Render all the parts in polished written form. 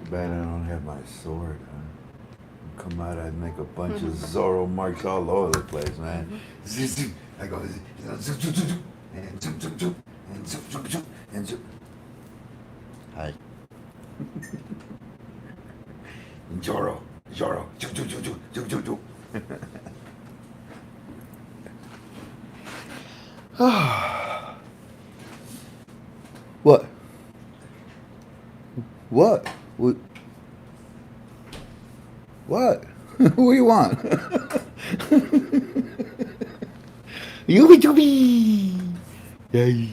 Bad I don't have my sword. Huh? Come out, I'd make a bunch of Zorro marks all over the place, man. I go, and zoop, zoop, zoop, and zoop, zoop, zoop, and zoop, zoop, zoop, and zoop. Hi. Zorro, Zorro, zoop, zoop, zoop, zoop, zoop, zoop, zoop. What? What? What? What do you want? Yubi Jubi! Yay.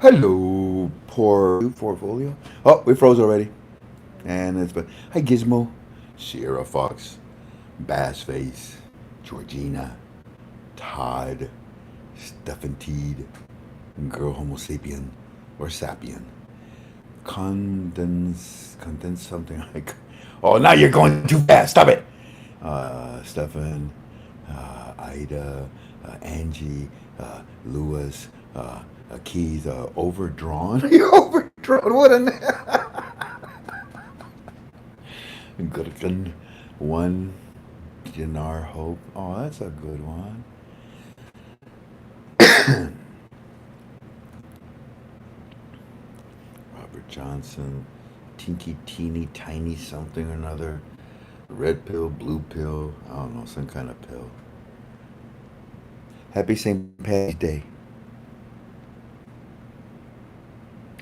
Hello, poor portfolio. Oh, we froze already. And it's been. Hi, Gizmo. Sierra Fox. Bassface. Georgina. Todd. Stephen Teed. Girl Homo sapien. Or sapien. Condense something like. Oh, now you're going too fast. Stop it. Stefan. Ida. Angie. Lewis. Keith. Overdrawn. You're overdrawn. What a. Gurkin, one Dinar Hope. Oh, that's a good one. Robert Johnson, Tinky Teeny Tiny something or another. Red pill, blue pill. I don't know, some kind of pill. Happy St. Patty's Day.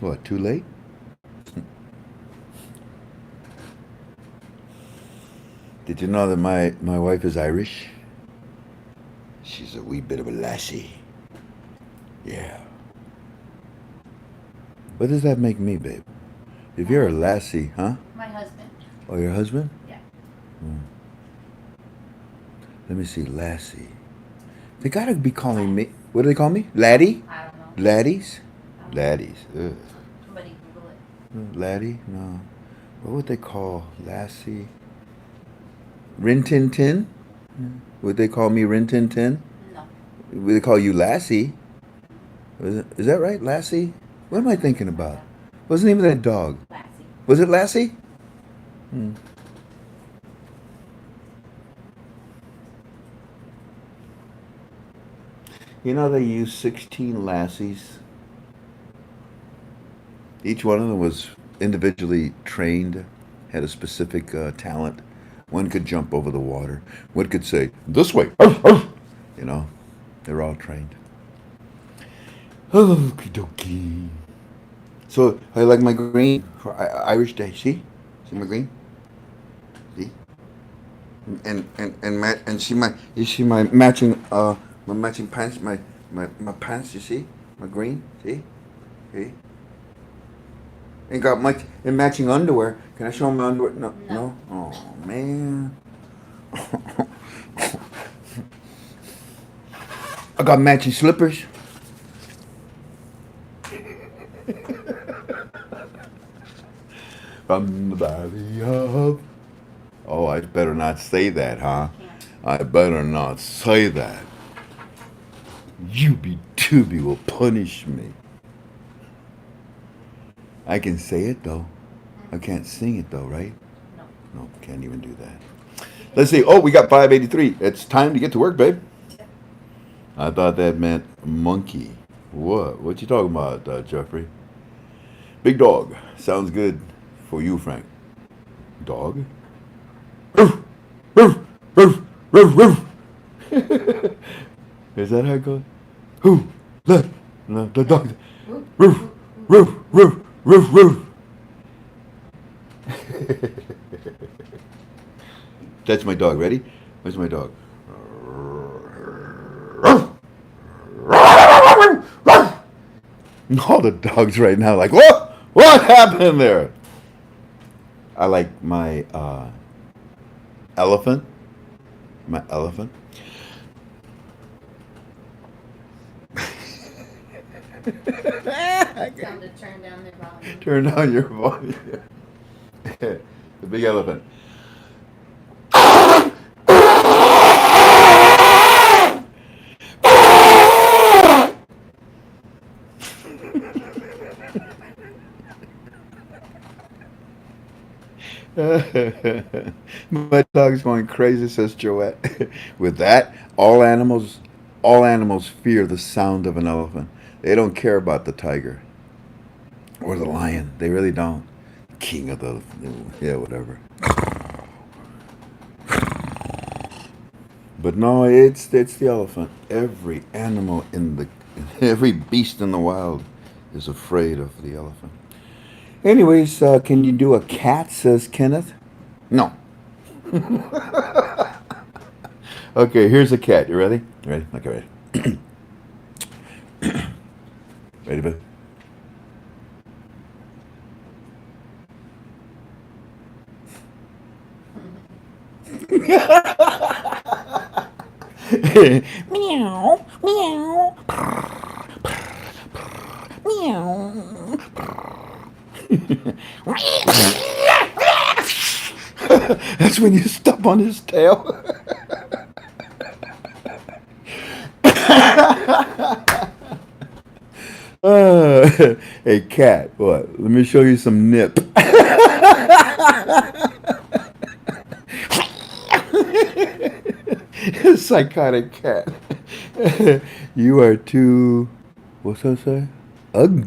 What, too late? Did you know that my wife is Irish? She's a wee bit of a lassie. Yeah. What does that make me, babe? If you're a lassie, huh? My husband. Oh, your husband? Yeah. Hmm. Let me see, lassie. They gotta be calling me. What do they call me? Laddie? I don't know. Laddies? I don't know. Laddies. Ugh. Somebody Google it. Laddie? No. What would they call lassie? Rin Tin Tin? Would they call me Rin Tin Tin? No. Would they call you Lassie? Is that right? Lassie? What am I thinking about? What's the name of that dog? Lassie. Was it Lassie? Hmm. You know they used 16 lassies. Each one of them was individually trained, had a specific talent. One could jump over the water. One could say, this way. Arf, arf. You know, they're all trained. Okie dokie. So I like my green for Irish Day. See my green. See, and see my you see my matching pants my pants. You see my green. See. Ain't got much in matching underwear. Can I show my underwear? No, No. no. Oh man. I got matching slippers. From the valley of. Oh, I better not say that, huh? Can't. I better not say that. Yubi Tubi will punish me. I can say it though. I can't sing it though, right? No. No, can't even do that. Let's see. Oh, we got 583. It's time to get to work, babe. Yep. I thought that meant monkey. What? What you talking about, Jeffrey? Big dog. Sounds good for you, Frank. Dog? Roof, roof, roof, roof, roof. Is that how it goes? Who? The dog. Roof, roof, roof, roof, roof. That's my dog. Ready? Where's my dog? All the dogs right now like, what? What happened there? I like my elephant. My elephant. Tell them to turn down their volume. Turn down your volume. The big elephant. My dog's going crazy, says Joette. With that, all animals fear the sound of an elephant. They don't care about the tiger or the lion. They really don't. King of the, yeah, whatever. But no, it's the elephant. Every animal in the, every beast in the wild is afraid of the elephant. Anyways, can you do a cat? Says Kenneth. No. Okay, here's a cat. You ready? You ready? Okay, ready. Ready, bud? Meow, meow, meow. That's when you step on his tail. Hey, cat, what? Let me show you some nip. Psychotic cat. You are too. What's that say? Ugh.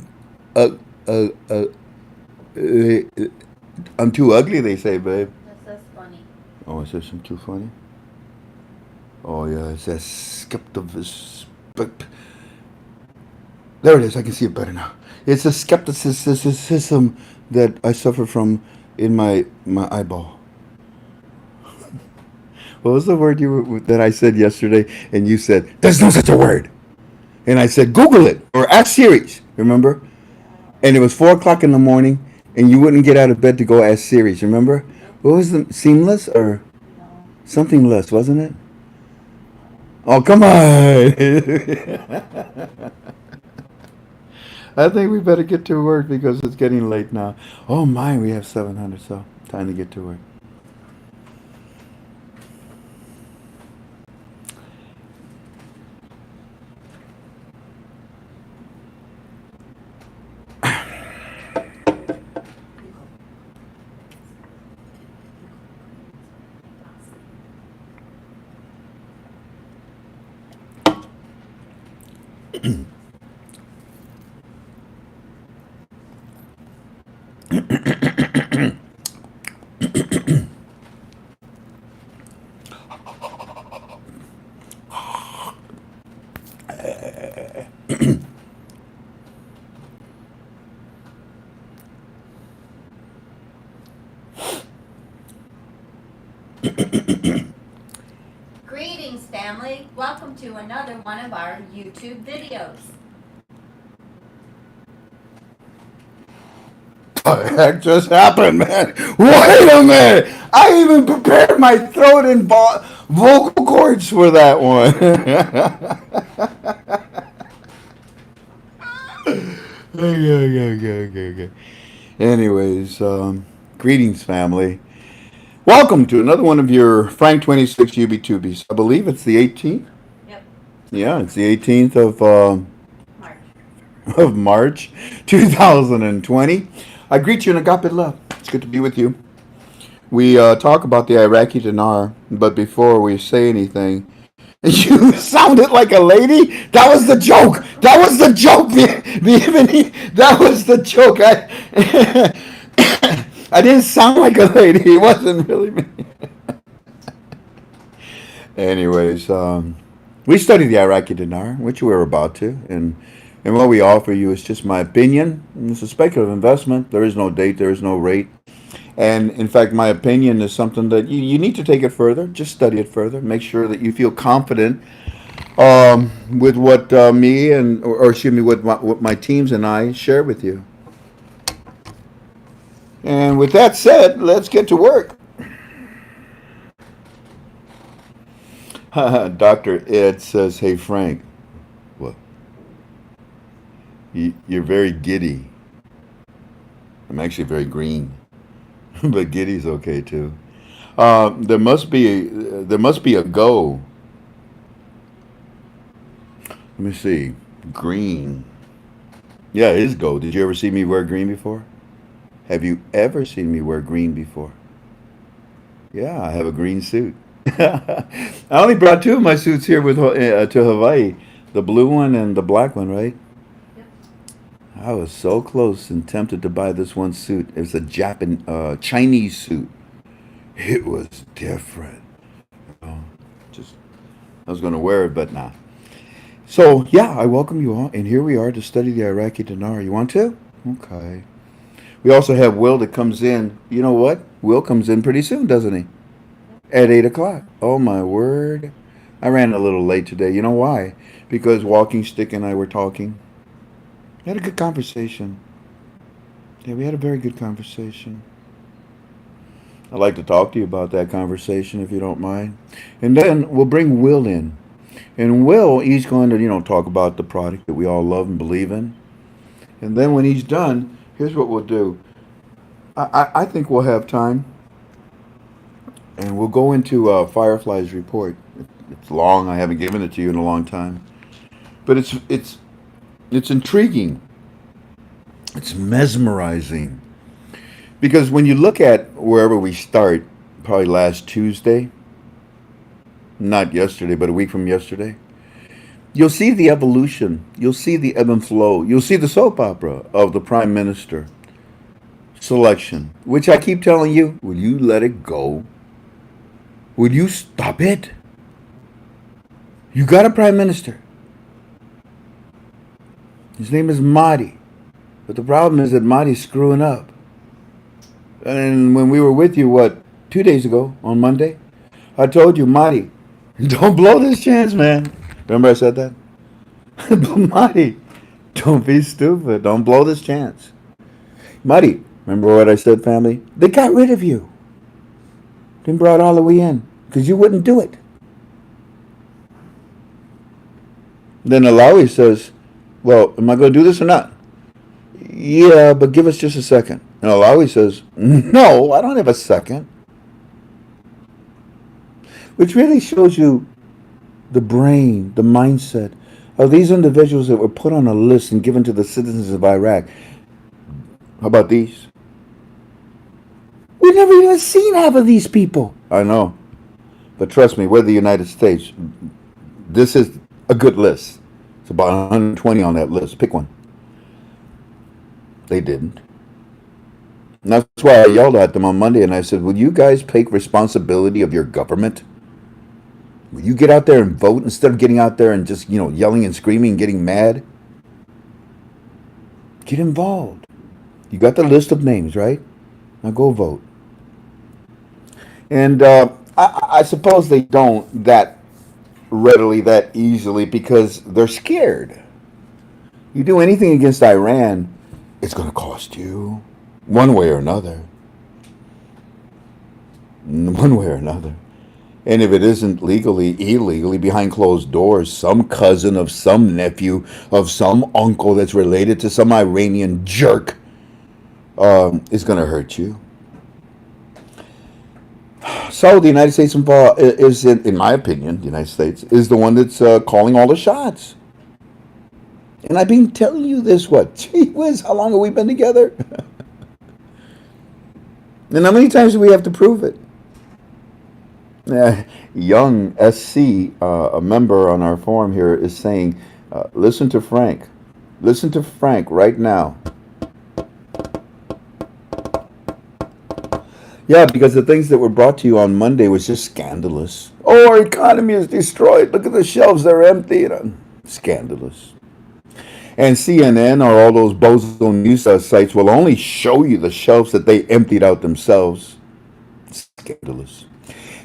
Ugh. Ugh. I'm too ugly, they say, babe. That says funny. Oh, it says I'm too funny? Oh, yeah, it says skepticism. There it is. I can see it better now. It's a skepticism that I suffer from in my eyeball. What was the word that I said yesterday? And you said, there's no such a word. And I said, Google it or ask Siri. Remember? And it was 4 o'clock in the morning, and you wouldn't get out of bed to go ask Siri. Remember? Nope. What was the seamless or No. something less, wasn't it? Oh, come on. I think we better get to work because it's getting late now. Oh my, we have 700, so time to get to work. Greetings, family. Welcome to another one of our YouTube videos. What the heck just happened, man? Wait a minute! I even prepared my throat and vocal cords for that one. Okay. Anyways, greetings, family. Welcome to another one of your Frank 26 UB2Bs. I believe it's the 18th. Yep. Yeah, it's the 18th March. of March 2020. I greet you in agape love. It's good to be with you. We talk about the Iraqi dinar, but before we say anything, you sounded like a lady. That was the joke. That was the joke. That was the joke. I didn't sound like a lady. It wasn't really me. Anyways, we study the Iraqi dinar, which we're about to, and what we offer you is just my opinion. It's a speculative investment. There is no date. There is no rate. And in fact, my opinion is something that you need to take it further. Just study it further. Make sure that you feel confident with what me and, or excuse me, what my teams and I share with you. And with that said, let's get to work. Dr. Ed says, hey, Frank, what? You're very giddy. I'm actually very green, but giddy's okay too. There must be a go. Let me see. Green. Yeah, it is gold. Did you ever see me wear green before? Have you ever seen me wear green before? Yeah, I have a green suit. I only brought two of my suits here to Hawaii, the blue one and the black one, right? Yep. I was so close and tempted to buy this one suit. It was a Chinese suit. It was different. Oh, just I was going to wear it, but nah. So yeah, I welcome you all, and here we are to study the Iraqi dinar. You want to? Okay. We also have Will that comes in. You know what? Will comes in pretty soon, doesn't he? At 8 o'clock. Oh my word! I ran a little late today. You know why? Because Walking Stick and I were talking. We had a good conversation. Yeah, we had a very good conversation. I'd like to talk to you about that conversation if you don't mind. And then we'll bring Will in. And Will, he's going to, talk about the product that we all love and believe in. And then when he's done, here's what we'll do. I think we'll have time, and we'll go into Firefly's report. It's long. I haven't given it to you in a long time, but it's intriguing. It's mesmerizing because when you look at wherever we start, probably last Tuesday, not yesterday, but a week from yesterday, you'll see the evolution. You'll see the ebb and flow. You'll see the soap opera of the prime minister selection, which I keep telling you, will you let it go? Will you stop it? You got a prime minister. His name is Mahdi. But the problem is that Mahdi's screwing up. And when we were with you, 2 days ago on Monday, I told you, Mahdi, don't blow this chance, man. Remember I said that? But Mahdi, don't be stupid. Don't blow this chance. Mahdi, remember what I said, family? They got rid of you. Then brought all the way in because you wouldn't do it. Then Alawi says, well, am I going to do this or not? Yeah, but give us just a second. And Alawi says, no, I don't have a second. Which really shows you the brain, the mindset of these individuals that were put on a list and given to the citizens of Iraq. How about these? We've never even seen half of these people. I know. But trust me, we're the United States. This is a good list. It's about 120 on that list. Pick one. They didn't. And that's why I yelled at them on Monday and I said, will you guys take responsibility of your government? Will you get out there and vote instead of getting out there and just, yelling and screaming and getting mad? Get involved. You got the list of names, right? Now go vote. And I suppose they don't that readily, that easily, because they're scared. You do anything against Iran, it's going to cost you one way or another. One way or another. And if it isn't legally, illegally, behind closed doors, some cousin of some nephew of some uncle that's related to some Iranian jerk is going to hurt you. So the United States is, in my opinion, the United States is the one that's calling all the shots. And I've been telling you this, gee whiz, how long have we been together? And how many times do we have to prove it? Young SC, a member on our forum here, is saying, listen to Frank. Listen to Frank right now. Yeah, because the things that were brought to you on Monday was just scandalous. Oh, our economy is destroyed. Look at the shelves, they're empty. Scandalous. And CNN or all those bozo news sites will only show you the shelves that they emptied out themselves. Scandalous.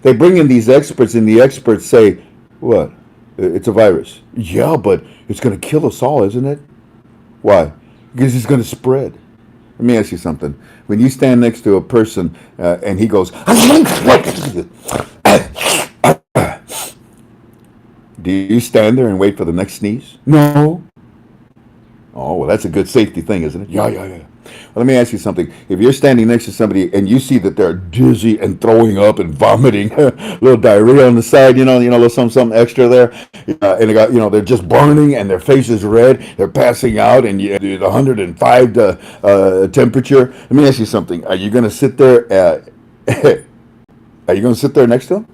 They bring in these experts, and the experts say, what? It's a virus. Yeah, but it's going to kill us all, isn't it? Why? Because it's going to spread. Let me ask you something. When you stand next to a person and he goes, do you stand there and wait for the next sneeze? No. Oh, well, that's a good safety thing, isn't it? Yeah. Well, let me ask you something. If you're standing next to somebody and you see that they're dizzy and throwing up and vomiting, a little diarrhea on the side, something extra there, and they got, they're just burning and their face is red, they're passing out, and you 105 temperature. Let me ask you something. Are you going to sit there Are you going to sit there next to him?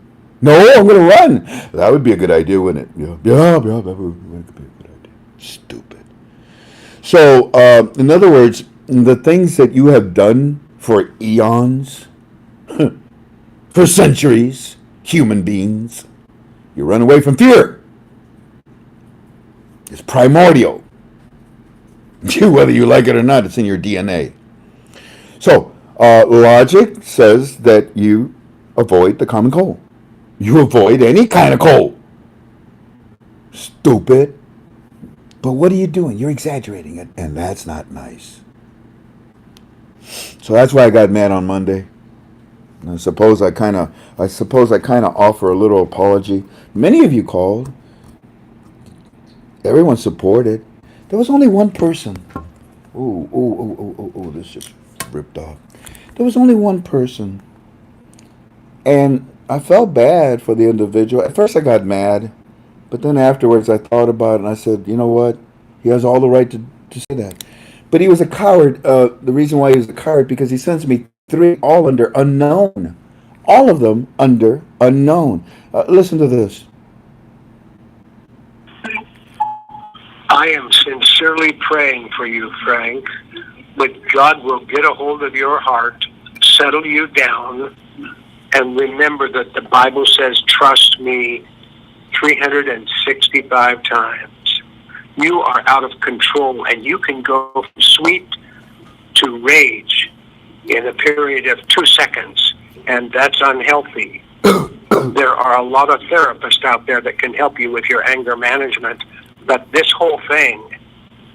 No, I'm going to run. That would be a good idea, wouldn't it? Yeah, that would be a good idea. Stupid. So, in other words, the things that you have done for eons, for centuries, human beings, you run away from fear. It's primordial. Whether you like it or not, it's in your DNA. So, logic says that you avoid the common cold. You avoid any kind of cold. Stupid. But what are you doing? You're exaggerating it, and that's not nice. So that's why I got mad on Monday. I suppose I kind of offer a little apology. Many of you called. Everyone supported. There was only one person. Ooh, this just ripped off. There was only one person. And I felt bad for the individual. At first I got mad, but then afterwards I thought about it and I said, you know what? He has all the right to say that. But he was a coward. The reason why he was a coward, because he sends me 3 all under unknown. All of them under unknown. Listen to this. I am sincerely praying for you, Frank, that God will get a hold of your heart, settle you down, and remember that the Bible says, trust me 365 times. You are out of control, and you can go from sweet to rage in a period of 2 seconds, and that's unhealthy. There are a lot of therapists out there that can help you with your anger management, but this whole thing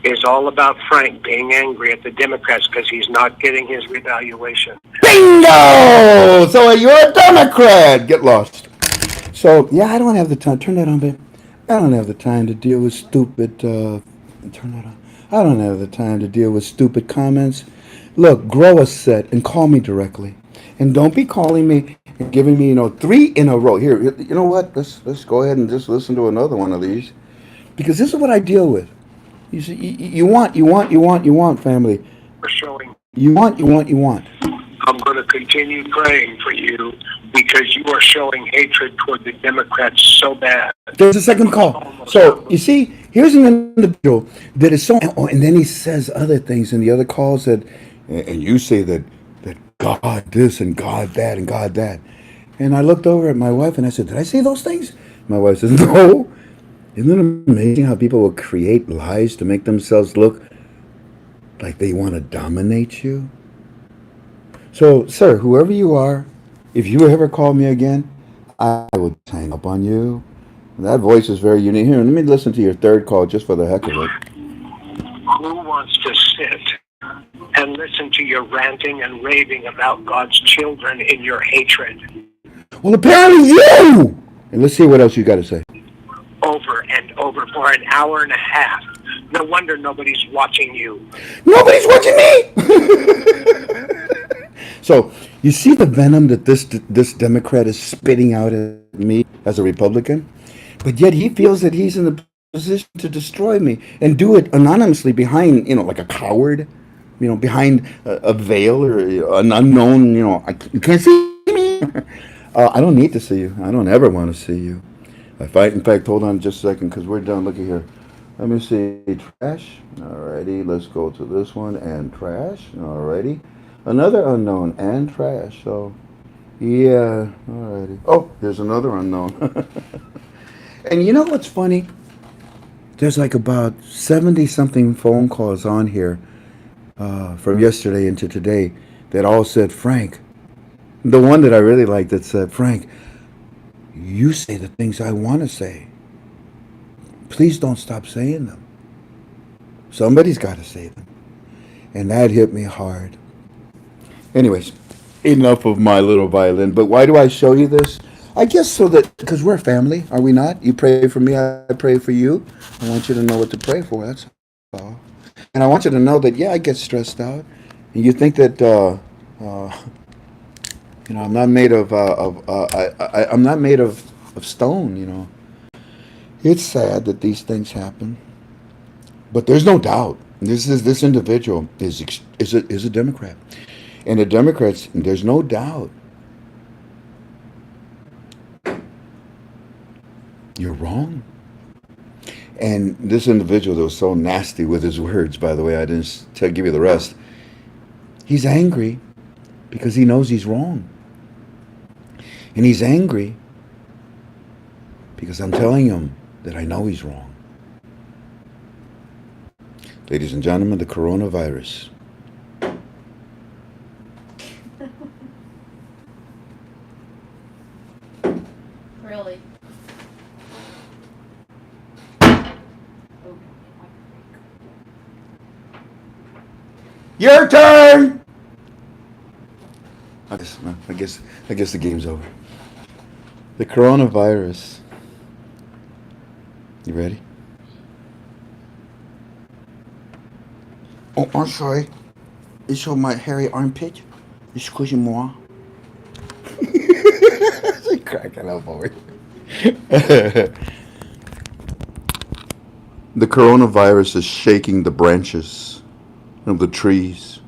is all about Frank being angry at the Democrats because he's not getting his revaluation. Bingo! So you're a Democrat. Get lost. So, yeah, I don't have the time. Turn that on, babe. I don't have the time to deal with stupid, turn that on. I don't have the time to deal with stupid comments. Look, grow a set and call me directly. And don't be calling me and giving me, 3 in a row. Here, you know what? Let's go ahead and just listen to another one of these. Because this is what I deal with. You see, you want, family. For showing. You want. I'm going to continue praying for you because you are showing hatred toward the Democrats so bad. There's a second call. So, you see, here's an individual that is so... Oh, and then he says other things in the other calls that... And you say that God this and God that and God that. And I looked over at my wife and I said, did I say those things? My wife says, no. Isn't it amazing how people will create lies to make themselves look like they want to dominate you? So, sir, whoever you are, if you ever call me again, I will hang up on you. That voice is very unique. Here, let me listen to your third call just for the heck of it. Who wants to sit and listen to your ranting and raving about God's children in your hatred? Well, apparently you! And let's see what else you got to say. Over and over for an hour and a half. No wonder nobody's watching you. Nobody's watching me! So, you see the venom that this Democrat is spitting out at me as a Republican? But yet he feels that he's in the position to destroy me and do it anonymously behind, like a coward, behind a veil or an unknown, you can't see me. I don't need to see you. I don't ever want to see you. In fact, hold on just a second because we're done. Looky here. Let me see. Trash. Alrighty, let's go to this one and trash. Alrighty. Another unknown and trash. So, yeah. Alrighty. Oh, here's another unknown. And you know what's funny? There's like about 70-something phone calls on here from yesterday into today that all said, Frank. The one that I really liked that said, Frank, you say the things I want to say. Please don't stop saying them. Somebody's got to say them. And that hit me hard. Anyways, enough of my little violin. But why do I show you this? I guess so that, because we're a family, are we not? You pray for me, I pray for you. I want you to know what to pray for, that's all. And I want you to know that, yeah, I get stressed out. And you think that, I'm not made of, I'm not made of stone, It's sad that these things happen. But there's no doubt, this individual is a, Democrat. And the Democrats, there's no doubt You're wrong. And this individual that was so nasty with his words, by the way, I didn't give you the rest. He's angry because he knows he's wrong. And he's angry because I'm telling him that I know he's wrong. Ladies and gentlemen, the coronavirus. Really? Your turn! I guess the game's over. The coronavirus. You ready? Oh, I'm sorry. You saw my hairy armpit? Excusez-moi. She's cracking up over here. The coronavirus is shaking the branches of the trees.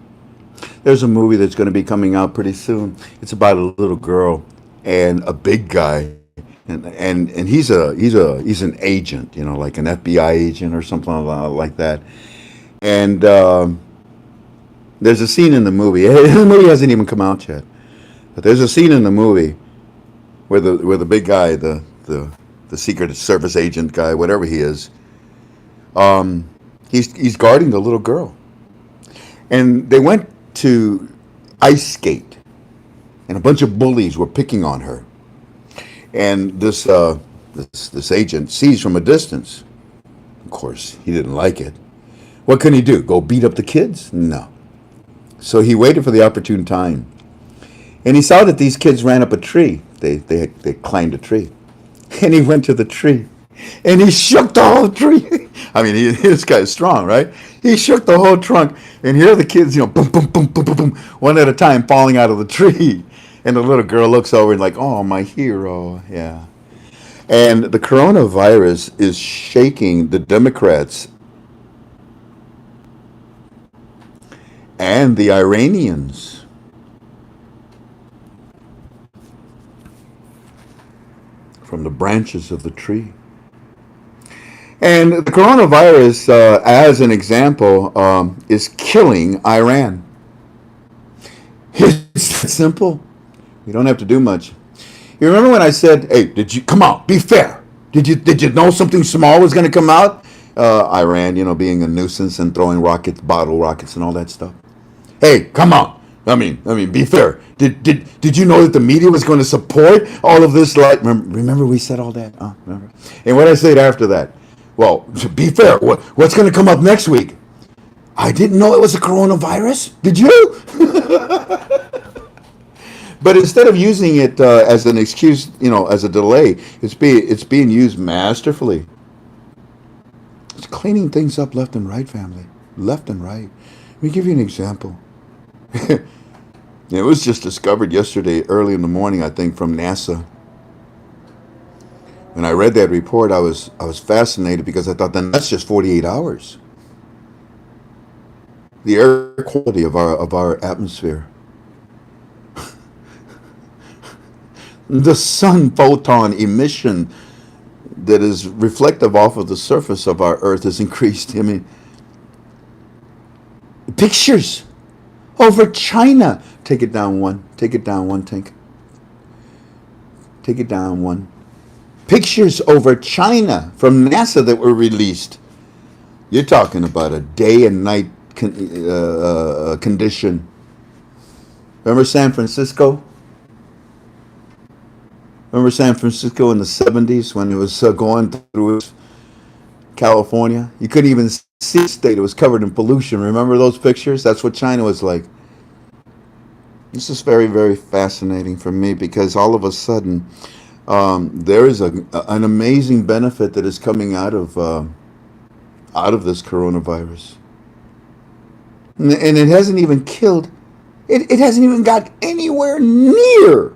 There's a movie that's going to be coming out pretty soon. It's about a little girl and a big guy, and he's an agent, you know, like an FBI agent or something like that. And there's a scene in the movie. The movie hasn't even come out yet, but there's a scene in the movie where the big guy, the Secret Service agent guy, whatever he is, he's guarding the little girl, and they went to ice skate, and a bunch of bullies were picking on her, and this agent sees from a distance. Of course, he didn't like it. What can he do? Go beat up the kids? No. So he waited for the opportune time, and he saw that these kids ran up a tree. They climbed a tree, and he went to the tree, and he shook the whole tree. I mean, this guy is strong, right? He shook the whole trunk, and here are the kids, you know, boom, boom, boom, boom, boom, boom, one at a time, falling out of the tree. And the little girl looks over and like, oh, my hero, yeah. And the coronavirus is shaking the Democrats and the Iranians. From the branches of the tree. And the coronavirus, as an example, is killing Iran. It's that simple. You don't have to do much. You remember when I said, hey, come on, be fair. Did you know something small was going to come out? Iran, you know, being a nuisance and throwing rockets, bottle rockets and all that stuff. Hey, come on. I mean, be fair. Did you know that the media was going to support all of this? Like, remember we said all that? Remember? And what I said after that? Well, to be fair, what's going to come up next week? I didn't know it was a coronavirus. Did you? But instead of using it as an excuse, you know, as a delay, it's being used masterfully. It's cleaning things up left and right, family. Left and right. Let me give you an example. It was just discovered yesterday, early in the morning, I think, from NASA. When I read that report, I was fascinated because I thought, then that's just 48 hours. The air quality of our atmosphere. The sun photon emission that is reflective off of the surface of our Earth has increased. I mean, pictures over China. Take it down one. Take it down one, Tank. Take it down one. Pictures over China from NASA that were released. You're talking about a day and night condition. Remember San Francisco? Remember San Francisco in the 70s when it was going through California? You couldn't even see the state. It was covered in pollution. Remember those pictures? That's what China was like. This is very, very fascinating for me because all of a sudden there is an amazing benefit that is coming out of this coronavirus. And it hasn't even killed, it hasn't even got anywhere near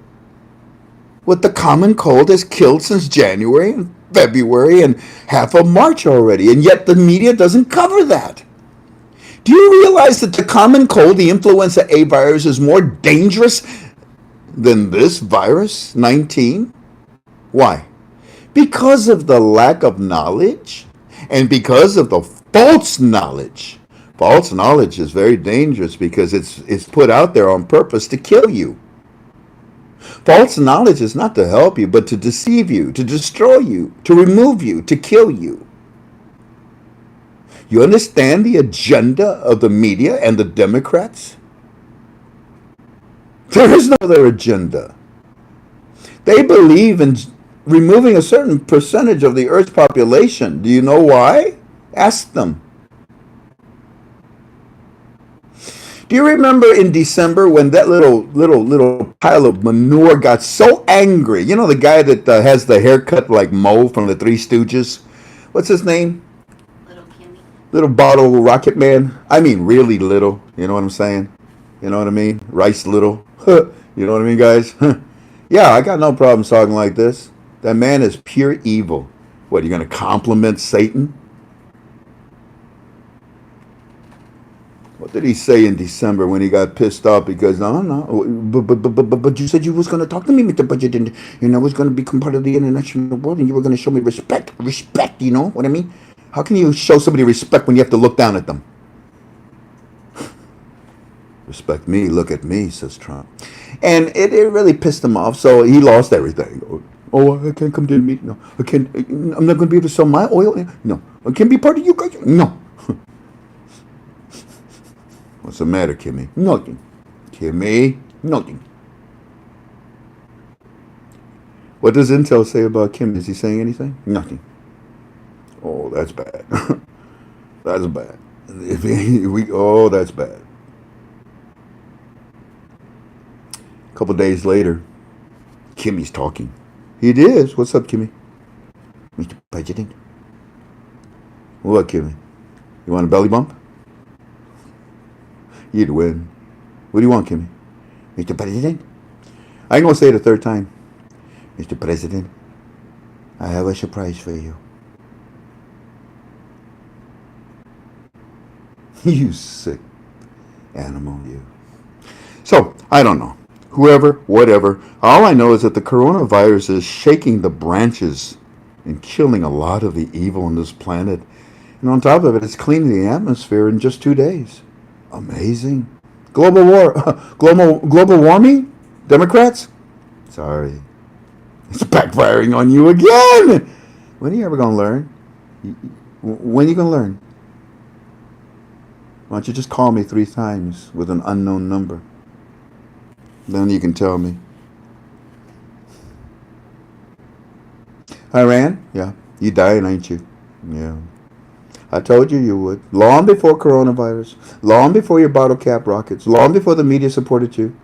what the common cold has killed since January and February and half of March already. And yet the media doesn't cover that. Do you realize that the common cold, the influenza A virus, is more dangerous than this virus, 19? Why? Because of the lack of knowledge and because of the false knowledge. False knowledge is very dangerous because it's put out there on purpose to kill you. False knowledge is not to help you, but to deceive you, to destroy you, to remove you, to kill you. You understand the agenda of the media and the Democrats? There is no other agenda. They believe in removing a certain percentage of the Earth's population. Do you know why? Ask them. Do you remember in December when that little pile of manure got so angry? You know the guy that has the haircut like Moe from the Three Stooges? What's his name? Little Kimmy. Little bottle rocket man. I mean really little. You know what I'm saying? You know what I mean? Rice little. You know what I mean, guys? Yeah, I got no problems talking like this. That man is pure evil. What, you going to compliment Satan? What did he say in December when he got pissed off because but you said you was going to talk to me, Mr. Budget, and I was going to become part of the international world, and you were going to show me respect, you know what I mean? How can you show somebody respect when you have to look down at them? Respect me, look at me, says Trump. And it really pissed him off, so he lost everything. Oh, I can't come to the meeting. No, I can't. I'm not going to be able to sell my oil. No, I can't be part of you guys. No. What's the matter, Kimmy? Nothing. Kimmy, nothing. What does Intel say about Kimmy? Is he saying anything? Nothing. Oh, that's bad. That's bad. Oh, that's bad. A couple days later, Kimmy's talking. It is. What's up, Kimmy? Mr. President. What, Kimmy? You want a belly bump? You'd win. What do you want, Kimmy? Mr. President? I ain't gonna say it a third time. Mr. President, I have a surprise for you. You sick animal, you. So, I don't know. Whoever, whatever. All I know is that the coronavirus is shaking the branches and killing a lot of the evil on this planet. And on top of it, it's cleaning the atmosphere in just 2 days. Amazing. Global warming? Democrats? Sorry. It's backfiring on you again. When are you ever going to learn? When are you going to learn? Why don't you just call me 3 times with an unknown number? Then you can tell me. Iran? Yeah. You dying, ain't you? Yeah. I told you would. Long before coronavirus. Long before your bottle cap rockets. Long before the media supported you.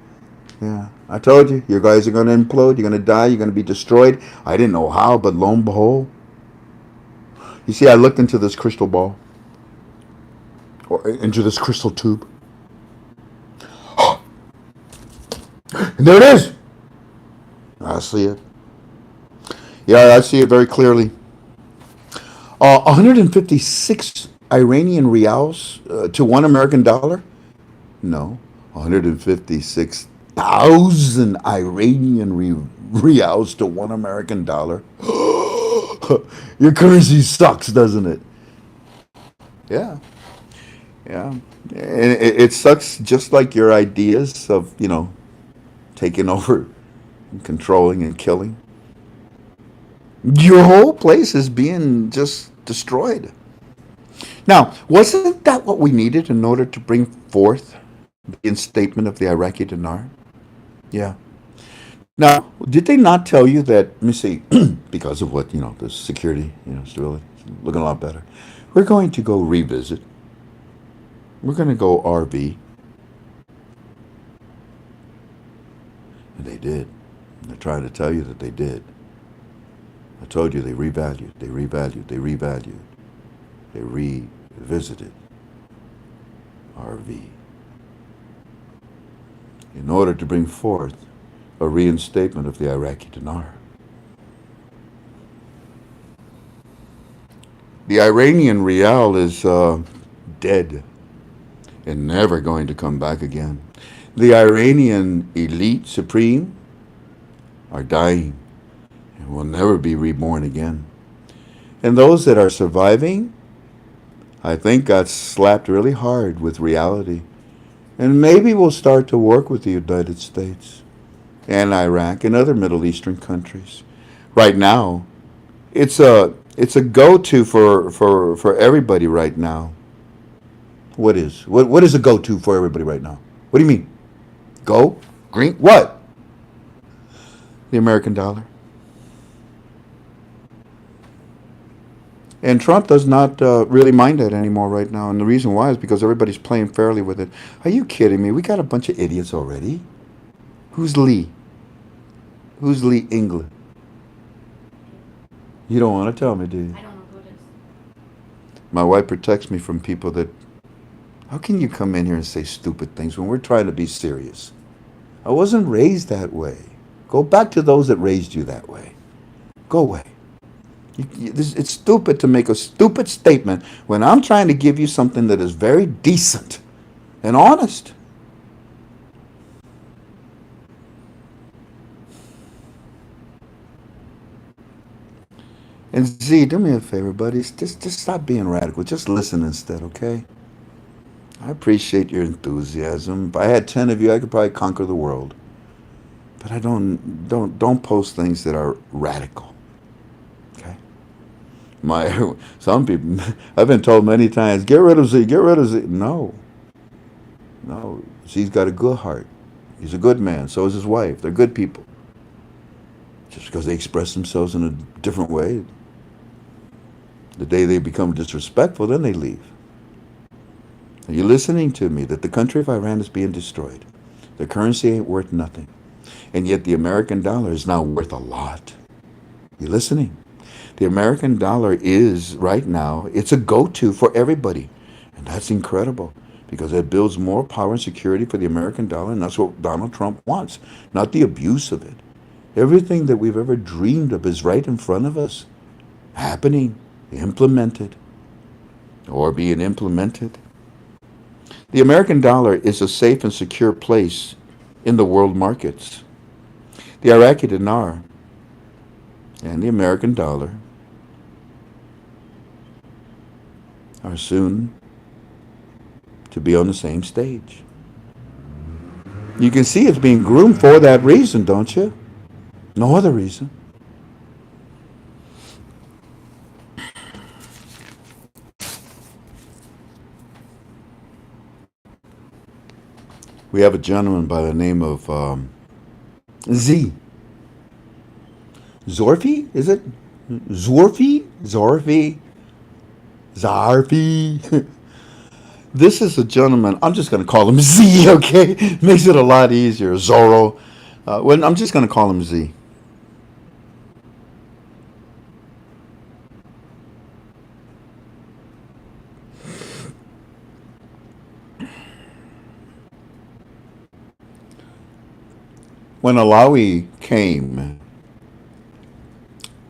Yeah. I told you. You guys are going to implode. You're going to die. You're going to be destroyed. I didn't know how, but lo and behold. You see, I looked into this crystal ball. Or into this crystal tube. And there it is. I see it. Yeah, I see it very clearly. 156 Iranian rials to $1 American dollar? No, 156,000 Iranian rials to $1 American dollar. Your currency sucks, doesn't it? Yeah. Yeah. And it sucks just like your ideas of, taking over and controlling and killing. Your whole place is being just destroyed. Now, wasn't that what we needed in order to bring forth the instatement of the Iraqi dinar? Yeah. Now, did they not tell you that, let me see, because of what, the security, stability, looking a lot better. We're going to go revisit. We're going to go RV. And they did. They're trying to tell you that they did. I told you they revalued, they revisited RV in order to bring forth a reinstatement of the Iraqi dinar. The Iranian rial is dead and never going to come back again. The Iranian elite supreme are dying and will never be reborn again. And those that are surviving, I think got slapped really hard with reality. And maybe we'll start to work with the United States and Iraq and other Middle Eastern countries. Right now, it's a go-to for everybody right now. What is a go-to for everybody right now? What do you mean? Go? Green? What? The American dollar. And Trump does not really mind that anymore right now. And the reason why is because everybody's playing fairly with it. Are you kidding me? We got a bunch of idiots already. Who's Lee? Who's Lee England? You don't want to tell me, do you? I don't know who it is. My wife protects me from people that... How can you come in here and say stupid things when we're trying to be serious? I wasn't raised that way. Go back to those that raised you that way. Go away. It's stupid to make a stupid statement when I'm trying to give you something that is very decent and honest. And Z, do me a favor, buddy. Just stop being radical. Just listen instead, okay? I appreciate your enthusiasm. If I had 10 of you, I could probably conquer the world. But I don't post things that are radical. Okay? Some people, I've been told many times, get rid of Z, get rid of Z. No. Z's got a good heart. He's a good man. So is his wife. They're good people. Just because they express themselves in a different way, the day they become disrespectful, then they leave. Are you listening to me? That the country of Iran is being destroyed. The currency ain't worth nothing. And yet the American dollar is now worth a lot. You listening? The American dollar is, right now, it's a go-to for everybody. And that's incredible because it builds more power and security for the American dollar, and that's what Donald Trump wants, not the abuse of it. Everything that we've ever dreamed of is right in front of us, happening, implemented, or being implemented. The American dollar is a safe and secure place in the world markets. The Iraqi dinar and the American dollar are soon to be on the same stage. You can see it's being groomed for that reason, don't you? No other reason. We have a gentleman by the name of Z. Zorfi, is it? Zorfi. This is a gentleman, I'm just going to call him Z, okay? Makes it a lot easier. Zorro. I'm just going to call him Z. When Alawi came,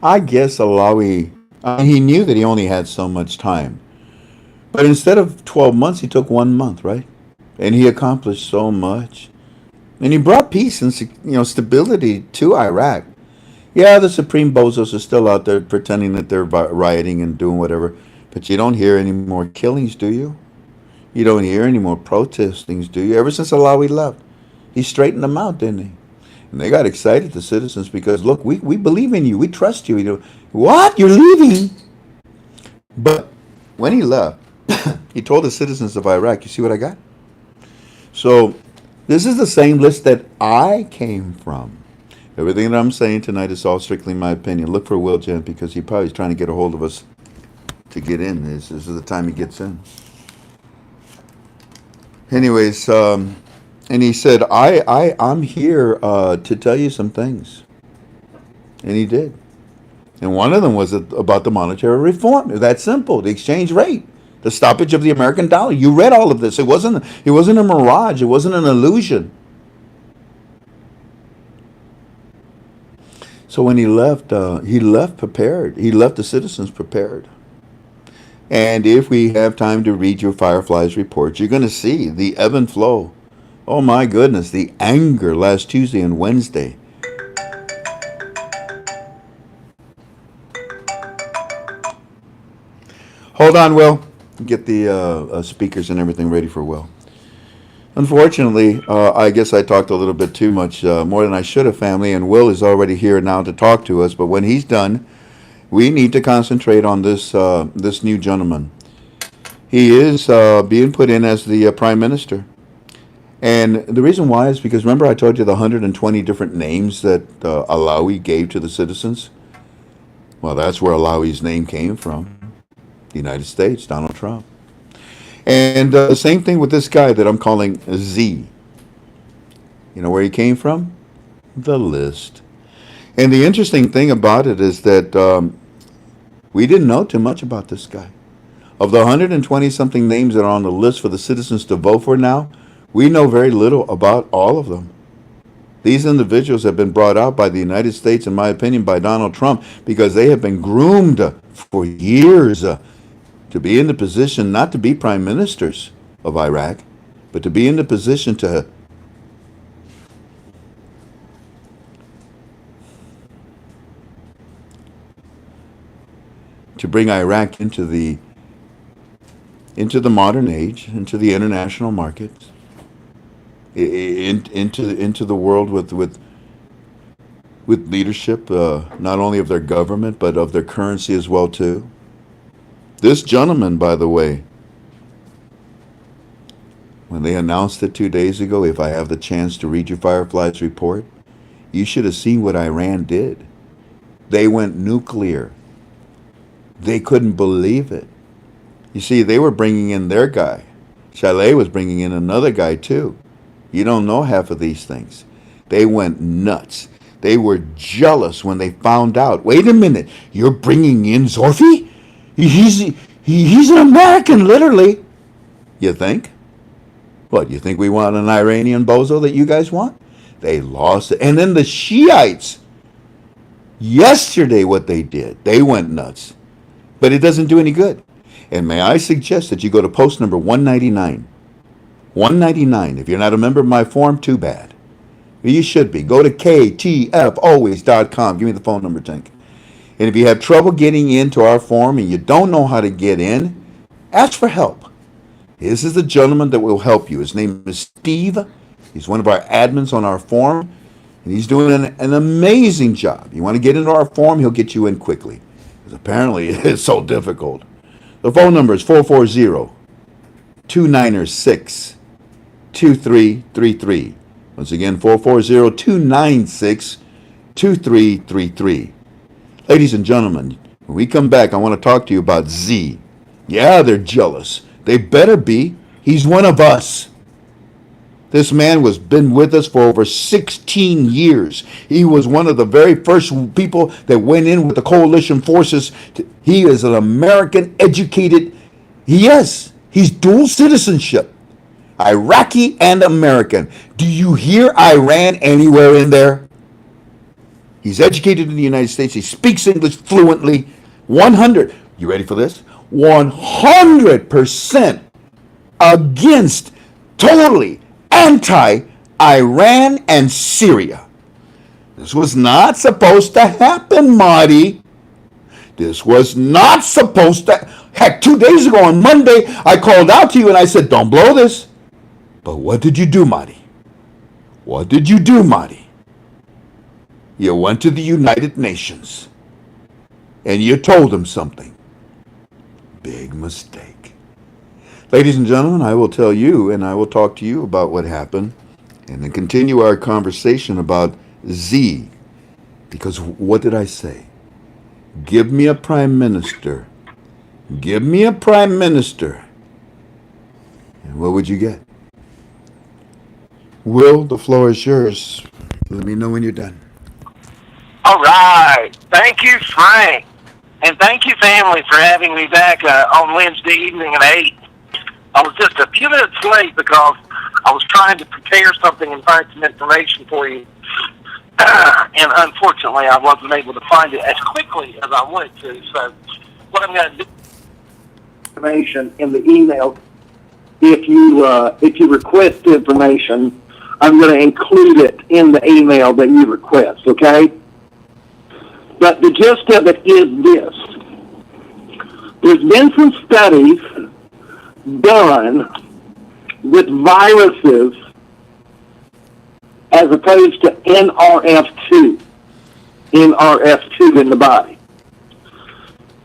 I guess Alawi, he knew that he only had so much time. But instead of 12 months, he took 1 month, right? And he accomplished so much. And he brought peace and stability to Iraq. Yeah, the Supreme Bozos are still out there pretending that they're rioting and doing whatever. But you don't hear any more killings, do you? You don't hear any more protestings, do you? Ever since Alawi left, he straightened them out, didn't he? And they got excited, the citizens, because, look, we believe in you. We trust you. What? You're leaving? But when he left, he told the citizens of Iraq, you see what I got? So this is the same list that I came from. Everything that I'm saying tonight is all strictly my opinion. Look for Will Gent because he probably is trying to get a hold of us to get in. This is the time he gets in. Anyways, and he said, I'm here to tell you some things. And he did. And one of them was about the monetary reform. That simple. The exchange rate. The stoppage of the American dollar. You read all of this. It wasn't a mirage. It wasn't an illusion. So when he left prepared. He left the citizens prepared. And if we have time to read your Fireflies reports, you're going to see the ebb and flow. Oh my goodness, the anger last Tuesday and Wednesday. Hold on, Will. Get the speakers and everything ready for Will. Unfortunately, I guess I talked a little bit too much, more than I should have, family, and Will is already here now to talk to us. But when he's done, we need to concentrate on this new gentleman. He is being put in as the prime minister. And the reason why is because remember I told you the 120 different names that Alawi gave to the citizens? Well, that's where Alawi's name came from. The United States, Donald Trump. And the same thing with this guy that I'm calling Z. You know where he came from? The list. And the interesting thing about it is that we didn't know too much about this guy. Of the 120 something names that are on the list for the citizens to vote for now, we know very little about all of them. These individuals have been brought out by the United States, in my opinion, by Donald Trump, because they have been groomed for years to be in the position not to be prime ministers of Iraq, but to be in the position to bring Iraq into the modern age, into the international markets, into the world with leadership, not only of their government but of their currency as well too. This gentleman, by the way, when they announced it 2 days ago, if I have the chance to read your Fireflies report, you should have seen what Iran did. They went nuclear. They couldn't believe it. You see, they were bringing in their guy. Chalet was bringing in another guy too. You don't know half of these things. They went nuts. They were jealous when they found out. Wait a minute, you're bringing in Zorfi? He's an American, literally. You think? What, you think we want an Iranian bozo that you guys want? They lost it. And then the Shiites, yesterday what they did, they went nuts. But it doesn't do any good. And may I suggest that you go to post number 199. 199. If you're not a member of my forum, too bad. You should be. Go to ktfolways.com. Give me the phone number, Tank. And if you have trouble getting into our forum and you don't know how to get in, ask for help. This is the gentleman that will help you. His name is Steve. He's one of our admins on our forum, and he's doing an amazing job. You want to get into our forum, he'll get you in quickly, because apparently it's so difficult. The phone number is 440-296-2333. Once again, 440-296-2333. Ladies and gentlemen, when we come back, I want to talk to you about Z. Yeah, they're jealous. They better be. He's one of us. This man was been with us for over 16 years. He was one of the very first people that went in with the coalition forces. He is an American educated. He's dual citizenship. Iraqi and American. Do you hear Iran anywhere in there? He's educated in the United States. He speaks English fluently. 100. You ready for this? 100% against, totally anti-Iran and Syria. This was not supposed to happen, Marty. This was not supposed to. Heck, 2 days ago on Monday, I called out to you and I said, don't blow this. But what did you do, Marty? What did you do, Marty? You went to the United Nations and you told them something. Big mistake. Ladies and gentlemen, I will tell you and I will talk to you about what happened and then continue our conversation about Z. Because what did I say? Give me a prime minister. Give me a prime minister. And what would you get? Will, the floor is yours. Let me know when you're done. All right. Thank you, Frank. And thank you, family, for having me back on Wednesday evening at 8. I was just a few minutes late because I was trying to prepare something and find some information for you. And unfortunately, I wasn't able to find it as quickly as I wanted to. So what I'm going to do, information in the email. If you request information, I'm going to include it in the email that you request. Okay. But the gist of it is this. There's been some studies done with viruses as opposed to NRF2 in the body.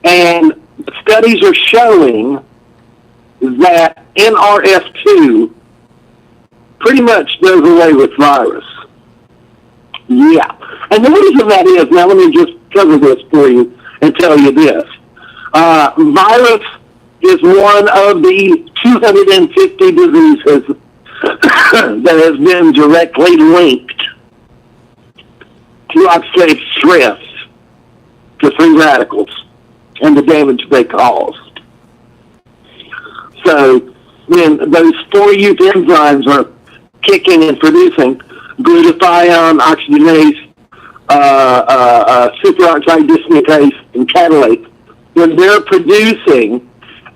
And the studies are showing that NRF2 pretty much does away with virus. Yeah. And the reason that is, now let me just cover this for you and tell you this. Virus is one of the 250 diseases that has been directly linked to oxidative stress, to free radicals, and the damage they cause. So when those 4 youth enzymes are kicking and producing glutathione, oxygenase, superoxide dismutase, and catalase, when they're producing,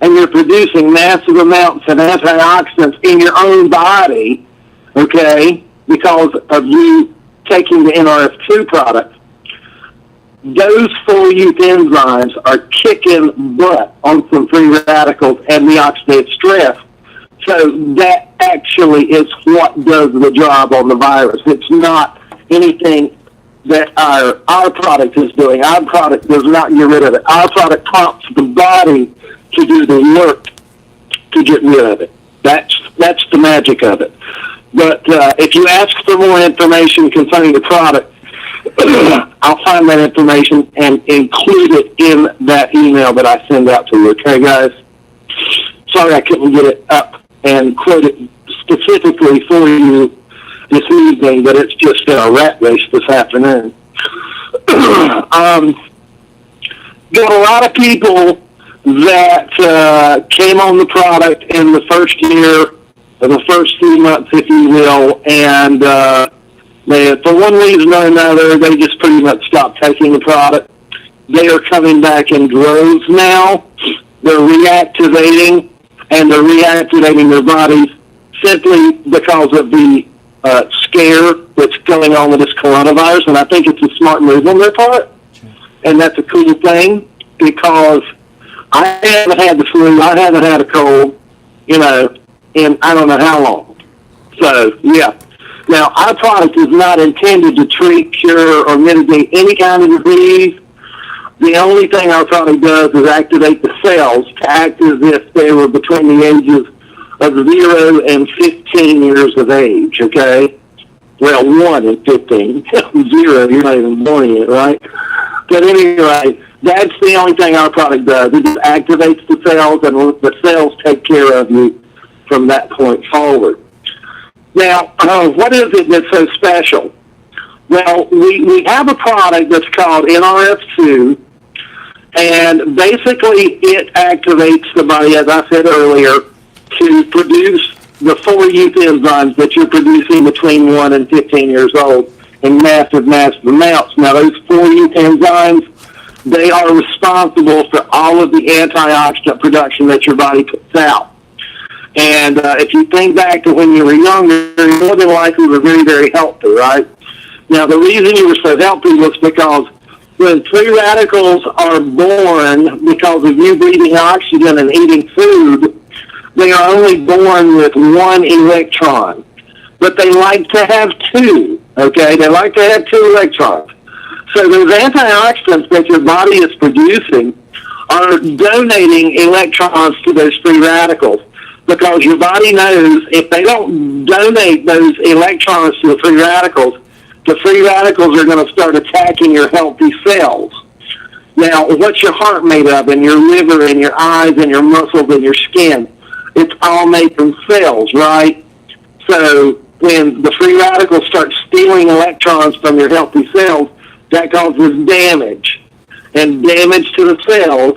and you're producing massive amounts of antioxidants in your own body, okay, because of you taking the NRF2 product, those 4 youth enzymes are kicking butt on some free radicals and the oxidative stress. So that actually is what does the job on the virus. It's not anything that our product is doing. Our product does not get rid of it. Our product prompts the body to do the work to get rid of it. That's the magic of it. But if you ask for more information concerning the product, I'll find that information and include it in that email that I send out to you. Okay, guys? Sorry I couldn't get it up and quote it specifically for you this evening, but it's just been a rat race this afternoon. Got a lot of people that came on the product in the first year, or the first few months, if you will, and they, for one reason or another, they just pretty much stopped taking the product. They are coming back in droves now. They're reactivating, and they're reactivating their bodies simply because of the scare that's going on with this coronavirus, and I think it's a smart move on their part, and that's a cool thing, because I haven't had the flu, I haven't had a cold, in I don't know how long. So, yeah. Now, our product is not intended to treat, cure, or mitigate any kind of disease. The only thing our product does is activate the cells to act as if they were between the ages of 0 and 15 years of age, okay? Well, 1 and 15. 0, you're not even born yet, right? But anyway, that's the only thing our product does. It just activates the cells, and the cells take care of you from that point forward. Now, what is it that's so special? Well, we have a product that's called NRF2, and basically it activates the body, as I said earlier, to produce the 4 youth enzymes that you're producing between 1 and 15 years old in massive, massive amounts. Now, those 4 youth enzymes, they are responsible for all of the antioxidant production that your body puts out. And if you think back to when you were younger, you more than likely were very, very healthy, right? Now, the reason you were so healthy was because when free radicals are born because of you breathing oxygen and eating food, they are only born with 1 electron. But they like to have 2, okay? They like to have 2 electrons. So those antioxidants that your body is producing are donating electrons to those free radicals, because your body knows if they don't donate those electrons to the free radicals are going to start attacking your healthy cells. Now, what's your heart made of, and your liver, and your eyes, and your muscles, and your skin? It's all made from cells, right? So when the free radicals start stealing electrons from your healthy cells, that causes damage. And damage to the cells,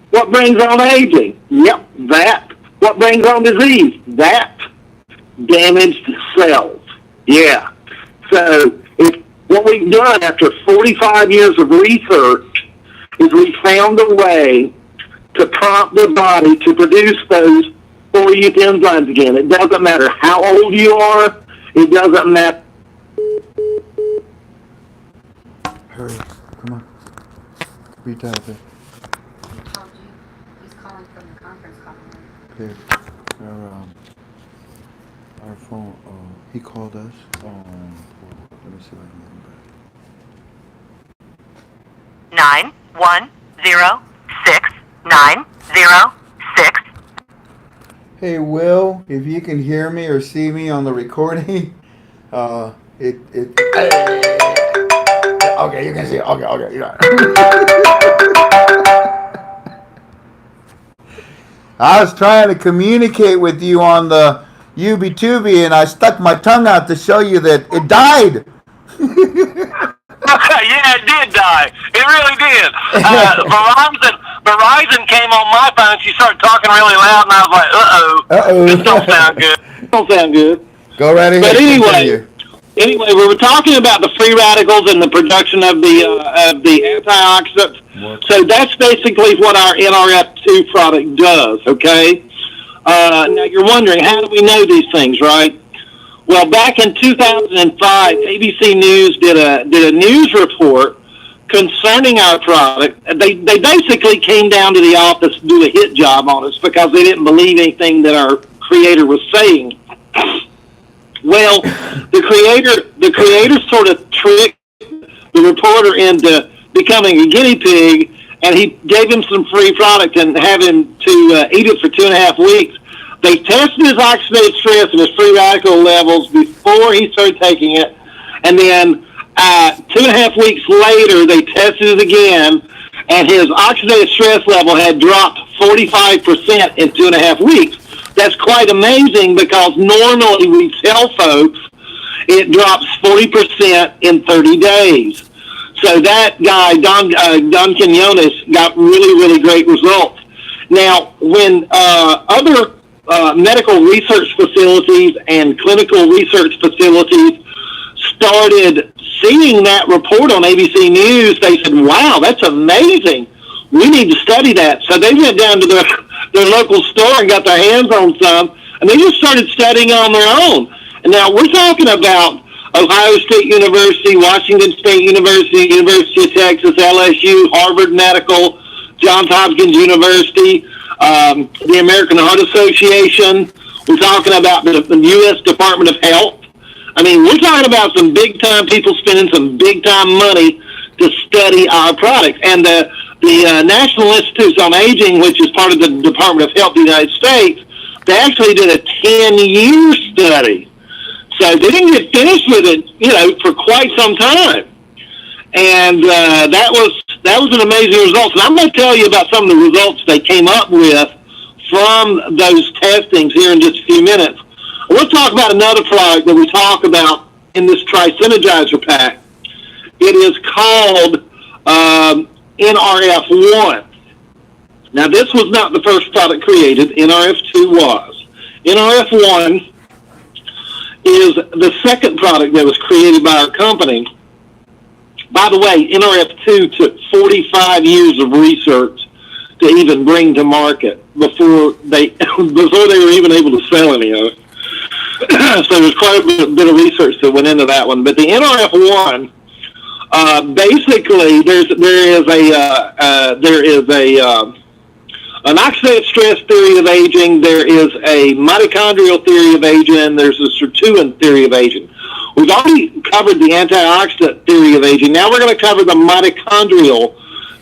what brings on aging? Yep, that. What brings on disease? That. Damaged cells. Yeah. So what we've done after 45 years of research is we found a way to prompt the body to produce those 4 youth enzymes again. It doesn't matter how old you are. It doesn't matter. Hurry. Come on. Read out there. Here, our phone. He called us. Let me see if I can get him back. 9106906. Hey, Will, if you can hear me or see me on the recording, okay, you can see it. Okay, you got it. I was trying to communicate with you on the UB2B, and I stuck my tongue out to show you that it died. Yeah, it did die. It really did. Verizon came on my phone. She started talking really loud, and I was like, Uh-oh. this don't sound good. Don't sound good. Go right ahead. But Continue. anyway, we were talking about the free radicals and the production of the antioxidants. So that's basically what our NRF2 product does, okay? Now you're wondering, how do we know these things, right? Well, back in 2005, ABC News did a news report concerning our product. They basically came down to the office to do a hit job on us because they didn't believe anything that our creator was saying. Well, the creator sort of tricked the reporter into becoming a guinea pig, and he gave him some free product and had him to eat it for 2.5 weeks. They tested his oxidative stress and his free radical levels before he started taking it, and then 2.5 weeks later, they tested it again, and his oxidative stress level had dropped 45% in 2.5 weeks. That's quite amazing because normally we tell folks it drops 40% in 30 days. So that guy, Don Quinones, got really, really great results. Now, when other medical research facilities and clinical research facilities started seeing that report on ABC News, they said, wow, that's amazing. We need to study that. So they went down to their local store and got their hands on some, and they just started studying on their own. And now we're talking about Ohio State University, Washington State University, University of Texas, LSU, Harvard Medical, Johns Hopkins University, the American Heart Association. We're talking about the U.S. Department of Health. I mean, we're talking about some big-time people spending some big-time money to study our products. And the National Institutes on Aging, which is part of the Department of Health of the United States, they actually did a 10-year study. So they didn't get finished with it, for quite some time. And that was an amazing result. And I'm going to tell you about some of the results they came up with from those testings here in just a few minutes. We'll talk about another product that we talk about in this Tri-Synergizer pack. It is called NRF1. Now, this was not the first product created. NRF2 was. NRF1 is the second product that was created by our company. By the way, NRF2 took 45 years of research to even bring to market before they were even able to sell any of it. So there's quite a bit of research that went into that one. But the NRF1, basically, there is an oxidative stress theory of aging. There is a mitochondrial theory of aging, and there's a sirtuin theory of aging. We've already covered the antioxidant theory of aging. Now we're going to cover the mitochondrial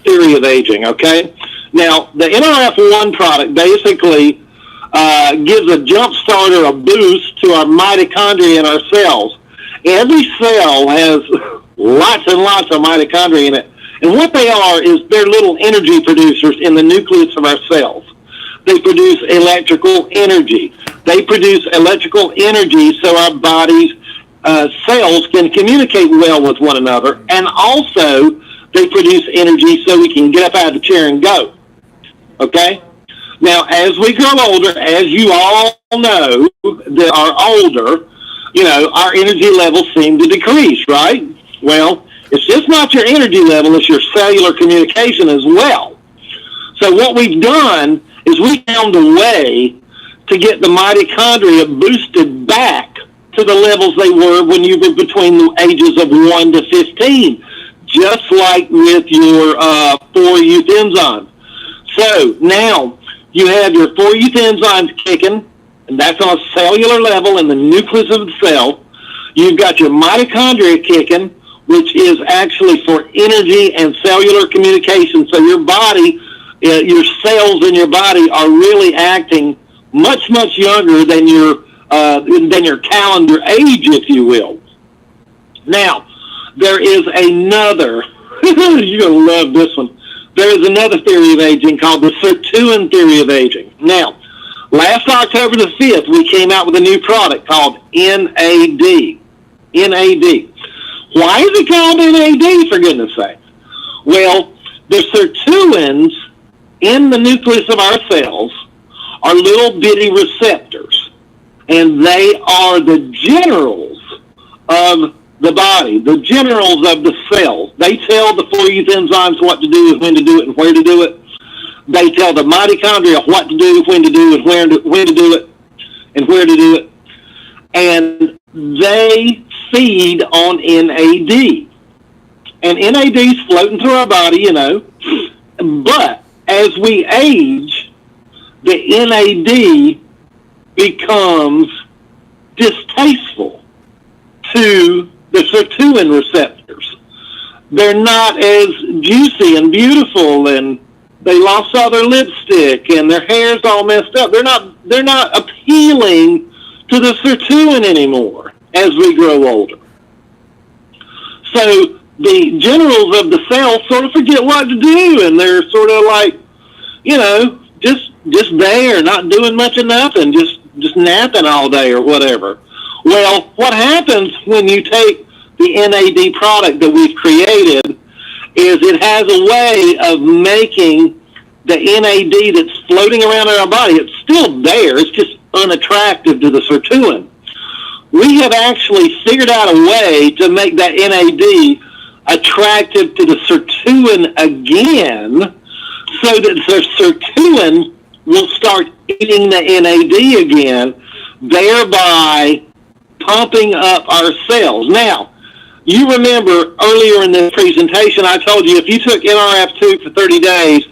theory of aging, okay? Now, the NRF1 product basically gives a jump start or a boost to our mitochondria in our cells. Every cell has lots and lots of mitochondria in it. And what they are is they're little energy producers in the nucleus of our cells. They produce electrical energy. They produce electrical energy so our body's cells can communicate well with one another. And also, they produce energy so we can get up out of the chair and go. Okay? Now, as we grow older, as you all know that are older, our energy levels seem to decrease, right? Well, it's just not your energy level, it's your cellular communication as well. So what we've done is we found a way to get the mitochondria boosted back to the levels they were when you were between the ages of 1 to 15, just like with your 4 youth enzymes. So now, you have your 4-use enzymes kicking, and that's on a cellular level in the nucleus of the cell. You've got your mitochondria kicking, which is actually for energy and cellular communication. So your body, your cells in your body are really acting much, much younger than your calendar age, if you will. Now, there is another, you're going to love this one. There is another theory of aging called the sirtuin theory of aging. Now, last October the 5th, we came out with a new product called NAD. NAD. Why is it called NAD, for goodness sake? Well, the sirtuins in the nucleus of our cells are little bitty receptors, and they are the generals of the body, the generals of the cells. They tell the 4-use enzymes what to do, when to do it, and where to do it. They tell the mitochondria what to do, when to do it, when to do it, and where to do it. And they feed on NAD. And NAD is floating through our body, you know. But as we age, the NAD becomes distasteful to the sirtuin receptors. They're not as juicy and beautiful, and they lost all their lipstick, and their hair's all messed up. They're not appealing to the sirtuin anymore as we grow older. So the generals of the cell sort of forget what to do, and they're sort of like, you know, just there, not doing much of nothing, just napping all day or whatever. Well, what happens when you take the NAD product that we've created is it has a way of making the NAD that's floating around in our body, it's still there, it's just unattractive to the sirtuin. We have actually figured out a way to make that NAD attractive to the sirtuin again, so that the sirtuin will start eating the NAD again, thereby pumping up our cells. Now, you remember earlier in this presentation, I told you if you took NRF2 for 30 days,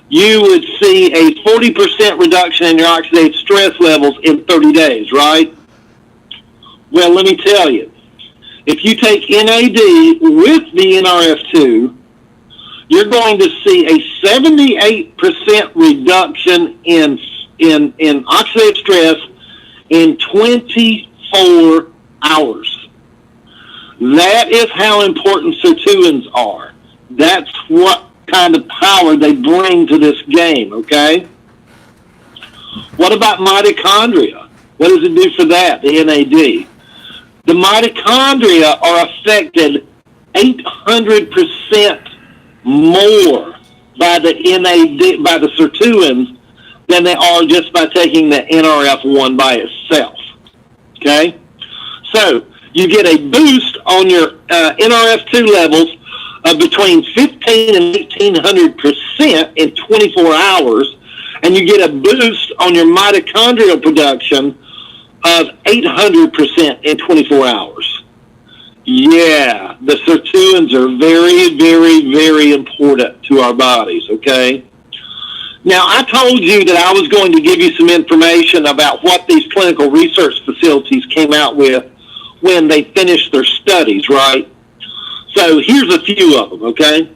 you would see a 40% reduction in your oxidative stress levels in 30 days, right? Well, let me tell you, if you take NAD with the NRF2, you're going to see a 78% reduction in oxidative stress in 24 hours. That is how important sirtuins are. That's what kind of power they bring to this game, okay? What about mitochondria? What does it do for that, the NAD? The mitochondria are affected 800% more by the NAD, by the sirtuins, than they are just by taking the NRF1 by itself, okay? So you get a boost on your NRF2 levels of between 15 and 1,800% in 24 hours, and you get a boost on your mitochondrial production of 800% in 24 hours. Yeah, the sirtuins are very, very, very important to our bodies, okay? Now, I told you that I was going to give you some information about what these clinical research facilities came out with when they finished their studies, right? So here's a few of them, okay?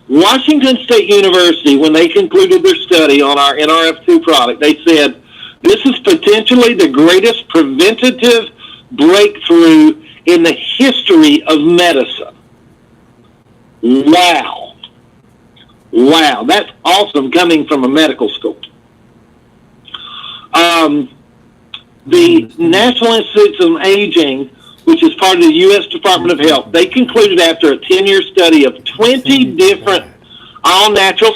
Washington State University, when they concluded their study on our NRF2 product, they said, this is potentially the greatest preventative breakthrough in the history of medicine. Wow. Wow, that's awesome coming from a medical school. The National Institute of Aging, which is part of the U.S. Department of Health, they concluded after a 10-year study of 20 different all-natural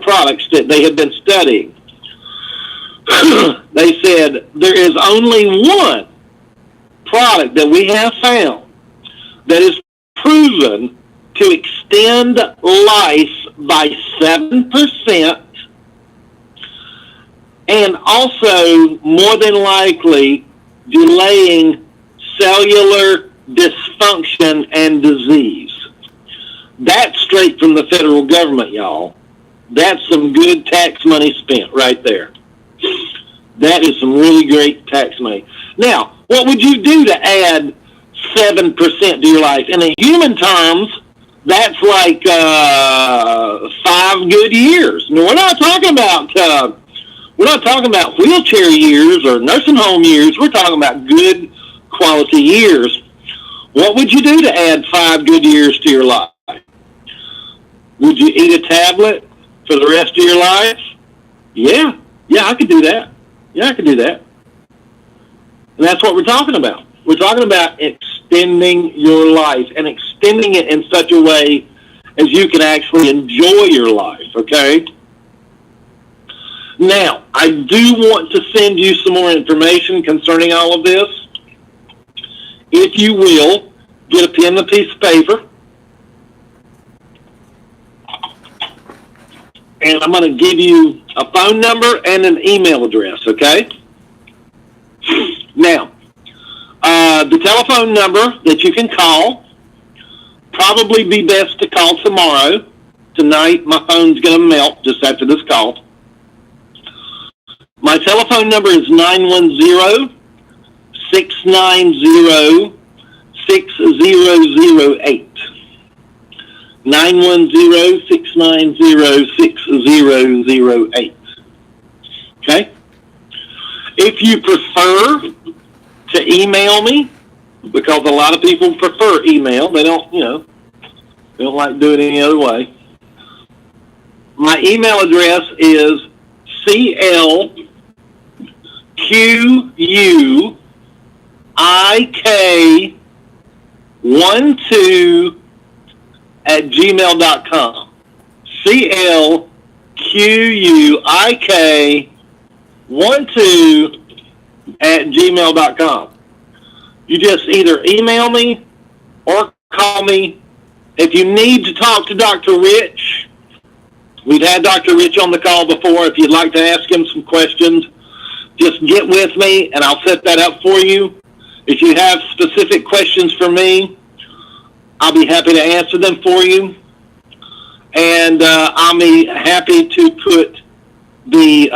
products that they had been studying. They said there is only one product that we have found that is proven to extend life by 7% and also more than likely delaying cellular dysfunction and disease. That's straight from the federal government, y'all. That's some good tax money spent right there. That is some really great tax money. Now, what would you do to add 7% to your life? In a human terms, that's like 5 good years. No, we're not talking about wheelchair years or nursing home years. We're talking about good quality years. What would you do to add 5 good years to your life? Would you eat a tablet for the rest of your life? Yeah, I could do that. Yeah, I could do that. And that's what we're talking about. We're talking about extending your life and extending it in such a way as you can actually enjoy your life, okay? Now, I do want to send you some more information concerning all of this. If you will, get a pen and a piece of paper. And I'm going to give you a phone number and an email address, okay? Now, the telephone number that you can call, probably be best to call tomorrow. Tonight, my phone's going to melt just after this call. My telephone number is 910-690-6008. 910-690-6008. Okay? If you prefer to email me, because a lot of people prefer email, they don't like doing it any other way. My email address is CLQUIK12@gmail.com. CLQUIK12@gmail.com. You just either email me or call me. If you need to talk to Dr. Rich, we've had Dr. Rich on the call before. If you'd like to ask him some questions, just get with me and I'll set that up for you. If you have specific questions for me, I'll be happy to answer them for you. And I'll be happy to put the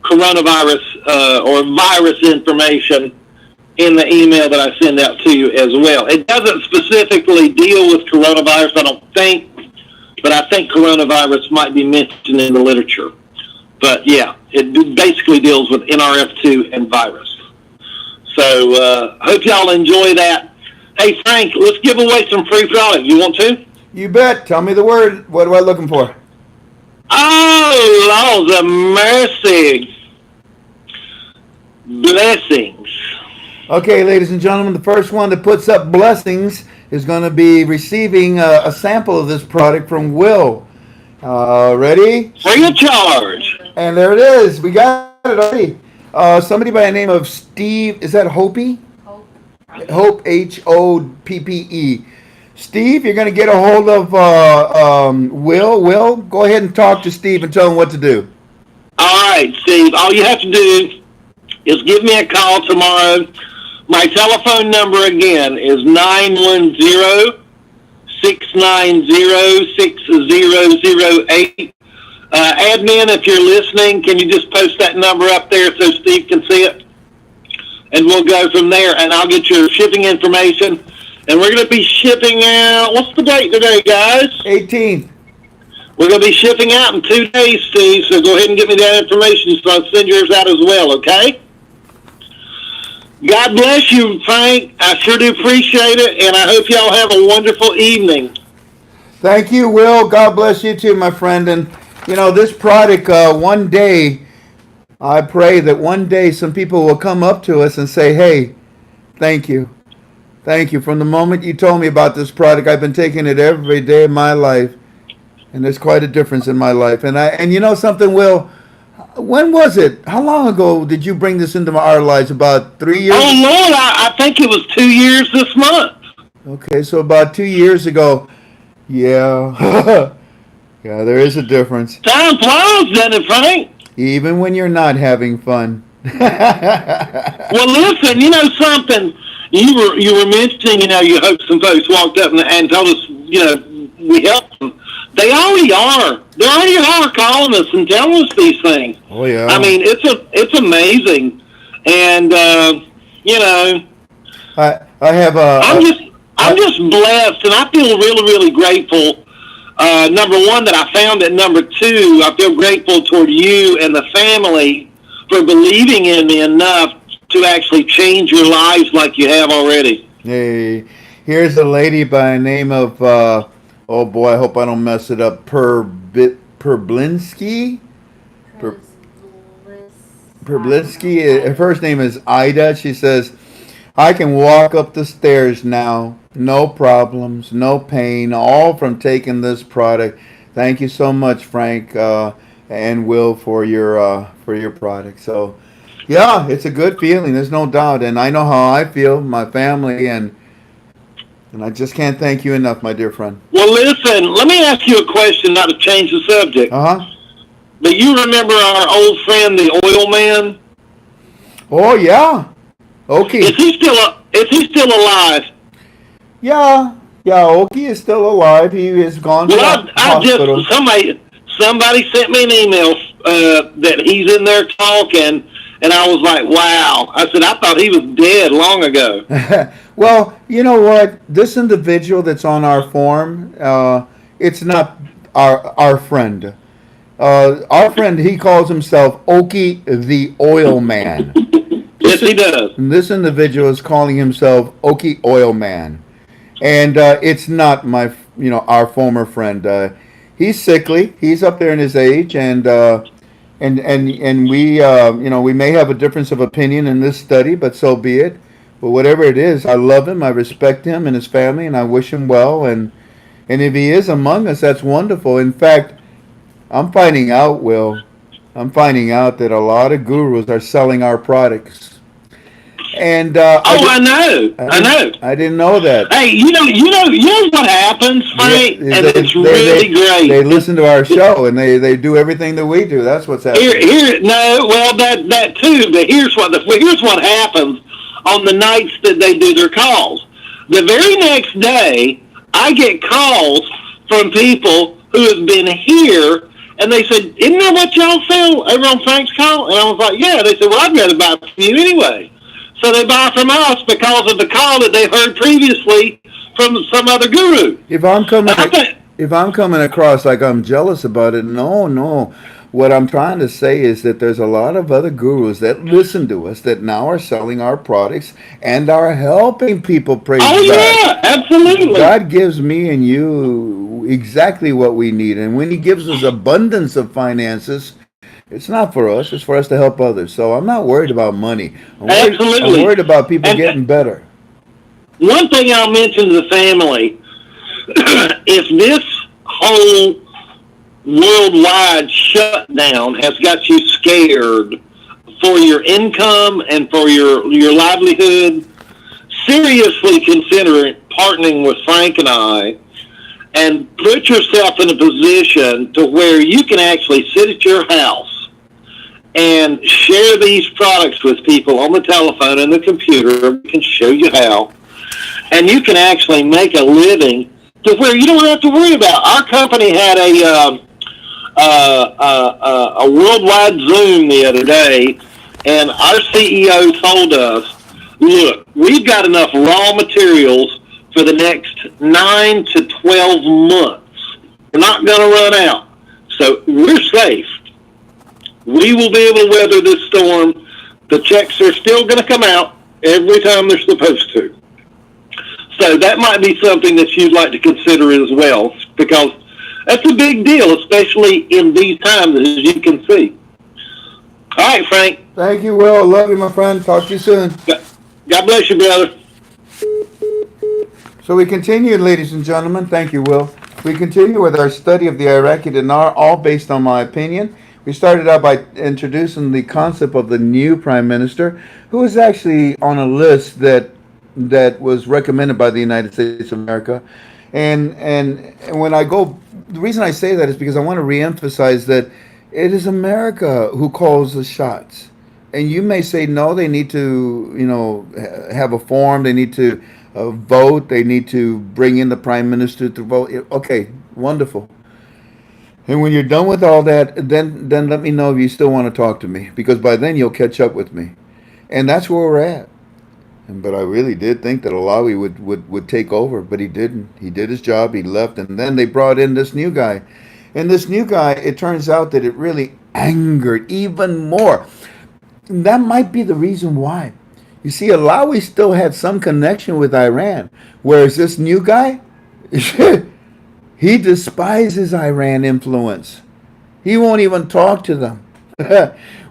coronavirus or virus information in the email that I send out to you as well. It doesn't specifically deal with coronavirus, I don't think, but I think coronavirus might be mentioned in the literature. But yeah, it basically deals with NRF2 and virus. So hope y'all enjoy that. Hey Frank, let's give away some free product. You want to? You bet. Tell me the word. What am I looking for? Oh, Lord, the mercy. Blessings. Okay, ladies and gentlemen, the first one that puts up blessings is going to be receiving a sample of this product from Will. Ready? Free of charge. And there it is. We got it already. Somebody by the name of Steve. Is that Hoppe? Hope, Hoppe. Steve, you're going to get a hold of Will. Will, go ahead and talk to Steve and tell him what to do. All right, Steve. All you have to do is give me a call tomorrow. My telephone number again is 910-690-6008. Admin, if you're listening, can you just post that number up there so Steve can see it? And we'll go from there, and I'll get your shipping information. And we're going to be shipping out, what's the date today, guys? 18th. We're going to be shipping out in 2 days, Steve, so go ahead and get me that information so I'll send yours out as well, okay? God bless you, Frank. I sure do appreciate it, and I hope y'all have a wonderful evening. Thank you, Will. God bless you too, my friend. And, you know, this product, one day, I pray that one day some people will come up to us and say, hey, thank you. Thank you. From the moment you told me about this product, I've been taking it every day of my life. And there's quite a difference in my life. And you know something, Will? When was it? How long ago did you bring this into our lives? About 3 years? Oh, Lord, I think it was 2 years this month. Okay, so about 2 years ago. Yeah. Yeah, there is a difference. Time flies, doesn't it, Frank? Even when you're not having fun. Well, listen, you know something? You were mentioning, you hope some folks walked up and told us, we helped them. They already are. They already are calling us and telling us these things. Oh yeah. I mean, it's amazing, and you know, I have a. I'm just blessed, and I feel really, really grateful. Number one, that I found it. Number two, I feel grateful toward you and the family for believing in me enough to actually change your lives like you have already. Hey, here's a lady by the name of. Oh boy, I hope I don't mess it up. Perblinsky. Perblinsky. Her first name is Ida. She says, "I can walk up the stairs now. No problems, no pain, all from taking this product. Thank you so much, Frank and Will, for your product." So, yeah, it's a good feeling. There's no doubt, and I know how I feel, my family, and I just can't thank you enough, my dear friend. Well, listen, let me ask you a question, not to change the subject. But you remember our old friend, the oil man? Oh yeah. Okay. Is he still alive? Yeah. Oki is still alive. He is gone to the hospital. Somebody sent me an email that he's in there talking, and I was like, wow. I said, I thought he was dead long ago. Well, you know what? This individual that's on our forum, it's not our friend. Our friend, he calls himself Oki the Oil Man. Yes, he does. This individual is calling himself Oki Oil Man. And it's not our former friend. He's sickly. He's up there in his age, and we, we may have a difference of opinion in this study, but so be it. But whatever it is, I love him, I respect him and his family, and I wish him well. And if he is among us, that's wonderful. In fact, I'm finding out that a lot of gurus are selling our products. And I know. I didn't know that. Hey, you know what happens, Frank, and it's really great. They listen to our show and they do everything that we do. That's what's happening. That too. But here's what happens on the nights that they do their calls. The very next day, I get calls from people who have been here, and they said, "Isn't that what y'all sell over on Frank's call?" And I was like, "Yeah." They said, "Well, I'd rather buy from you anyway." So they buy from us because of the call that they heard previously from some other guru. If I'm coming across like I'm jealous about it, no. What I'm trying to say is that there's a lot of other gurus that listen to us that now are selling our products and are helping people. Praise God. Yeah, absolutely. God gives me and you exactly what we need. And when he gives us abundance of finances, it's not for us. It's for us to help others. So I'm not worried about money. I'm worried about people getting better. One thing I'll mention to the family, if this whole worldwide shutdown has got you scared for your income and for your livelihood, seriously consider partnering with Frank and I and put yourself in a position to where you can actually sit at your house and share these products with people on the telephone and the computer. We can show you how. And you can actually make a living to where you don't have to worry about. Our company had a worldwide Zoom the other day, and our CEO told us, look, we've got enough raw materials for the next 9 to 12 months. We're not going to run out. So we're safe. We will be able to weather this storm. The checks are still going to come out every time they're supposed to. So that might be something that you'd like to consider as well, because that's a big deal, especially in these times, as you can see. All right, Frank. Thank you, Will. I love you, my friend. Talk to you soon. God bless you, brother. So we continue, ladies and gentlemen. Thank you, Will. We continue with our study of the Iraqi dinar, all based on my opinion. We started out by introducing the concept of the new prime minister, who is actually on a list that was recommended by the United States of America. And when I go, the reason I say that is because I want to reemphasize that it is America who calls the shots. And you may say, no, they need to, have a forum, they need to vote, they need to bring in the prime minister to vote. Okay, wonderful. And when you're done with all that, then let me know if you still want to talk to me, because by then you'll catch up with me. And that's where we're at. But I really did think that Alawi would take over, but he didn't. He did his job, he left, and then they brought in this new guy. And this new guy, it turns out that it really angered even more. That might be the reason why. You see, Alawi still had some connection with Iran, whereas this new guy, he despises Iran influence. He won't even talk to them,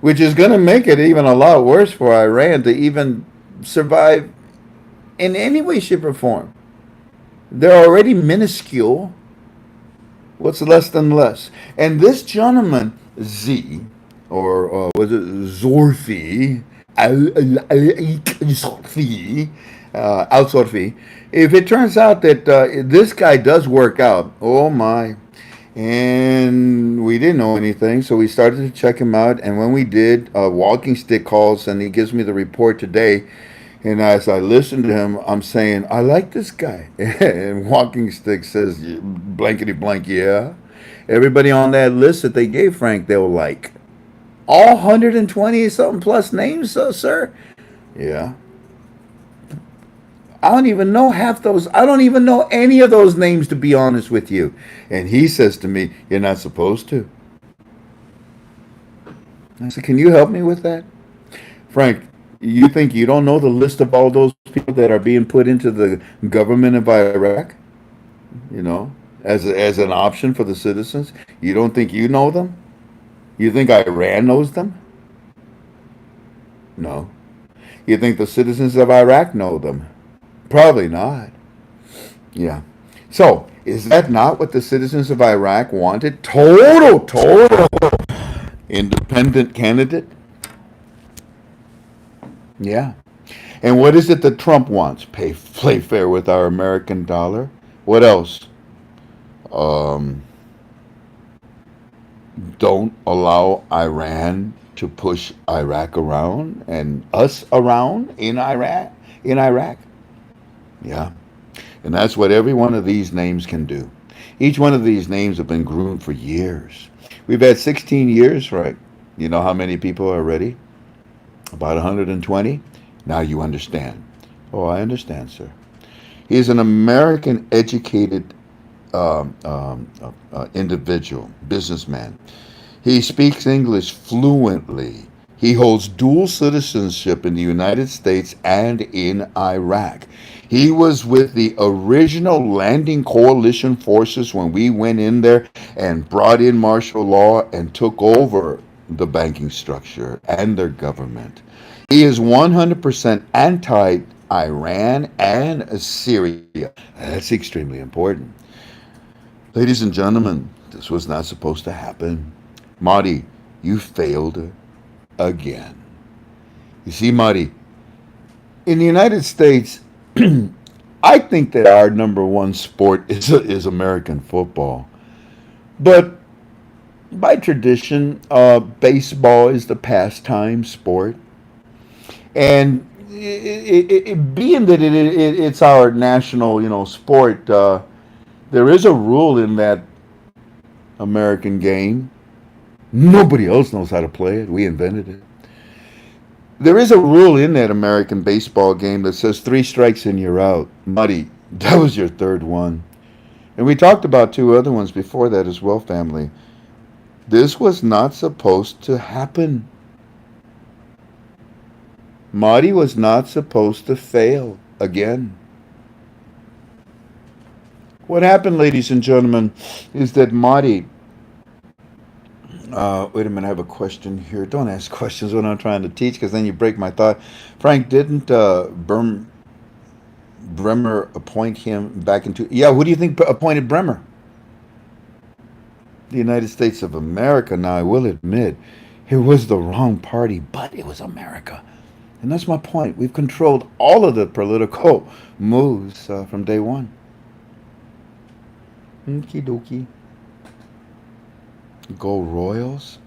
which is going to make it even a lot worse for Iran to even survive in any way, shape, or form. They're already minuscule. What's less than less? And this gentleman, Z, or was it Zorfi, Al-Sorfi, if it turns out that this guy does work out, oh my. And we didn't know anything, so we started to check him out. And when we did, Walking Stick calls and he gives me the report today. And as I listen to him, I'm saying, I like this guy. And Walking Stick says, blankety blank, yeah. Everybody on that list that they gave Frank, they'll like. All 120 something plus names, sir? Yeah. I don't even know half those. I don't even know any of those names, to be honest with you. And he says to me, you're not supposed to. I said, can you help me with that? Frank, you think you don't know the list of all those people that are being put into the government of Iraq? You know, as an option for the citizens? You don't think you know them? You think Iran knows them? No. You think the citizens of Iraq know them? Probably not. Yeah. So, is that not what the citizens of Iraq wanted? Total independent candidate? Yeah. And what is it that Trump wants? Play fair with our American dollar? What else? Don't allow Iran to push Iraq around and us around in Iraq. Yeah. And that's what every one of these names can do. Each one of these names have been groomed for years. We've had 16 years, right? You know how many people are ready? About 120? Now you understand. Oh, I understand, sir. He's an American educated individual, businessman. He speaks English fluently. He holds dual citizenship in the United States and in Iraq. He was with the original landing coalition forces when we went in there and brought in martial law and took over the banking structure and their government. He is 100% anti-Iran and Syria. That's extremely important. Ladies and gentlemen, this was not supposed to happen. Marty, you failed again. You see, Marty, in the United States, I think that our number one sport is American football. But by tradition, baseball is the pastime sport. And being that it's our national, sport, there is a rule in that American game. Nobody else knows how to play it. We invented it. There is a rule in that American baseball game that says 3 strikes and you're out. Muddy, that was your third one. And we talked about 2 other ones before that as well, family. This was not supposed to happen. Marty was not supposed to fail again. What happened, ladies and gentlemen, is that Marty... wait a minute, I have a question here. Don't ask questions when I'm trying to teach, because then you break my thought. Frank, didn't Bremer appoint him back into... Yeah, who do you think appointed Bremer? The United States of America. Now, I will admit, it was the wrong party, but it was America. And that's my point. We've controlled all of the political moves from day one. Okie dokie. Go Royals?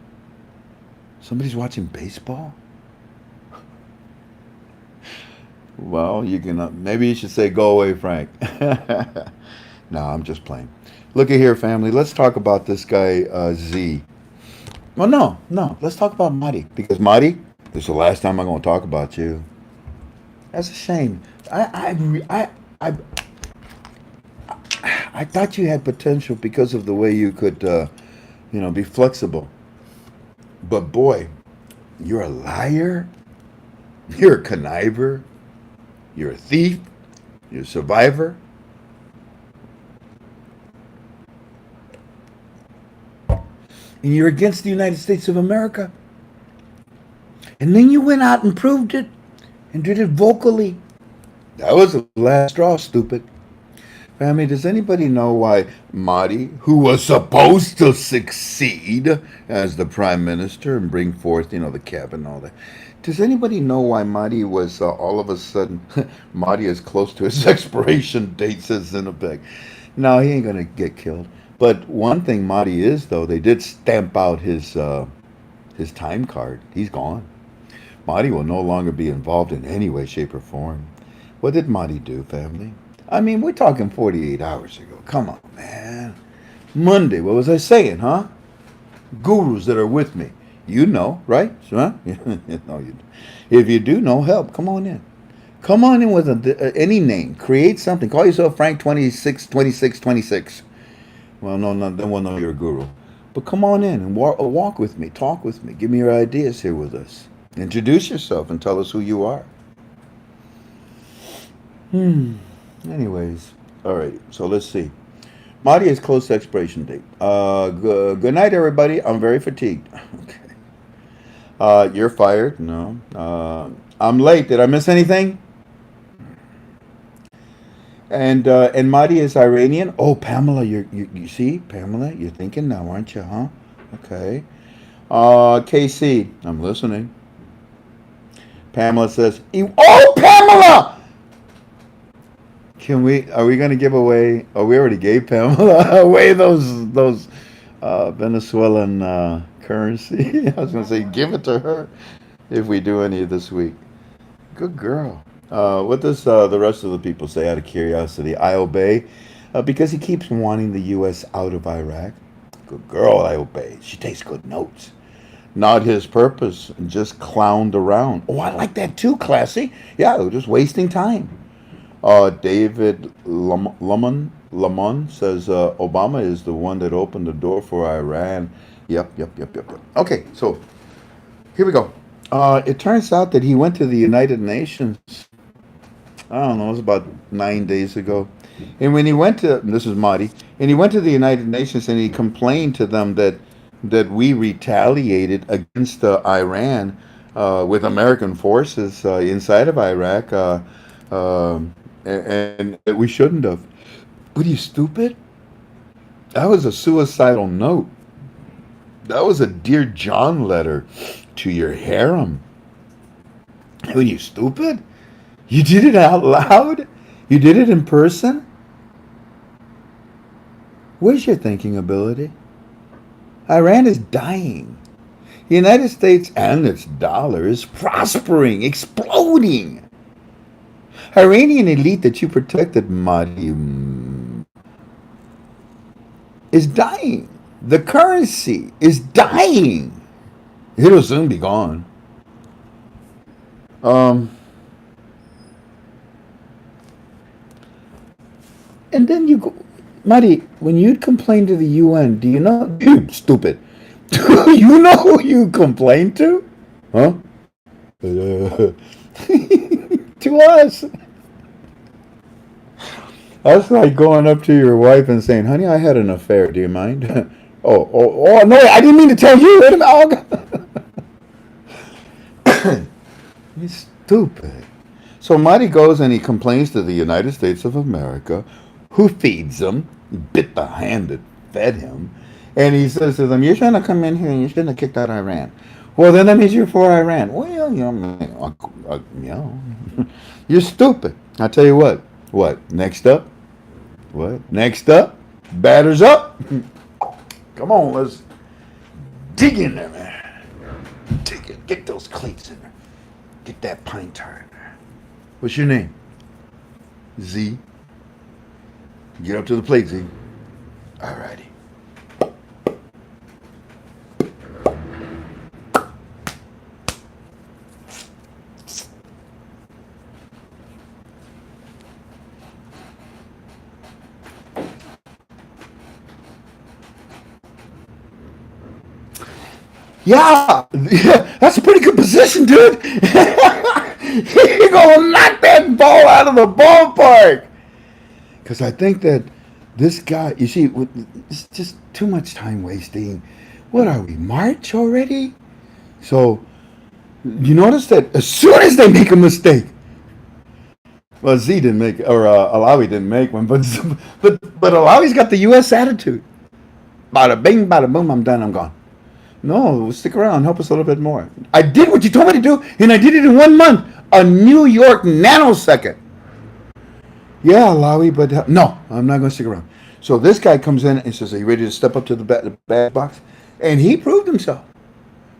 Somebody's watching baseball? Well, you can maybe you should say, go away, Frank. No, I'm just playing. Look at here, family. Let's talk about this guy, Z. Well, no. Let's talk about Marty. Because Marty, this is the last time I'm going to talk about you. That's a shame. I I thought you had potential because of the way you could, be flexible. But boy, you're a liar. You're a conniver. You're a thief. You're a survivor. And you're against the United States of America. And then you went out and proved it and did it vocally. That was the last straw, stupid. Family, does anybody know why Mahdi, who was supposed to succeed as the prime minister and bring forth, the cabinet and all that, does anybody know why Mahdi was all of a sudden, Mahdi is close to his expiration date, says Zinabek. No, he ain't going to get killed. But one thing Mahdi is, though, they did stamp out his time card. He's gone. Mahdi will no longer be involved in any way, shape, or form. What did Mahdi do, family? I mean, we're talking 48 hours ago. Come on, man. Monday, what was I saying, huh? Gurus that are with me. You know, right? Huh? No, you do. If you do know, help. Come on in. Come on in with any name. Create something. Call yourself Frank 262626. Well, no, then we'll know you're a guru. But come on in and walk with me. Talk with me. Give me your ideas here with us. Introduce yourself and tell us who you are. Anyways, all right. So let's see. Mahdi is close to expiration date. Good night, everybody. I'm very fatigued. Okay. You're fired. No. I'm late. Did I miss anything? And Mahdi is Iranian. Oh, Pamela, you see, Pamela, you're thinking now, aren't you? Huh? Okay. KC, I'm listening. Pamela says, "Oh, Pamela." Are we going to give away, we already gave Pamela away those Venezuelan currency. I was going to say, give it to her if we do any this week. Good girl. What does the rest of the people say out of curiosity? I obey because he keeps wanting the U.S. out of Iraq. Good girl, I obey. She takes good notes. Not his purpose, just clowned around. Oh, I like that too, classy. Yeah, we're just wasting time. David Lamont says Obama is the one that opened the door for Iran. Yep. Okay, so here we go. It turns out that he went to the United Nations. I don't know, it was about 9 days ago. And when he went to, this is Mahdi, and he went to the United Nations and he complained to them that we retaliated against Iran with American forces inside of Iraq. And we shouldn't have. What are you, stupid? That was a suicidal note. That was a Dear John letter to your harem. What are you, stupid? You did it out loud? You did it in person? Where's your thinking ability? Iran is dying. The United States and its dollar is prospering, exploding. Iranian elite that you protected, Mahdi, is dying. The currency is dying. It'll soon be gone. And then you go, Mahdi, when you'd complain to the UN, do you know, you stupid, do you know who you complained to? Huh? To us. That's like going up to your wife and saying, honey, I had an affair. Do you mind? oh, no, I didn't mean to tell you. You stupid. So Mahdi goes and he complains to the United States of America, who feeds him, bit the hand that fed him, and he says to them, you shouldn't have come in here and you shouldn't have kicked out Iran. Well, then that means you're for Iran. Well, you're stupid. I'll tell you what. What? Next up? What? Next up? Batters up? Come on, let's dig in there, man. Dig it. Get those cleats in there. Get that pine tar in there. What's your name? Z. Get up to the plate, Z. Alrighty. Yeah, that's a pretty good position, dude. You're gonna knock that ball out of the ballpark. Because I think that this guy, you see, it's just too much time wasting. What are we, March already? So, you notice that as soon as they make a mistake, well, Z didn't make, or Alawi didn't make one, but Alawi's got the U.S. attitude. Bada bing, bada boom, I'm done, I'm gone. No, stick around, help us a little bit more. I did what you told me to do, and I did it in 1 month. A New York nanosecond. Yeah, Alawi, but no, I'm not going to stick around. So this guy comes in and says, are you ready to step up to the bad box? And he proved himself.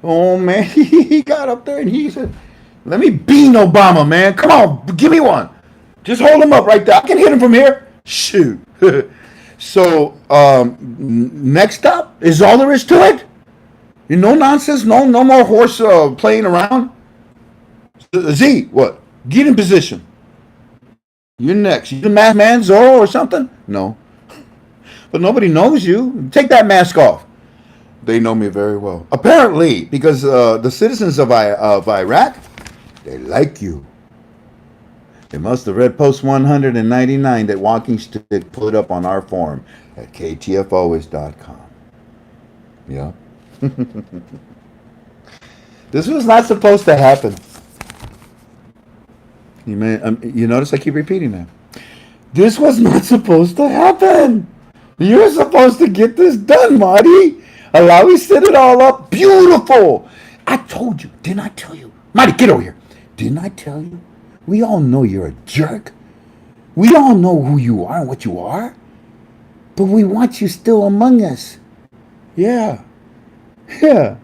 Oh, man, he got up there and he said, let me bean Obama, man. Come on, give me one. Just hold him up right there. I can hit him from here. Shoot. So next up is all there is to it. No nonsense, no more horse playing around. Z, what? Get in position. You're next. You the masked man, Zorro, or something? No. But nobody knows you. Take that mask off. They know me very well. Apparently, because the citizens of Iraq, they like you. They must have read post 199 that Walking Stick put up on our forum at ktfois.com. Yeah. This was not supposed to happen. You notice I keep repeating that. This was not supposed to happen. You're supposed to get this done, Marty. Alawi set it all up. Beautiful. I told you. Didn't I tell you? Marty, get over here. Didn't I tell you? We all know you're a jerk. We all know who you are and what you are. But we want you still among us. Yeah. Yeah.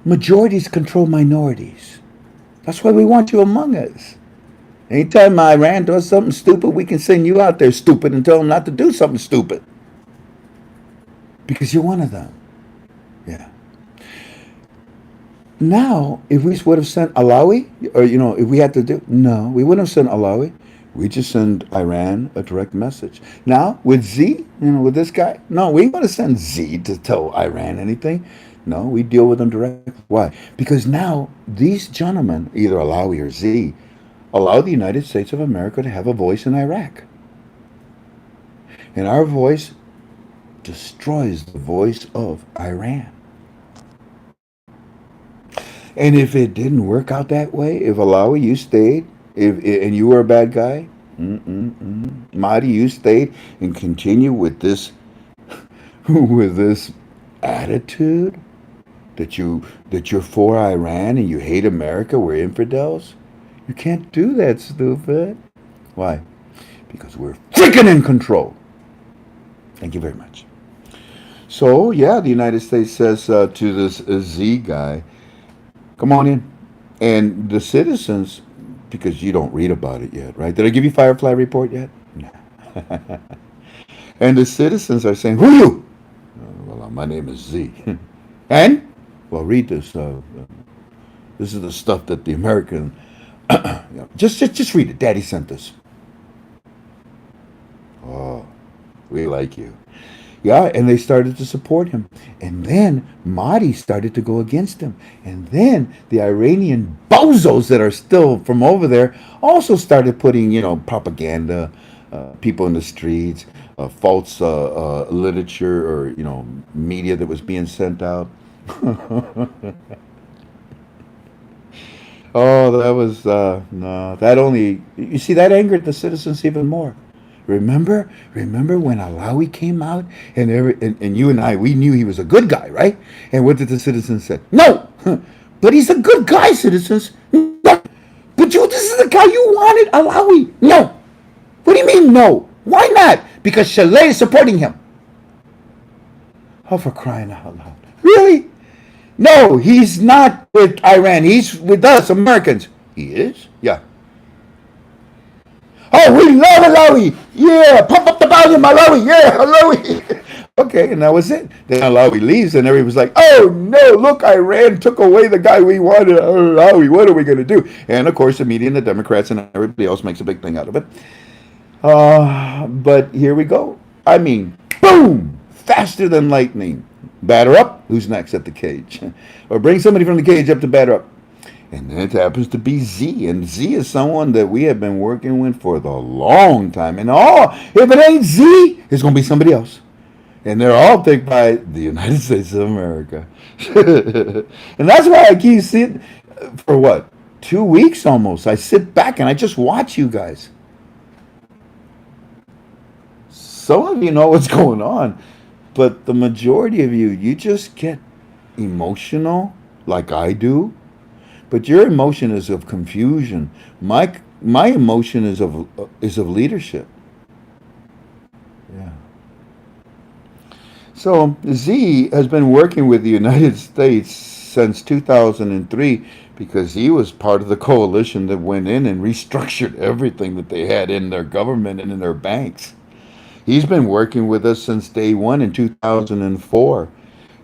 Majorities control minorities. That's why we want you among us. Anytime Iran does something stupid, we can send you out there stupid and tell them not to do something stupid. Because you're one of them. Yeah. Now, if we would have sent Alawi, or, if we had to do, no, we wouldn't have sent Alawi. We just send Iran a direct message. Now, with Z, with this guy, no, we ain't going to send Z to tell Iran anything. No, we deal with them directly. Why? Because now these gentlemen, either Alawi or Z, allow the United States of America to have a voice in Iraq. And our voice destroys the voice of Iran. And if it didn't work out that way, if Alawi, you stayed, and you were a bad guy, Mahdi, you stayed and continue with this attitude that you're for Iran and you hate America, we're infidels. You can't do that, stupid. Why? Because we're freaking in control. Thank you very much. So, yeah, the United States says to this Z guy, come on in. And the citizens, because you don't read about it yet, right? Did I give you Firefly Report yet? No. And the citizens are saying, who are you? Well, my name is Z. And? Well, read this. This is the stuff that the American... just read it. Daddy sent this. Oh, we like you. Yeah, and they started to support him. And then Mahdi started to go against him. And then the Iranian bozos that are still from over there also started putting, propaganda, people in the streets, false literature or, media that was being sent out. Oh, that was, no, that only, you see, that angered the citizens even more. Remember when Alawi came out and you and I, we knew he was a good guy, right? And what did the citizens say? No, but he's a good guy, citizens. No, but this is the guy you wanted, Alawi. No. What do you mean no? Why not? Because Chalet is supporting him. Oh, for crying out loud. Really? No, he's not with Iran. He's with us, Americans. He is? Yeah. Oh, we love Alawi. Yeah, pump up the Malawi, Malawi, yeah, Malawi. Okay, and that was it. Then Malawi leaves, and everybody was like, oh no, look, Iran took away the guy we wanted. Oh, Malawi, what are we going to do? And of course, the media and the Democrats and everybody else makes a big thing out of it. But here we go. I mean, boom, faster than lightning. Batter up. Who's next at the cage? Or bring somebody from the cage up to batter up. And then it happens to be Z. And Z is someone that we have been working with for the long time. And if it ain't Z, it's going to be somebody else. And they're all picked by the United States of America. And that's why I keep sitting for what? 2 weeks almost. I sit back and I just watch you guys. Some of you know what's going on. But the majority of you just get emotional like I do. But your emotion is of confusion. My emotion is of leadership. Yeah. So Z has been working with the United States since 2003 because he was part of the coalition that went in and restructured everything that they had in their government and in their banks. He's been working with us since day one in 2004.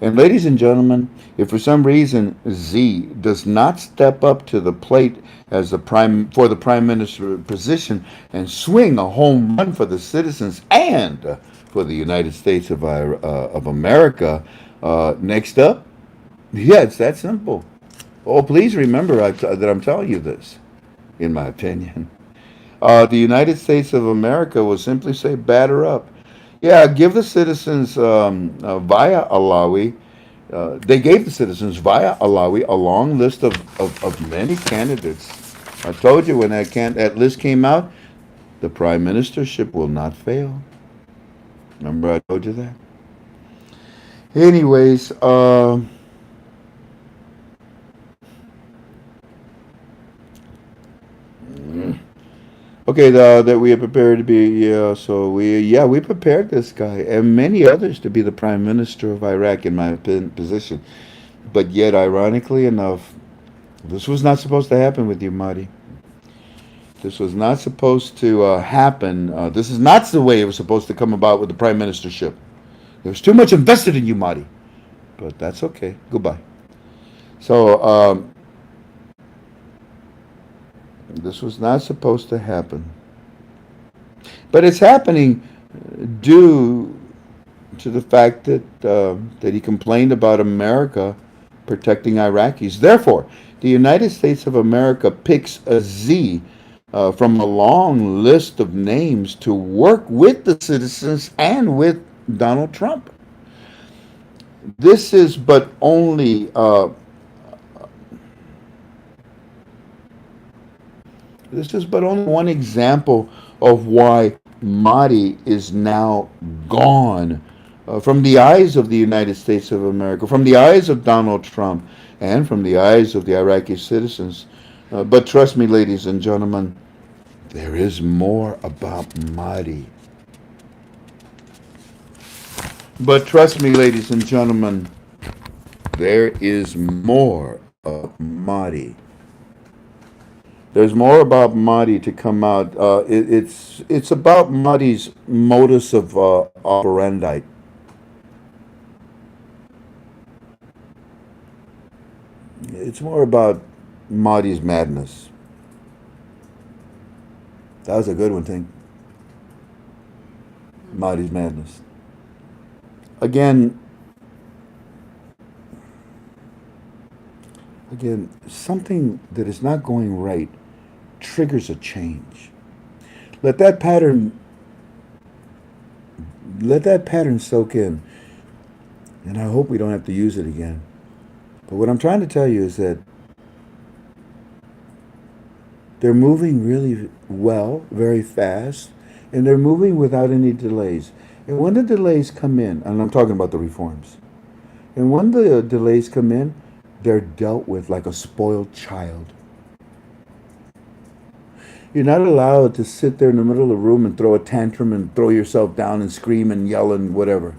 And ladies and gentlemen, if for some reason Z does not step up to the plate as the prime minister position and swing a home run for the citizens and for the United States of America, next up, yeah, it's that simple. Oh, please remember that I'm telling you this, in my opinion. The United States of America will simply say, batter up. Yeah, give the citizens via Alawi. They gave the citizens via Alawi a long list of many candidates. I told you when that list came out, the prime ministership will not fail. Remember I told you that? Anyways, okay, that we are prepared to be, so we prepared this guy and many others to be the prime minister of Iraq in my position. But yet, ironically enough, this was not supposed to happen with you, Marty. This was not supposed to happen. This is not the way it was supposed to come about with the prime ministership. There was too much invested in you, Marty. But that's okay. Goodbye. So, this was not supposed to happen. But it's happening due to the fact that he complained about America protecting Iraqis. Therefore, the United States of America picks a Z from a long list of names to work with the citizens and with Donald Trump. This is but only one example of why Mahdi is now gone from the eyes of the United States of America, from the eyes of Donald Trump, and from the eyes of the Iraqi citizens. But trust me, ladies and gentlemen, there is more about Mahdi. But trust me, ladies and gentlemen, there is more of Mahdi. There's more about Mahdi to come out. It's about Mahdi's modus of operandi. It's more about Mahdi's madness. That was a good one, thing. Mahdi's madness. Again, something that is not going right triggers a change. Let that pattern soak in. And I hope we don't have to use it again. But what I'm trying to tell you is that they're moving really well, very fast, and they're moving without any delays. And when the delays come in, and I'm talking about the reforms, and when the delays come in, they're dealt with like a spoiled child. You're not allowed to sit there in the middle of the room and throw a tantrum and throw yourself down and scream and yell and whatever.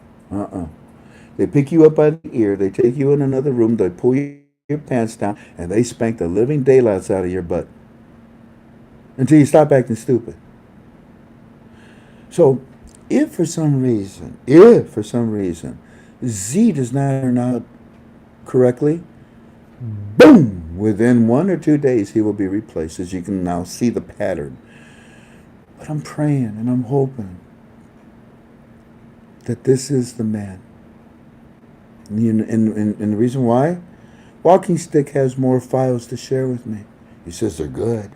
They pick you up by the ear, they take you in another room, they pull your pants down, and they spank the living daylights out of your butt until you stop acting stupid. So if for some reason, Z does not turn out correctly, boom, within 1 or 2 days he will be replaced. As you can now see the pattern. But I'm praying and I'm hoping that this is the man. And the reason why? Walking Stick has more files to share with me. He says they're good.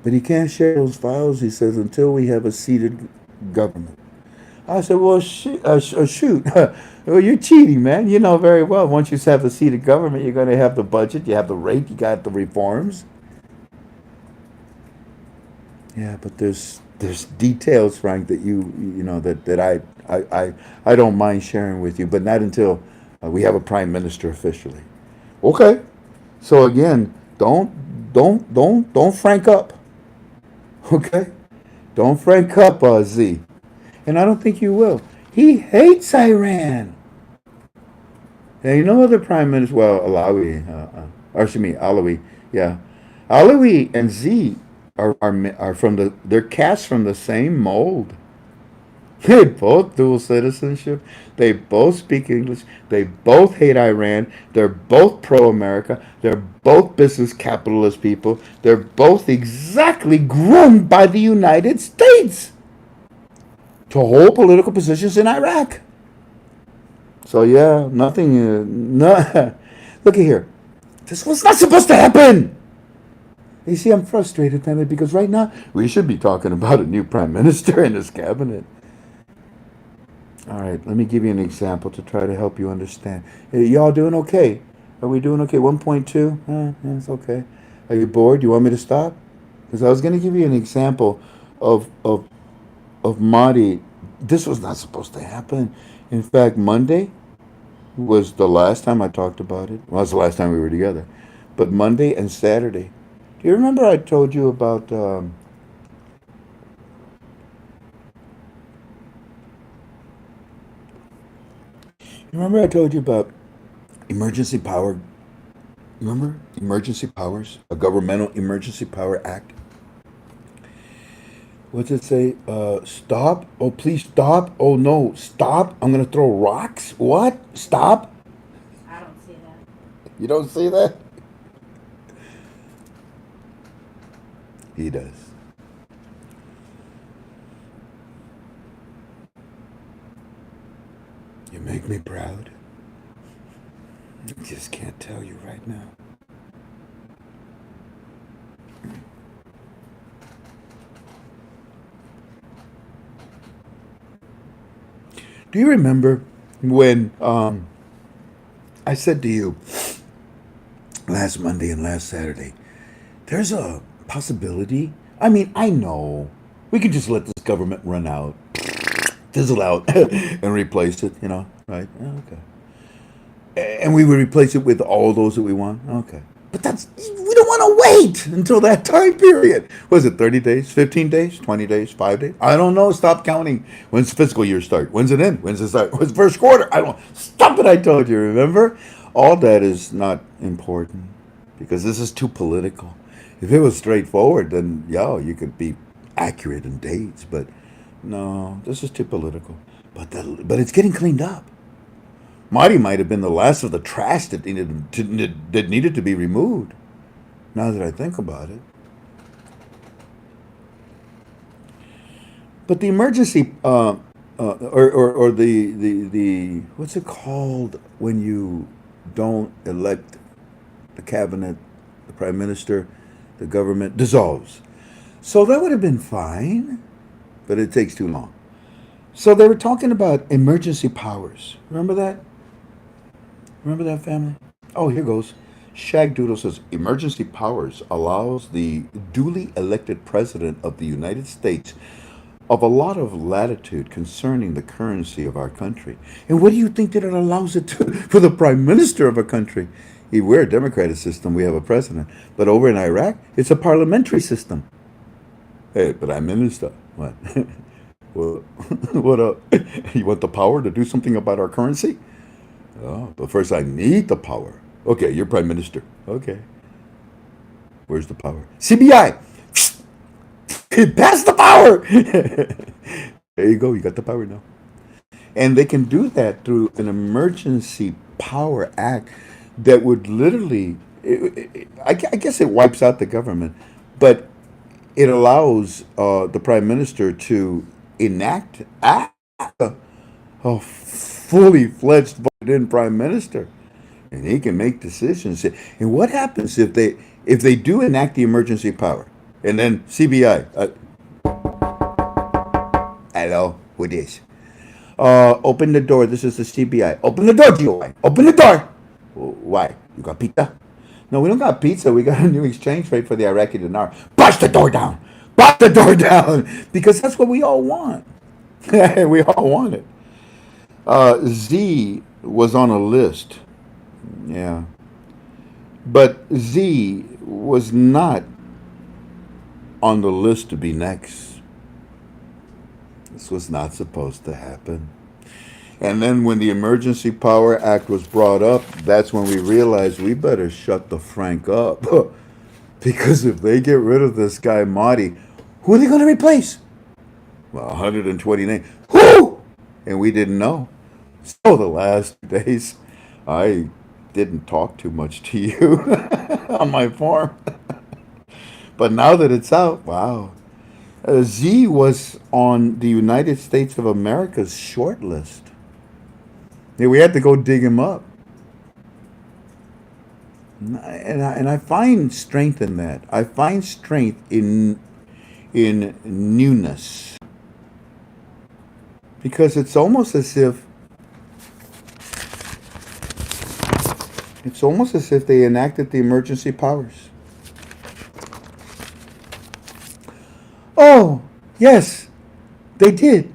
But he can't share those files, he says, until we have a seated government. I said, well, shoot. Well, you're cheating, man. You know very well. Once you have a seated government, you're going to have the budget, you have the rate, you got the reforms. Yeah, but there's details, Frank, that I don't mind sharing with you, but not until we have a prime minister officially. Okay. So again, don't Frank up. Okay? Don't Frank up, Z. And I don't think you will. He hates Iran. And you know other prime minister, well, Alawi, yeah. Alawi and Z are from they're cast from the same mold. They both dual citizenship. They both speak English. They both hate Iran. They're both pro-America. They're both business capitalist people. They're both exactly groomed by the United States to hold political positions in Iraq. So yeah, nothing. No, look at here. This was not supposed to happen. You see, I'm frustrated, family, because right now we should be talking about a new prime minister and his cabinet. All right, let me give you an example to try to help you understand. Hey, y'all doing okay? Are we doing okay? 1.2? It's okay. Are you bored? Do you want me to stop? Because I was going to give you an example of Mahdi. This was not supposed to happen. In fact, Monday was the last time I talked about it. Well, it was the last time we were together. But Monday and Saturday. Do you remember I told you about... Remember I told you about emergency power? Remember? Emergency powers? A governmental emergency power act? What's it say? Stop? Oh, please stop. Oh, no. Stop. I'm going to throw rocks. What? Stop? I don't see that. You don't see that? He does. You make me proud. I just can't tell you right now. Do you remember when I said to you last Monday and last Saturday, there's a possibility? I mean, I know we could just let this government run out, fizzle out, and replace it, right? Okay. And we would replace it with all those that we want? Okay. But we don't want to wait until that time period. Was it 30 days, 15 days, 20 days, 5 days? I don't know. Stop counting. When's the fiscal year start? When's it end? When's it start? When's the first quarter? I don't. Stop it, I told you, remember? All that is not important because this is too political. If it was straightforward, then, you could be accurate in dates. But no, this is too political. But it's getting cleaned up. Marty might have been the last of the trash that needed to be removed. Now that I think about it, but the emergency or the what's it called when you don't elect the cabinet, the prime minister, the government dissolves. So that would have been fine, but it takes too long. So they were talking about emergency powers. Remember that? Remember that, family? Oh, here goes. Shag Doodle says, emergency powers allows the duly elected president of the United States of a lot of latitude concerning the currency of our country. And what do you think that it allows it to for the prime minister of a country? We're a democratic system. We have a president. But over in Iraq, it's a parliamentary system. Hey, prime minister. What? Well, what up? You want the power to do something about our currency? Oh, but first I need the power. Okay, you're prime minister. Okay. Where's the power? CBI! Pass the power! There you go. You got the power now. And they can do that through an emergency power act that would literally, I guess it wipes out the government, but it allows the prime minister to enact a fully fledged voted in prime minister, and he can make decisions. And what happens if they do enact the emergency power, and then CBI, hello, who this? Open the door. This is the CBI. Open the door, GOI. Open the door. Why? You got pizza? No, we don't got pizza. We got a new exchange rate for the Iraqi dinar. Bust the door down. Bust the door down. Because that's what we all want. We all want it. Z was on a list. Yeah. But Z was not on the list to be next. This was not supposed to happen. And then when the Emergency Power Act was brought up, that's when we realized we better shut the Frank up. Because if they get rid of this guy, Mahdi, who are they going to replace? Well, 129. Who? And we didn't know. So the last 2 days, I didn't talk too much to you on my form. But now that it's out, wow. Z was on the United States of America's short list. Yeah, we had to go dig him up. And I find strength in that. I find strength in newness. Because it's almost as if they enacted the emergency powers. Oh, yes, they did.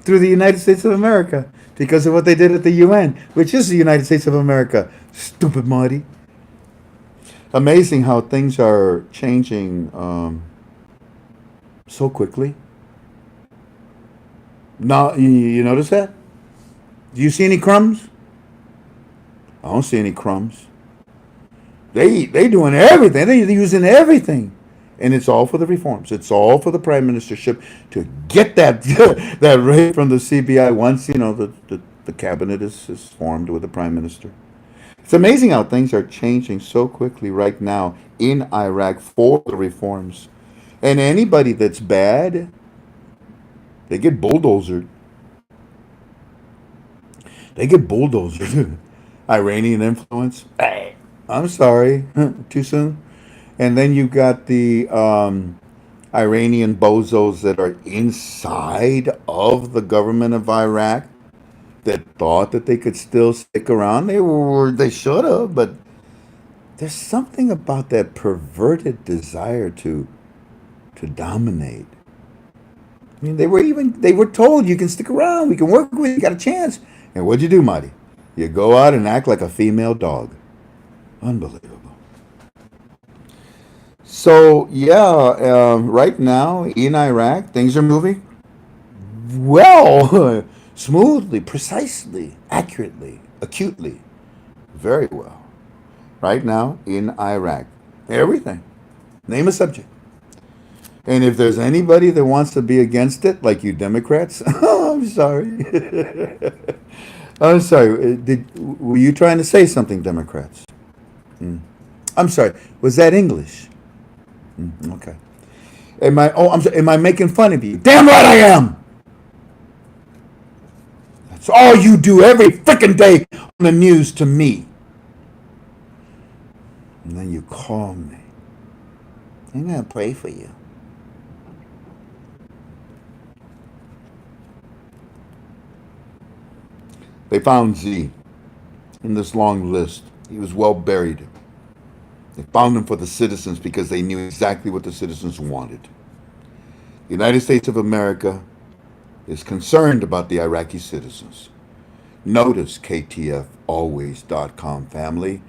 Through the United States of America. Because of what they did at the UN, which is the United States of America. Stupid Marty. Amazing how things are changing so quickly. Now, you notice that? Do you see any crumbs? I don't see any crumbs. They doing everything. They're using everything. And it's all for the reforms. It's all for the prime ministership to get that that rate from the CBI once, the cabinet is formed with the prime minister. It's amazing how things are changing so quickly right now in Iraq for the reforms. And anybody that's bad, they get bulldozered. They get bulldozered. Iranian influence. I'm sorry. Too soon? And then you've got the Iranian bozos that are inside of the government of Iraq that thought that they could still stick around. They should have, but there's something about that perverted desire to dominate. I mean, they were told you can stick around, we can work with you, got a chance. And what'd you do, Marty? You go out and act like a female dog. Unbelievable. So, yeah, right now in Iraq, things are moving well, smoothly, precisely, accurately, acutely, very well. Right now in Iraq. Everything. Name a subject. And if there's anybody that wants to be against it, like you Democrats, oh, I'm sorry. I'm sorry. Were you trying to say something, Democrats? I'm sorry. Was that English? Okay. Am I making fun of you? Damn right I am! That's all you do every freaking day on the news to me. And then you call me. I'm going to pray for you. They found Z in this long list. He was well buried. They found him for the citizens because they knew exactly what the citizens wanted. The United States of America is concerned about the Iraqi citizens. Notice KTFalways.com family.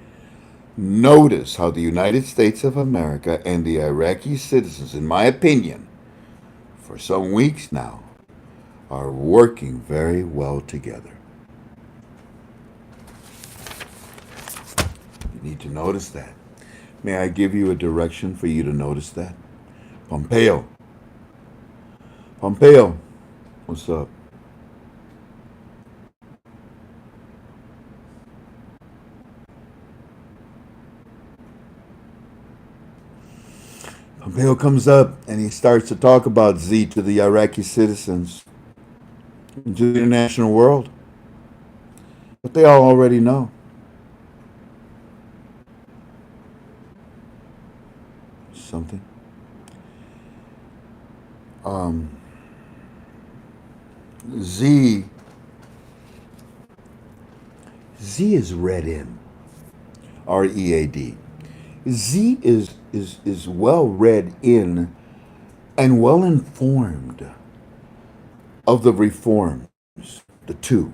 Notice how the United States of America and the Iraqi citizens, in my opinion, for some weeks now, are working very well together. You need to notice that. May I give you a direction for you to notice that? Pompeo, What's up? Pompeo comes up and he starts to talk about Z to the Iraqi citizens, to the international world. But they all already know. Something. Z is read in. READ. Z is well read in and well informed of the reforms, the two,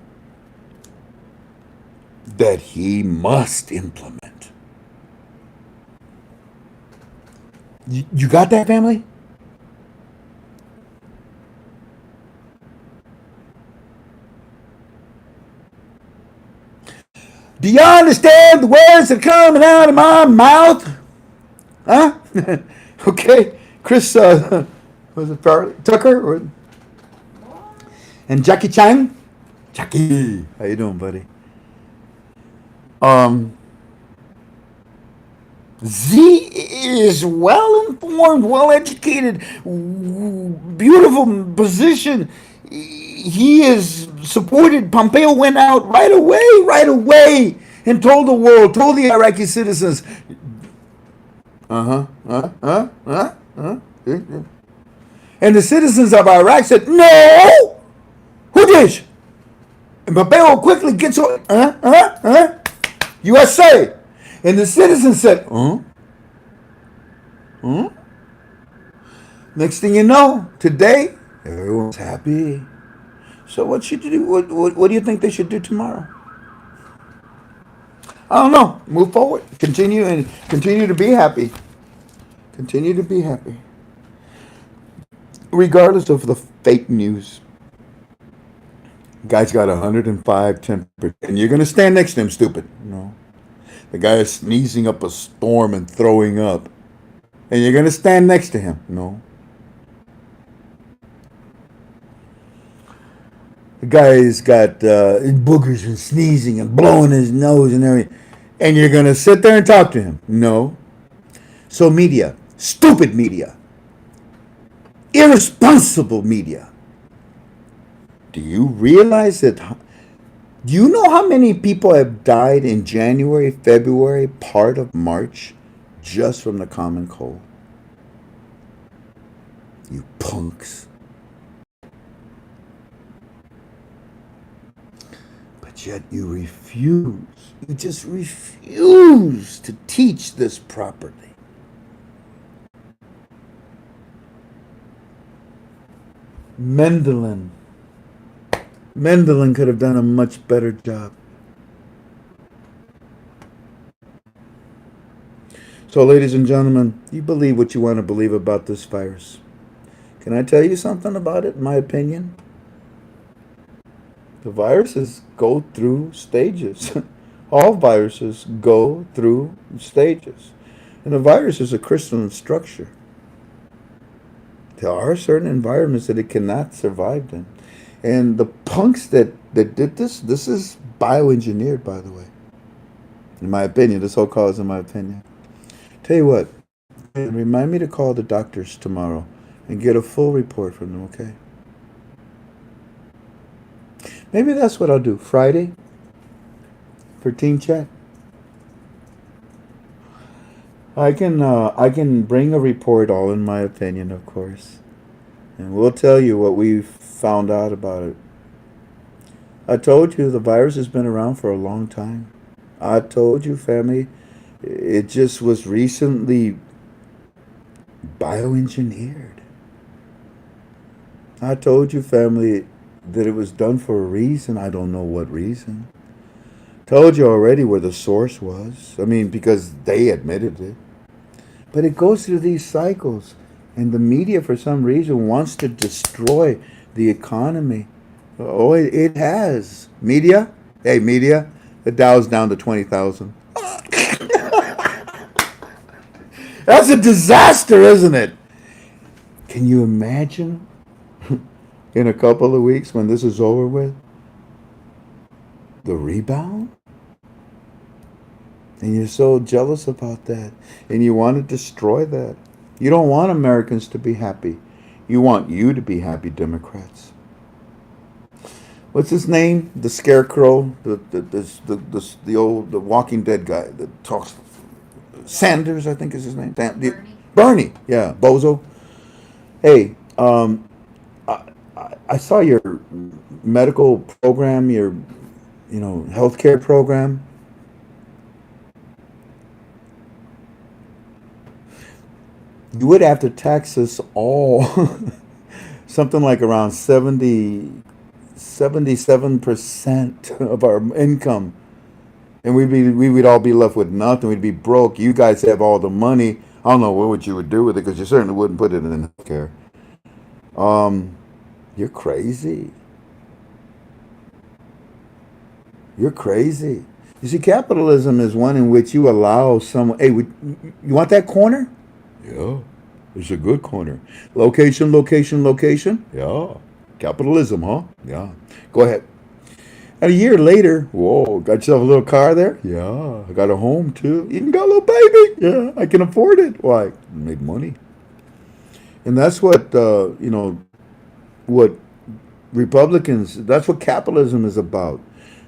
that he must implement. You got that, family? Do you understand the words that are coming out of my mouth? Huh? Okay. Chris, was it Tucker? And Jackie Chan? Jackie. How you doing, buddy? Z is well informed, well educated, beautiful position. He is supported. Pompeo went out right away, and told the world, told the Iraqi citizens, and the citizens of Iraq said, no, who did? And Pompeo quickly gets on, USA. And the citizens said, Next thing you know, today, everyone's happy. So what should you do? What do you think they should do tomorrow? I don't know. Move forward. Continue to be happy. Continue to be happy. Regardless of the fake news. Guy's got 105 temperature. And you're going to stand next to him, stupid. No. The guy is sneezing up a storm and throwing up. And you're going to stand next to him. No. The guy's got boogers and sneezing and blowing his nose and everything. And you're going to sit there and talk to him. No. So media, stupid media, irresponsible media. Do you realize that? Do you know how many people have died in January, February, part of March, just from the common cold? You punks. But yet you refuse. You just refuse to teach this properly. Mendelin could have done a much better job. So, ladies and gentlemen, you believe what you want to believe about this virus. Can I tell you something about it, in my opinion? The viruses go through stages. All viruses go through stages. And a virus is a crystalline structure. There are certain environments that it cannot survive in. And the punks that did this is bioengineered, by the way. In my opinion, this whole call is in my opinion. Tell you what, remind me to call the doctors tomorrow and get a full report from them, okay? Maybe that's what I'll do. Friday for team chat. I can bring a report, all in my opinion, of course. And we'll tell you what we've found out about it. I told you the virus has been around for a long time. I told you, family, it just was recently bioengineered. I told you, family, that it was done for a reason. I don't know what reason. Told you already where the source was. I mean, because they admitted it. But it goes through these cycles. And the media, for some reason, wants to destroy the economy. Oh, it has. Media? Hey, media, the Dow's down to 20,000. That's a disaster, isn't it? Can you imagine in a couple of weeks when this is over with? The rebound? And you're so jealous about that. And you want to destroy that. You don't want Americans to be happy. You want you to be happy, Democrats. What's his name? The scarecrow, the Walking Dead guy that talks. Sanders, I think is his name. Bernie. Yeah, bozo. Hey, I saw your medical program, your healthcare program. You would have to tax us all something like around 77% of our income. And we would all be left with nothing. We'd be broke. You guys have all the money. I don't know what you would do with it because you certainly wouldn't put it in healthcare. You're crazy. You're crazy. You see, capitalism is one in which you allow someone. Hey, you want that corner? Yeah, it's a good corner. Location, location, location. Yeah. Capitalism, huh? Yeah. Go ahead. And a year later, whoa, got yourself a little car there? Yeah. I got a home too. Even got a little baby. Yeah, I can afford it. Why? I made money. And that's what, what Republicans, that's what capitalism is about.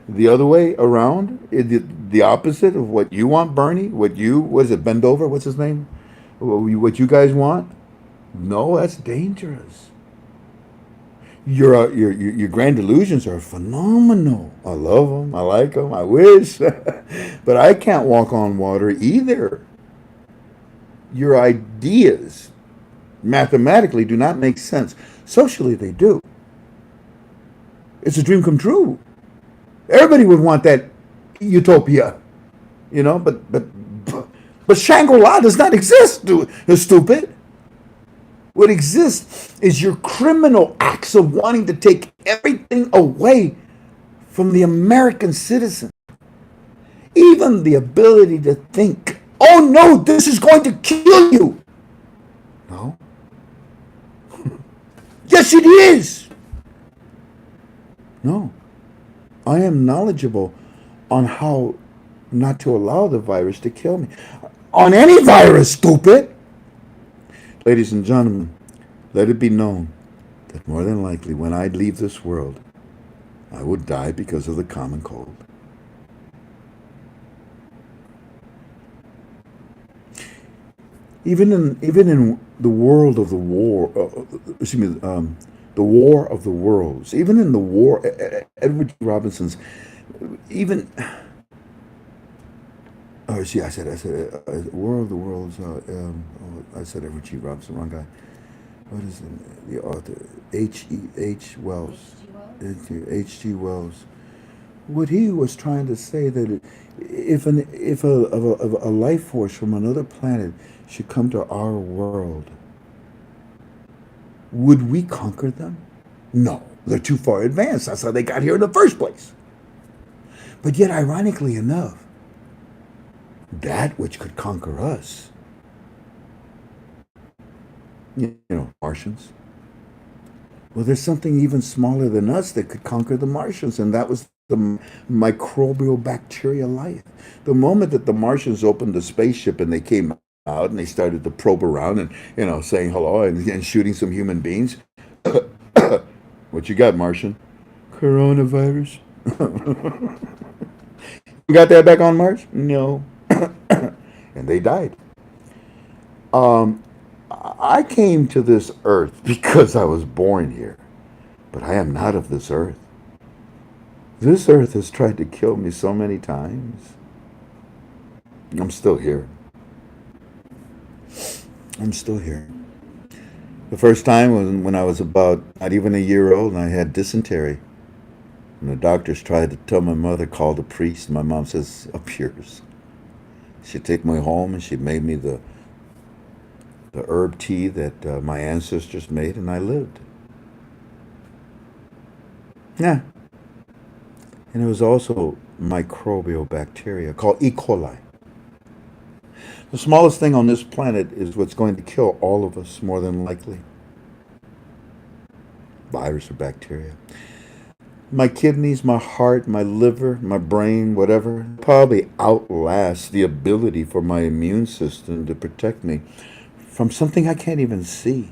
The other way around, the opposite of what you want, Bernie, was it bend over? What's his name? What you guys want? No, that's dangerous. Your grand illusions are phenomenal. I love them. I like them. I wish. But I can't walk on water either. Your ideas mathematically do not make sense. Socially, they do. It's a dream come true. Everybody would want that utopia, but Shangri-La does not exist, stupid. What exists is your criminal acts of wanting to take everything away from the American citizen. Even the ability to think, oh no, this is going to kill you. No. Yes, it is. No. I am knowledgeable on how not to allow the virus to kill me. On any virus, stupid! Ladies and gentlemen, let it be known that more than likely when I leave this world, I would die because of the common cold. Even in the world of the war, the War of the Worlds. Even in the war, Edward G. Robinson's, even. Oh, see, I said, War of the Worlds. I said Edward G. Robinson, wrong guy. What is it? The author, H. Wells. H.G. Wells. What he was trying to say that if a life force from another planet should come to our world, would we conquer them? No, they're too far advanced. That's how they got here in the first place. But yet, ironically enough, that which could conquer us, Martians. Well, there's something even smaller than us that could conquer the Martians, and that was the microbial bacteria life. The moment that the Martians opened the spaceship and they came out and they started to probe around and saying hello and shooting some human beings. What you got, Martian? Coronavirus. You got that back on Mars? No. And they died. I came to this earth because I was born here, but I am not of this earth. This earth has tried to kill me so many times. I'm still here. I'm still here. The first time was when I was about not even a year old and I had dysentery. And the doctors tried to tell my mother, call the priest. My mom says, up yours. She'd take me home and she made me the herb tea that my ancestors made, and I lived. Yeah. And it was also microbial bacteria called E. coli. The smallest thing on this planet is what's going to kill all of us, more than likely. virus or bacteria. My kidneys, my heart, my liver, my brain, whatever, probably outlast the ability for my immune system to protect me from something I can't even see.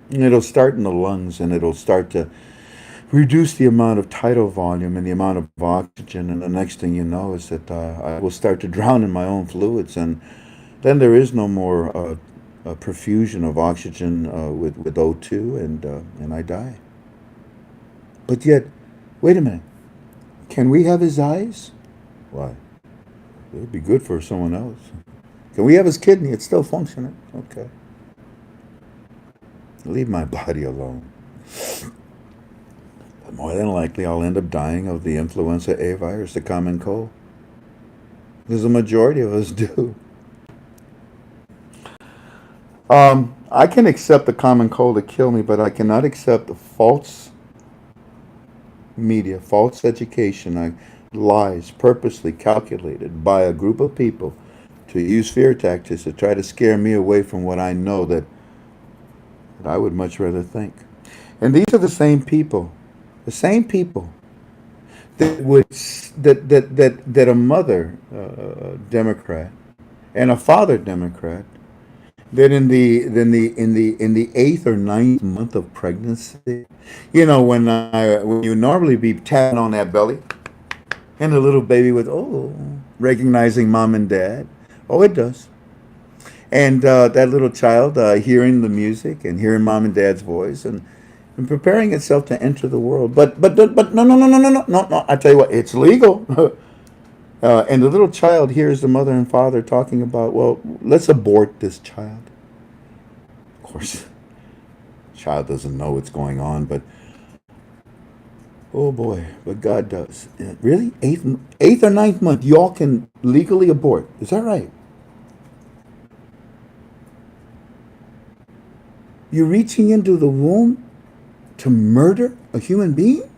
And it'll start in the lungs, and it'll start to reduce the amount of tidal volume and the amount of oxygen. And the next thing you know is that I will start to drown in my own fluids. And then there is no more perfusion of oxygen with O2, and I die. But yet, wait a minute. Can we have his eyes? Why? It would be good for someone else. Can we have his kidney? It's still functioning. Okay. Leave my body alone. But more than likely, I'll end up dying of the influenza A virus, the common cold. Because the majority of us do. I can accept the common cold to kill me, but I cannot accept the false media, false education, lies purposely calculated by a group of people to use fear tactics to try to scare me away from what I know that I would much rather think. And these are the same people that would that a mother Democrat and a father Democrat, that in the eighth or ninth month of pregnancy, when you normally be tapping on that belly, and the little baby would recognizing mom and dad. Oh, it does. And that little child hearing the music and hearing mom and dad's voice and preparing itself to enter the world. But no. I tell you what, it's legal. And the little child hears the mother and father talking about, well, let's abort this child. Of course, the child doesn't know what's going on, but oh boy, but God does. Really? Eighth or ninth month, y'all can legally abort. Is that right? You're reaching into the womb to murder a human being?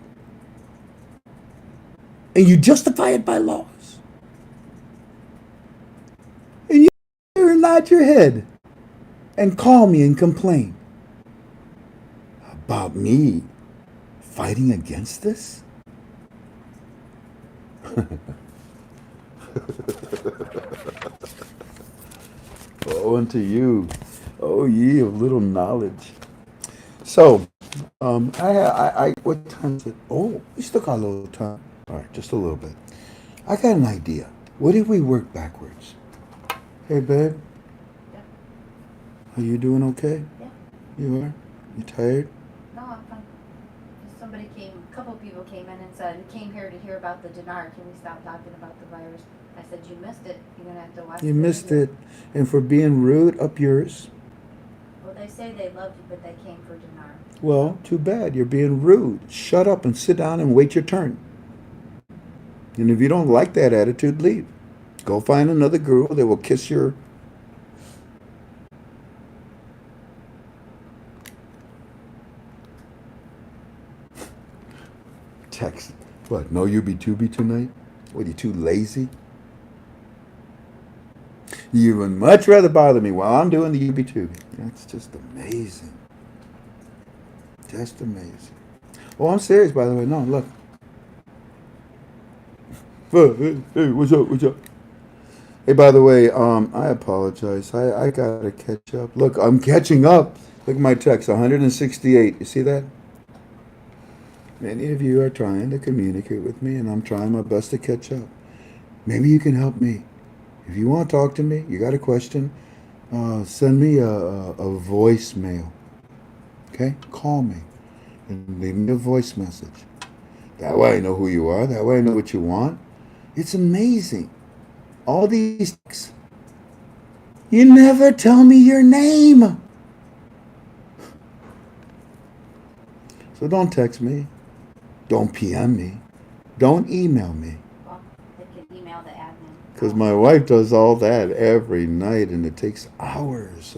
And you justify it by laws. And you nod your head and call me and complain about me fighting against this? Oh, unto you, oh ye of little knowledge. So, what time is it? Oh, we still got a little time. All right, just a little bit. I got an idea. What if we work backwards? Hey, babe. Yeah. Are you doing okay? Yeah. You are? You tired? No, I'm fine. A couple of people came in and said, we came here to hear about the dinar. Can we stop talking about the virus? I said, you missed it. You're going to have to watch You the missed video. it. And for being rude, up yours. Well, they say they love you, but they came for dinar. Well, too bad. You're being rude. Shut up and sit down and wait your turn. And if you don't like that attitude, leave. Go find another girl that will kiss your... Text. What, no UB2B tonight? What, are you too lazy? You would much rather bother me while I'm doing the UB2B. That's just amazing. Just amazing. Oh, I'm serious, by the way. No, look. Hey, what's up? What's up? Hey, by the way, I apologize. I gotta catch up. Look, I'm catching up. Look at my text, 168. You see that? Many of you are trying to communicate with me, and I'm trying my best to catch up. Maybe you can help me. If you want to talk to me, you got a question, send me a voicemail. Okay? Call me and leave me a voice message. That way I know who you are. That way I know what you want. It's amazing. All these things. You never tell me your name. So don't text me. Don't PM me. Don't email me. Well, they could email the admin. Because my wife does all that every night, and it takes hours.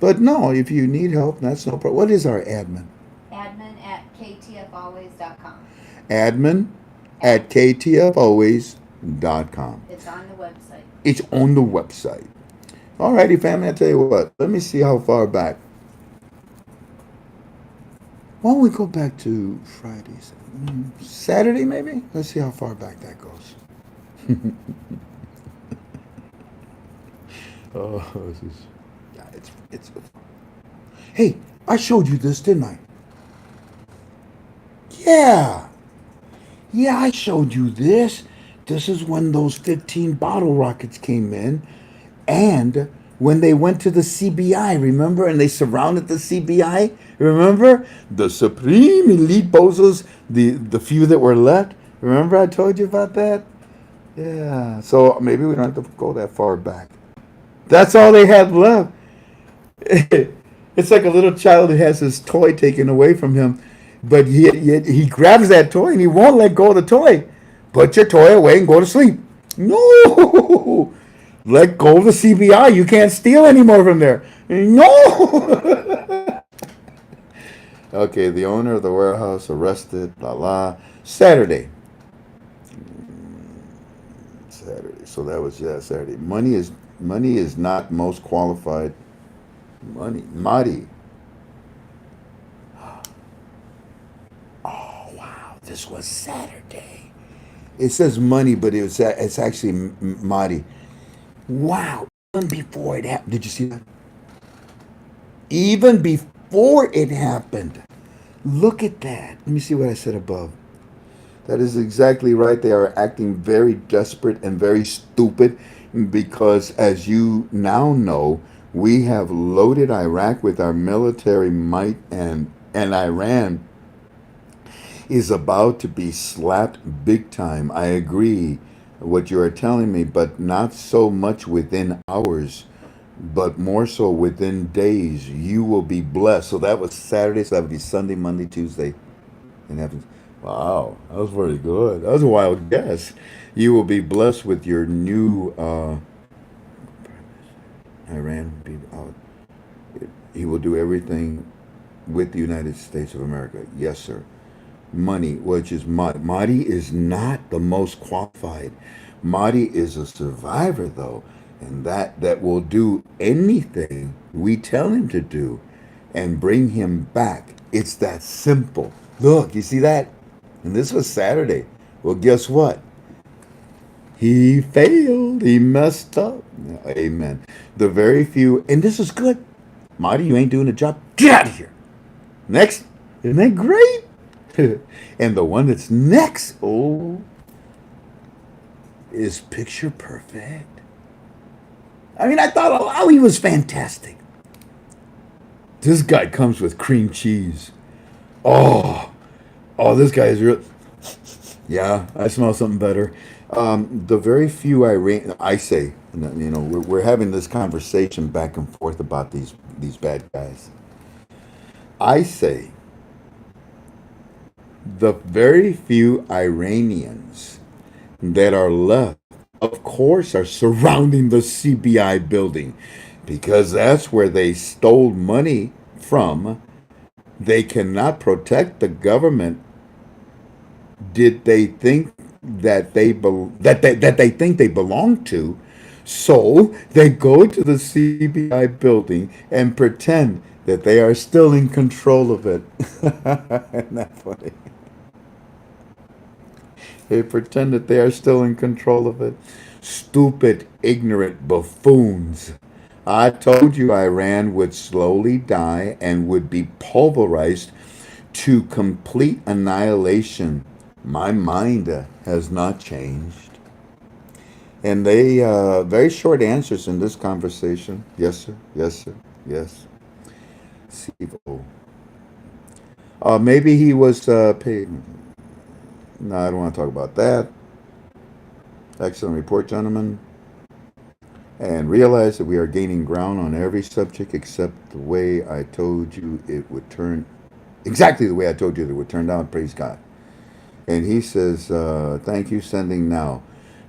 But no, if you need help, that's no problem. What is our admin? Admin at ktfalways.com. Admin at ktfalways.com. It's on the website. It's on the website. Alrighty, family, I tell you what. Let me see how far back. Why don't we go back to Fridays? Saturday, maybe? Let's see how far back that goes. Oh, this is. Yeah, it's. Hey, I showed you this, didn't I? Yeah. Yeah, I showed you this. This is when those 15 bottle rockets came in. And when they went to the CBI, remember? And they surrounded the CBI, remember? The supreme elite bozos, the few that were left. Remember I told you about that? Yeah. So maybe we don't have to go that far back. That's all they had left. It's like a little child who has his toy taken away from him, but he grabs that toy and he won't let go of the toy. Put your toy away and go to sleep. No, let go of the CBI. You can't steal anymore from there. No. Okay, the owner of the warehouse arrested. La la. Saturday. So that was Saturday. Money is not most qualified. Money, Marty. Oh wow, this was Saturday. It says money, but it's actually Marty. Wow, even before it happened, did you see that? Even before it happened, look at that. Let me see what I said above. That is exactly right. They are acting very desperate and very stupid because, as you now know, we have loaded Iraq with our military might, and Iran is about to be slapped big time. I agree what you are telling me, but not so much within hours, but more so within days. You will be blessed. So that was Saturday, so that would be Sunday, Monday, Tuesday. And happens. Wow, that was very good. That was a wild guess. You will be blessed with your new Iran. He will do everything with the United States of America. Yes, sir. Money, which is Mahdi is not the most qualified. Mahdi is a survivor, though, and that will do anything we tell him to do and bring him back. It's that simple. Look, you see that? And this was Saturday. Well, guess what? He failed. He messed up. Amen. The very few, and this is good. Marty, you ain't doing the job. Get out of here. Next. Isn't that great? And the one that's next, is picture perfect. I mean, I thought, oh, he was fantastic. This guy comes with cream cheese. Oh, this guy is real. Yeah, I smell something better. The very few I say, we're having this conversation back and forth about these bad guys. I say the very few Iranians that are left, of course, are surrounding the CBI building because that's where they stole money from. They cannot protect the government. Did they think that they think they belong to? So they go to the CBI building and pretend that they are still in control of it. Isn't that funny? They pretend that they are still in control of it. Stupid, ignorant buffoons. I told you Iran would slowly die and would be pulverized to complete annihilation. My mind has not changed. And they, very short answers in this conversation. Yes, sir. Yes, sir. Yes. Sivo. Maybe he was paid. No, I don't want to talk about that. Excellent report, gentlemen. And realize that we are gaining ground on every subject except the way I told you it would turn. Exactly the way I told you it would turn out. Praise God. And he says, thank you, sending now.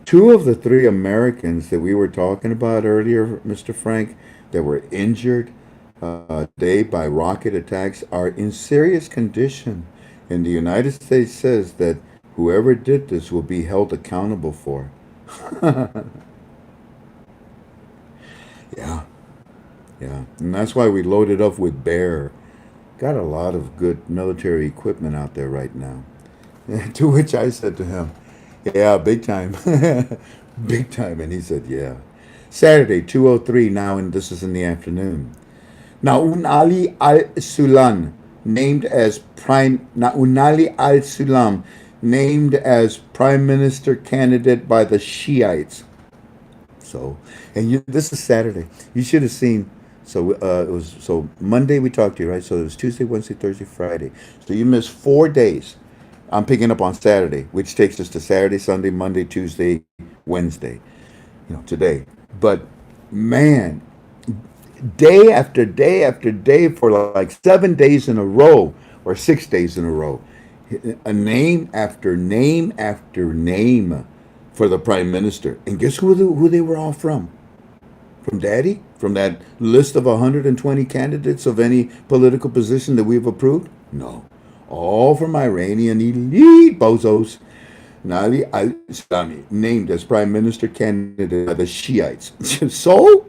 2 of the 3 Americans that we were talking about earlier, Mr. Frank, that were injured today by rocket attacks are in serious condition. And the United States says that whoever did this will be held accountable for. Yeah. And that's why we loaded up with bear. got a lot of good military equipment out there right now. To which I said to him, yeah, big time. Big time. And he said, yeah. Saturday, 2:03 now, and this is in the afternoon. Naunali al-Sulan, Naunali al-Sulam, named as prime minister candidate by the Shiites. So, this is Saturday. You should have seen. So it was Monday we talked to you, right? So it was Tuesday, Wednesday, Thursday, Friday. So you missed 4 days. I'm picking up on Saturday, which takes us to Saturday, Sunday, Monday, Tuesday, Wednesday. Today. But man, day after day after day for like 7 days in a row or 6 days in a row, a name after name after name for the prime minister. And guess who they were all from? From Daddy? From that list of 120 candidates of any political position that we've approved? No. All from Iranian elite bozos. Nali al-Islami, named as prime minister candidate by the Shiites. So,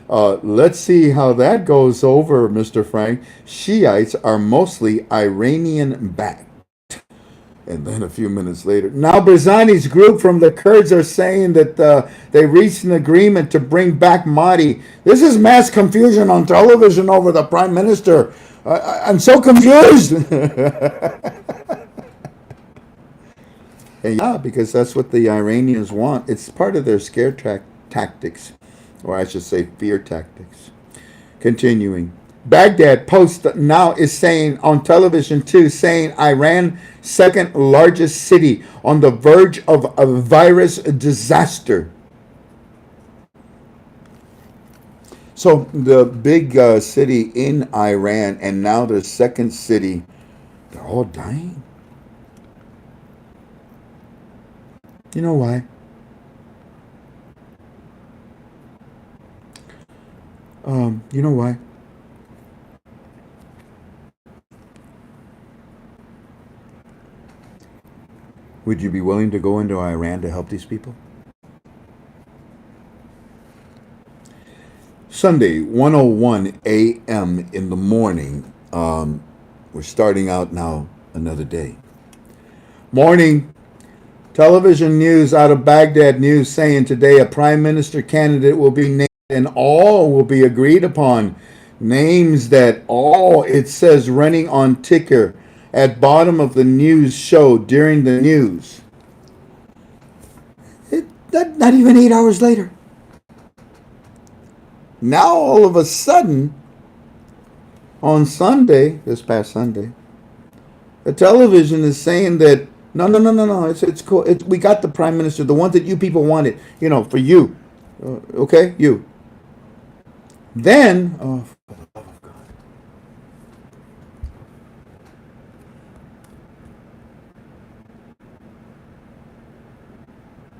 let's see how that goes over, Mr. Frank. Shiites are mostly Iranian-backed. And then a few minutes later, now Barzani's group from the Kurds are saying that they reached an agreement to bring back Mahdi. This is mass confusion on television over the prime minister. I'm so confused. And yeah, because that's what the Iranians want. It's part of their scare tactics, or I should say fear tactics. Continuing. Baghdad Post now is saying on television too, saying Iran second largest city on the verge of a virus disaster. So the big city in Iran and now the second city, they're all dying. You know why? You know why? Would you be willing to go into Iran to help these people? Sunday, 1:01 a.m. in the morning. We're starting out now another day. Morning. Television news out of Baghdad News saying today a prime minister candidate will be named and all will be agreed upon. Names that all, it says, running on ticker at bottom of the news show during the news. Not even 8 hours later. Now all of a sudden, on Sunday, this past Sunday, the television is saying that no. It's cool. We got the prime minister, the one that you people wanted. For you, okay, you. Then, for the love of God,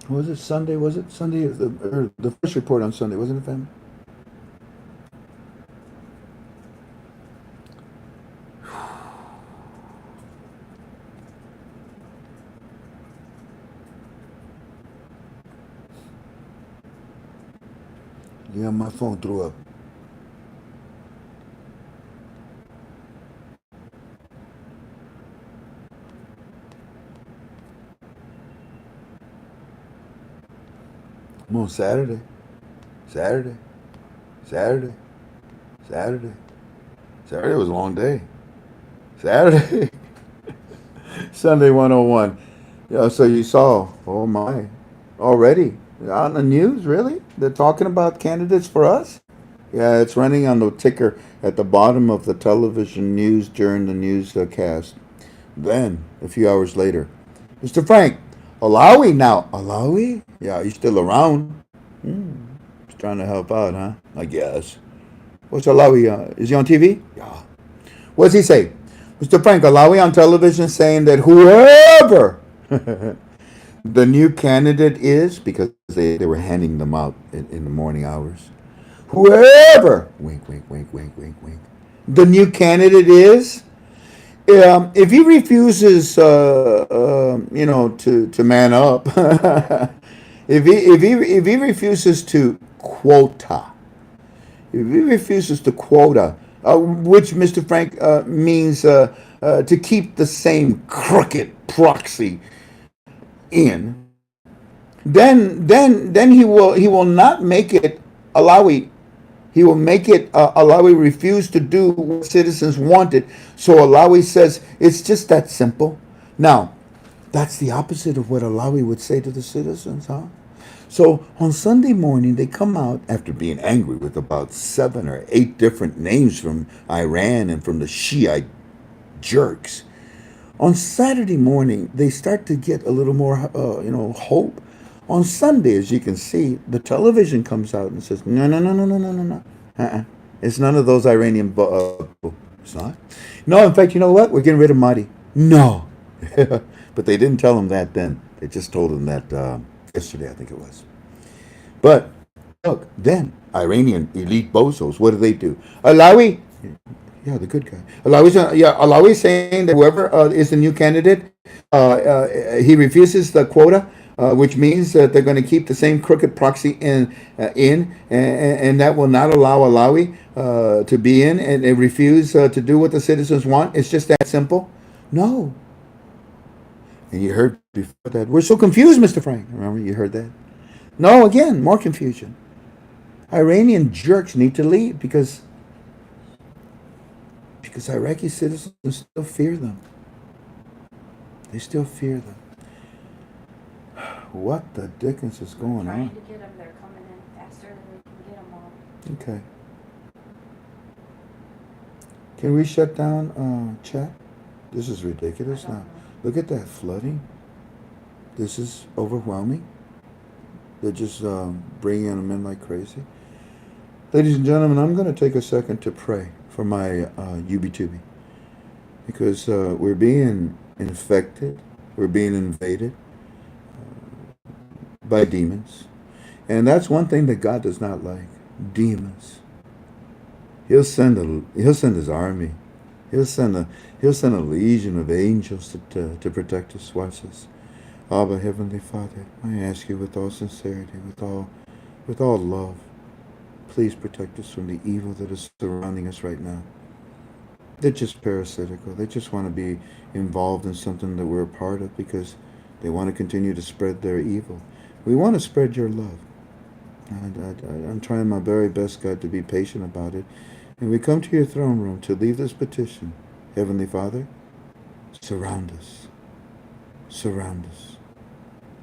was it Sunday? Was it Sunday? The first report on Sunday, wasn't it, family? Yeah, my phone threw up. I'm on Saturday. Saturday was a long day. Saturday. Sunday 101. Yeah, so you saw, oh my, already. On the news, really? They're talking about candidates for us? Yeah, it's running on the ticker at the bottom of the television news during the newscast. Then, a few hours later, Mr. Frank, Alawi now. Alawi? Yeah, he's still around. He's trying to help out, huh? I guess. What's Alawi? Is he on TV? Yeah. What does he say? Mr. Frank, Alawi on television saying that whoever the new candidate is, because they were handing them out in the morning hours. Whoever, wink, the new candidate is, if he refuses, to man up, if he refuses to quota, which Mr. Frank means to keep the same crooked proxy in, then he will not make it Alawi. He will make it Alawi refuse to do what citizens wanted. So Alawi says it's just that simple. Now, that's the opposite of what Alawi would say to the citizens, huh? So on Sunday morning, they come out after being angry with about 7 or 8 different names from Iran and from the Shiite jerks. On Saturday morning, they start to get a little more, hope. On Sunday, as you can see, the television comes out and says, no, no, no, no, no, no, no, no. It's none of those Iranian. It's not. No, in fact, you know what? We're getting rid of Mahdi. No. But they didn't tell him that then. They just told him that yesterday, I think it was. But look, then Iranian elite bozos, what do? Alawi, yeah, the good guy. Alawi's saying that whoever is the new candidate, he refuses the quota, which means that they're going to keep the same crooked proxy and that will not allow Alawi to be in and refuse to do what the citizens want. It's just that simple. No. And you heard before that, we're so confused, Mr. Frank. Remember, you heard that? No, again, more confusion. Iranian jerks need to leave because Iraqi citizens still fear them. They still fear them. What the dickens is going Trying on? to get them, they're coming in faster than we can get them all. Okay. Can we shut down chat? This is ridiculous I don't now. know. Look at that flooding. This is overwhelming. They're just bringing them in like crazy. Ladies and gentlemen, I'm going to take a second to pray for my UB2B because we're being infected, we're being invaded by demons. And that's one thing that God does not like. Demons. He'll send his army. He'll send a legion of angels to protect us. Watch this. Abba, Heavenly Father, I ask you with all sincerity, with all love, please protect us from the evil that is surrounding us right now. They're just parasitical. They just want to be involved in something that we're a part of because they want to continue to spread their evil. We want to spread your love. I'm trying my very best, God, to be patient about it. And we come to your throne room to leave this petition. Heavenly Father, surround us. Surround us.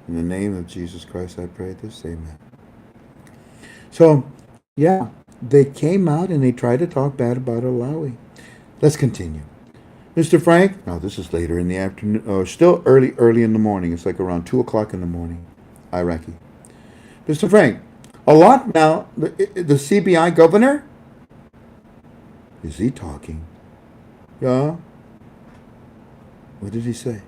In the name of Jesus Christ, I pray this. Amen. So, yeah, they came out and they tried to talk bad about Alawi. Let's continue. Mr. Frank, now this is later in the afternoon, still early in the morning. It's like around 2 o'clock in the morning, Iraqi. Mr. Frank, a lot now, the CBI governor, is he talking? Yeah? What did he say?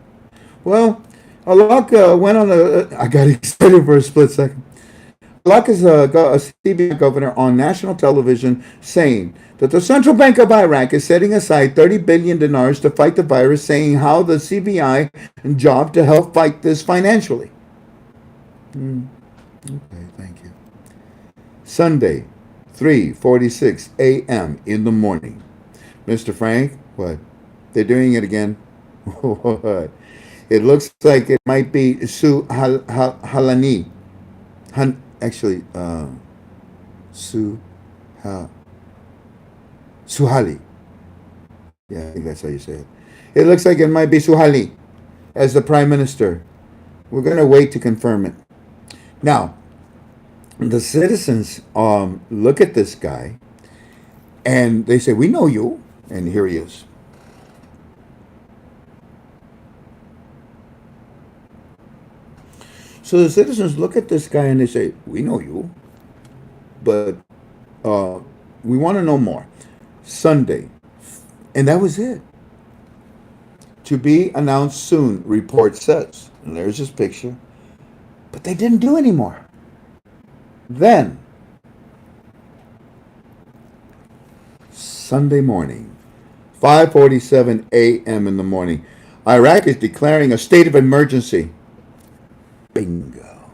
Well, Alak went on I got excited for a split second. Alak is a CBI governor on national television saying that the Central Bank of Iraq is setting aside 30 billion dinars to fight the virus, saying how the CBI job to help fight this financially. Okay, thank you. Sunday, 3:46 a.m. in the morning. Mr. Frank, what? They're doing it again? What? It looks like it might be Halani. Suhali. Yeah, I think that's how you say it. It looks like it might be Suhali as the prime minister. We're going to wait to confirm it. Now, the citizens look at this guy and they say, we know you. And here he is. So the citizens look at this guy and they say, we know you, but we want to know more. Sunday. And that was it. To be announced soon, report says. And there's his picture. But they didn't do any more. Then, Sunday morning, 5:47 a.m. in the morning, Iraq is declaring a state of emergency. Bingo.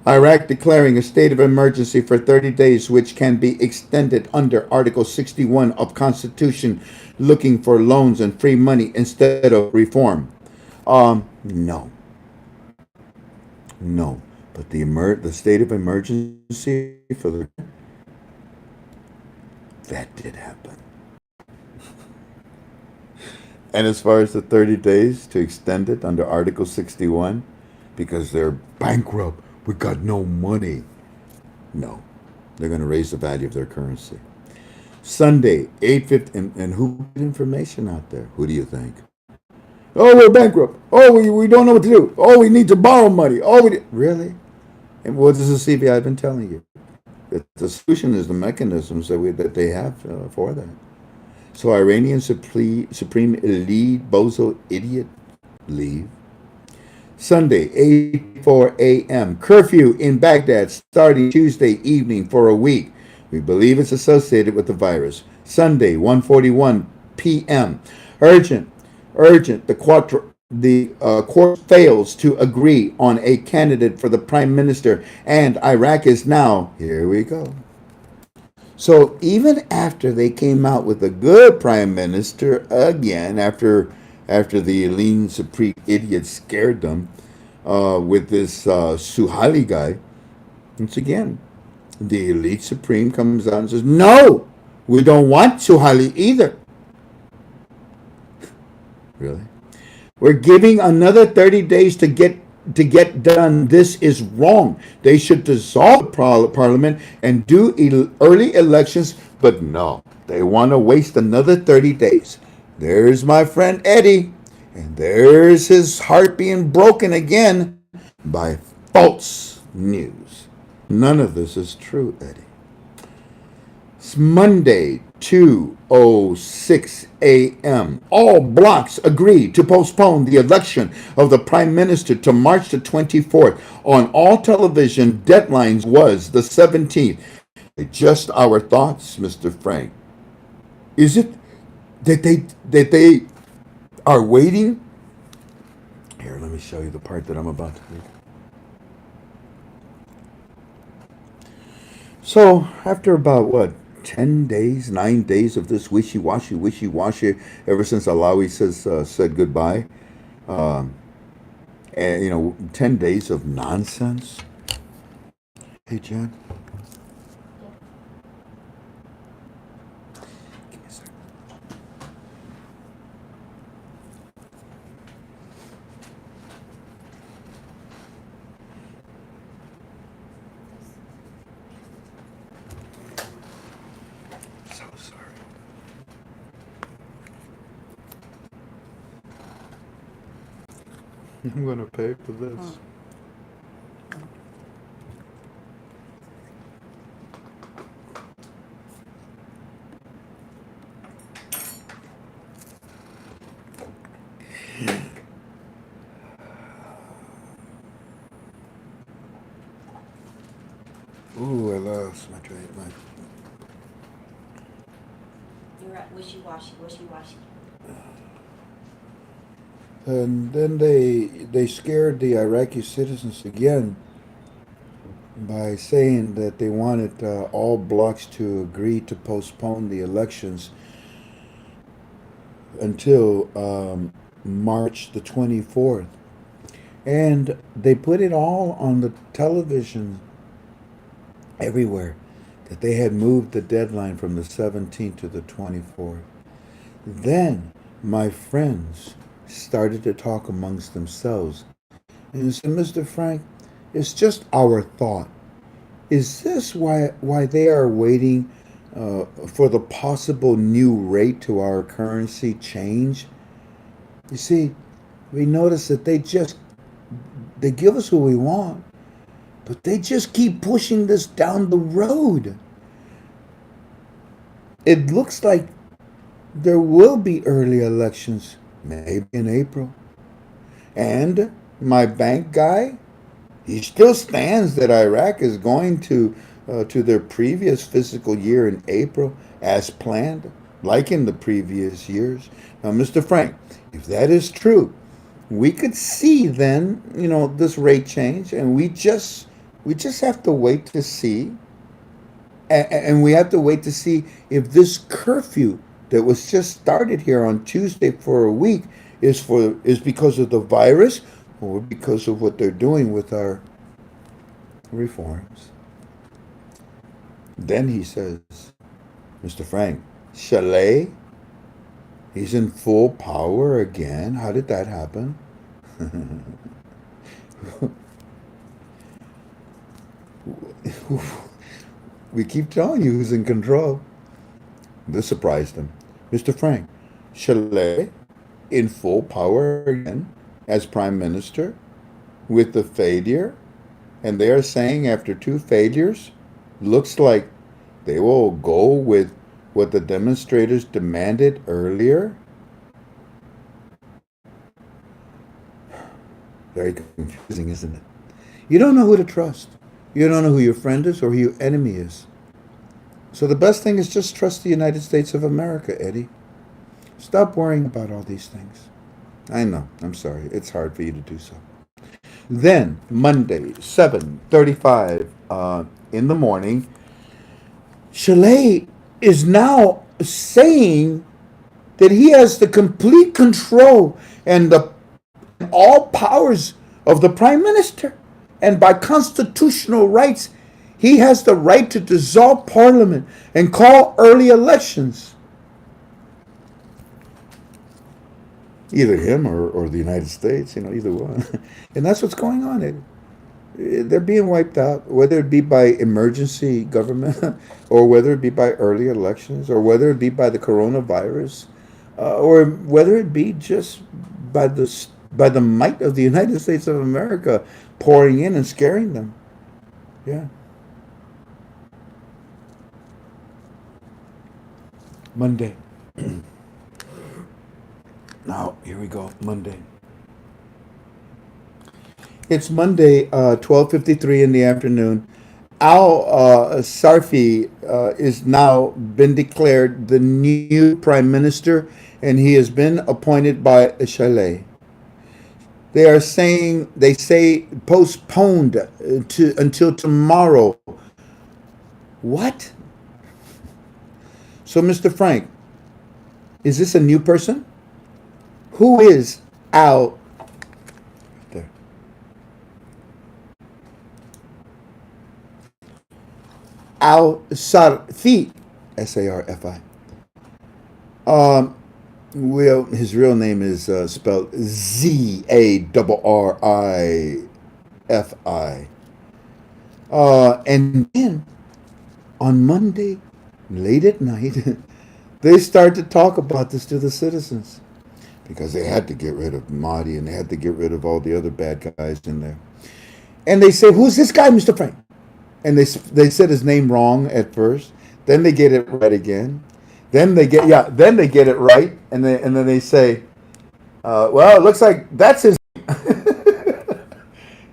Iraq declaring a state of emergency for 30 days, which can be extended under Article 61 of Constitution, looking for loans and free money instead of reform. No. No. But the state of emergency for that did happen. And as far as the 30 days to extend it under Article 61, because they're bankrupt, we got no money. No, they're going to raise the value of their currency. Sunday, 8:50, and who put information out there? Who do you think? Oh, we're bankrupt. Oh, we don't know what to do. Oh, we need to borrow money. Really? And what is the CBI been telling you? That the solution is the mechanisms that they have for that. So Iranian Supreme Elite Bozo Idiot leave. Sunday, 8:04 a.m. Curfew in Baghdad starting Tuesday evening for a week. We believe it's associated with the virus. Sunday, 1:41 p.m. Urgent. The court fails to agree on a candidate for the prime minister, and Iraq is now, here we go. So even after they came out with a good prime minister, again, after the Elite Supreme idiot scared them with this Suhali guy, once again, the Elite Supreme comes out and says, no, we don't want Suhali either. Really? We're giving another 30 days to get done. This is wrong. They should dissolve parliament and do early elections, but no, they want to waste another 30 days. There's my friend Eddie, and there's his heart being broken again by false news. None of this is true, Eddie. It's Monday, 2:06 a.m. All blocs agreed to postpone the election of the prime minister to March the 24th. On all television, deadlines was the 17th. Just our thoughts, Mr. Frank. Is it that they are waiting? Here, let me show you the part that I'm about to read. So, after about 10 days, 9 days of this wishy-washy, ever since Alawi said goodbye, and 10 days of nonsense. Hey, Jen. Give me a second. So sorry. I'm gonna pay for this. Ooh, I lost my trade. You're at wishy-washy. And then they scared the Iraqi citizens again by saying that they wanted all blocs to agree to postpone the elections until March the 24th. And they put it all on the television everywhere that they had moved the deadline from the 17th to the 24th. Then my friends started to talk amongst themselves and said, Mr. Frank, it's just our thought. Is this why they are waiting for the possible new rate to our currency change? You see, we notice that they give us what we want, but they just keep pushing this down the road. It looks like there will be early elections, maybe in April. And my bank guy, he still stands that Iraq is going to their previous fiscal year in April as planned, like in the previous years. Now, Mr. Frank, if that is true, we could see then, this rate change, and we just we just have to wait to see, and we have to wait to see if this curfew that was just started here on Tuesday for a week is because of the virus or because of what they're doing with our reforms. Then he says, Mr. Frank, Chalet, he's in full power again. How did that happen? We keep telling you who's in control. This surprised him. Mr. Frank, Chalet in full power again as prime minister with the failure. And they are saying after 2 failures, looks like they will go with what the demonstrators demanded earlier. Very confusing, isn't it? You don't know who to trust. You don't know who your friend is or who your enemy is. So the best thing is just trust the United States of America, Eddie. Stop worrying about all these things. I know, I'm sorry. It's hard for you to do so. Then, Monday, 7:35 in the morning, Chalet is now saying that he has the complete control and all powers of the prime minister. And by constitutional rights, he has the right to dissolve parliament and call early elections. Either him or the United States, either one. And that's what's going on. They're being wiped out, whether it be by emergency government or whether it be by early elections or whether it be by the coronavirus or whether it be just by the might of the United States of America pouring in and scaring them. Yeah. Monday. Now, here we go. Monday. It's Monday, 12:53 in the afternoon. Sarfi is now been declared the new prime minister, and he has been appointed by Chalet. They say postponed until tomorrow. What? So, Mr. Frank, is this a new person? Who is Al? There. Al Sarfi, Sarfi. Well, his real name is spelled Zarrifi. And then on Monday, late at night, they start to talk about this to the citizens because they had to get rid of Mahdi and they had to get rid of all the other bad guys in there. And they say, "Who's this guy, Mr. Frank?" And they said his name wrong at first. Then they get it right again. Then they get it right, and then they say, "Well, it looks like that's his."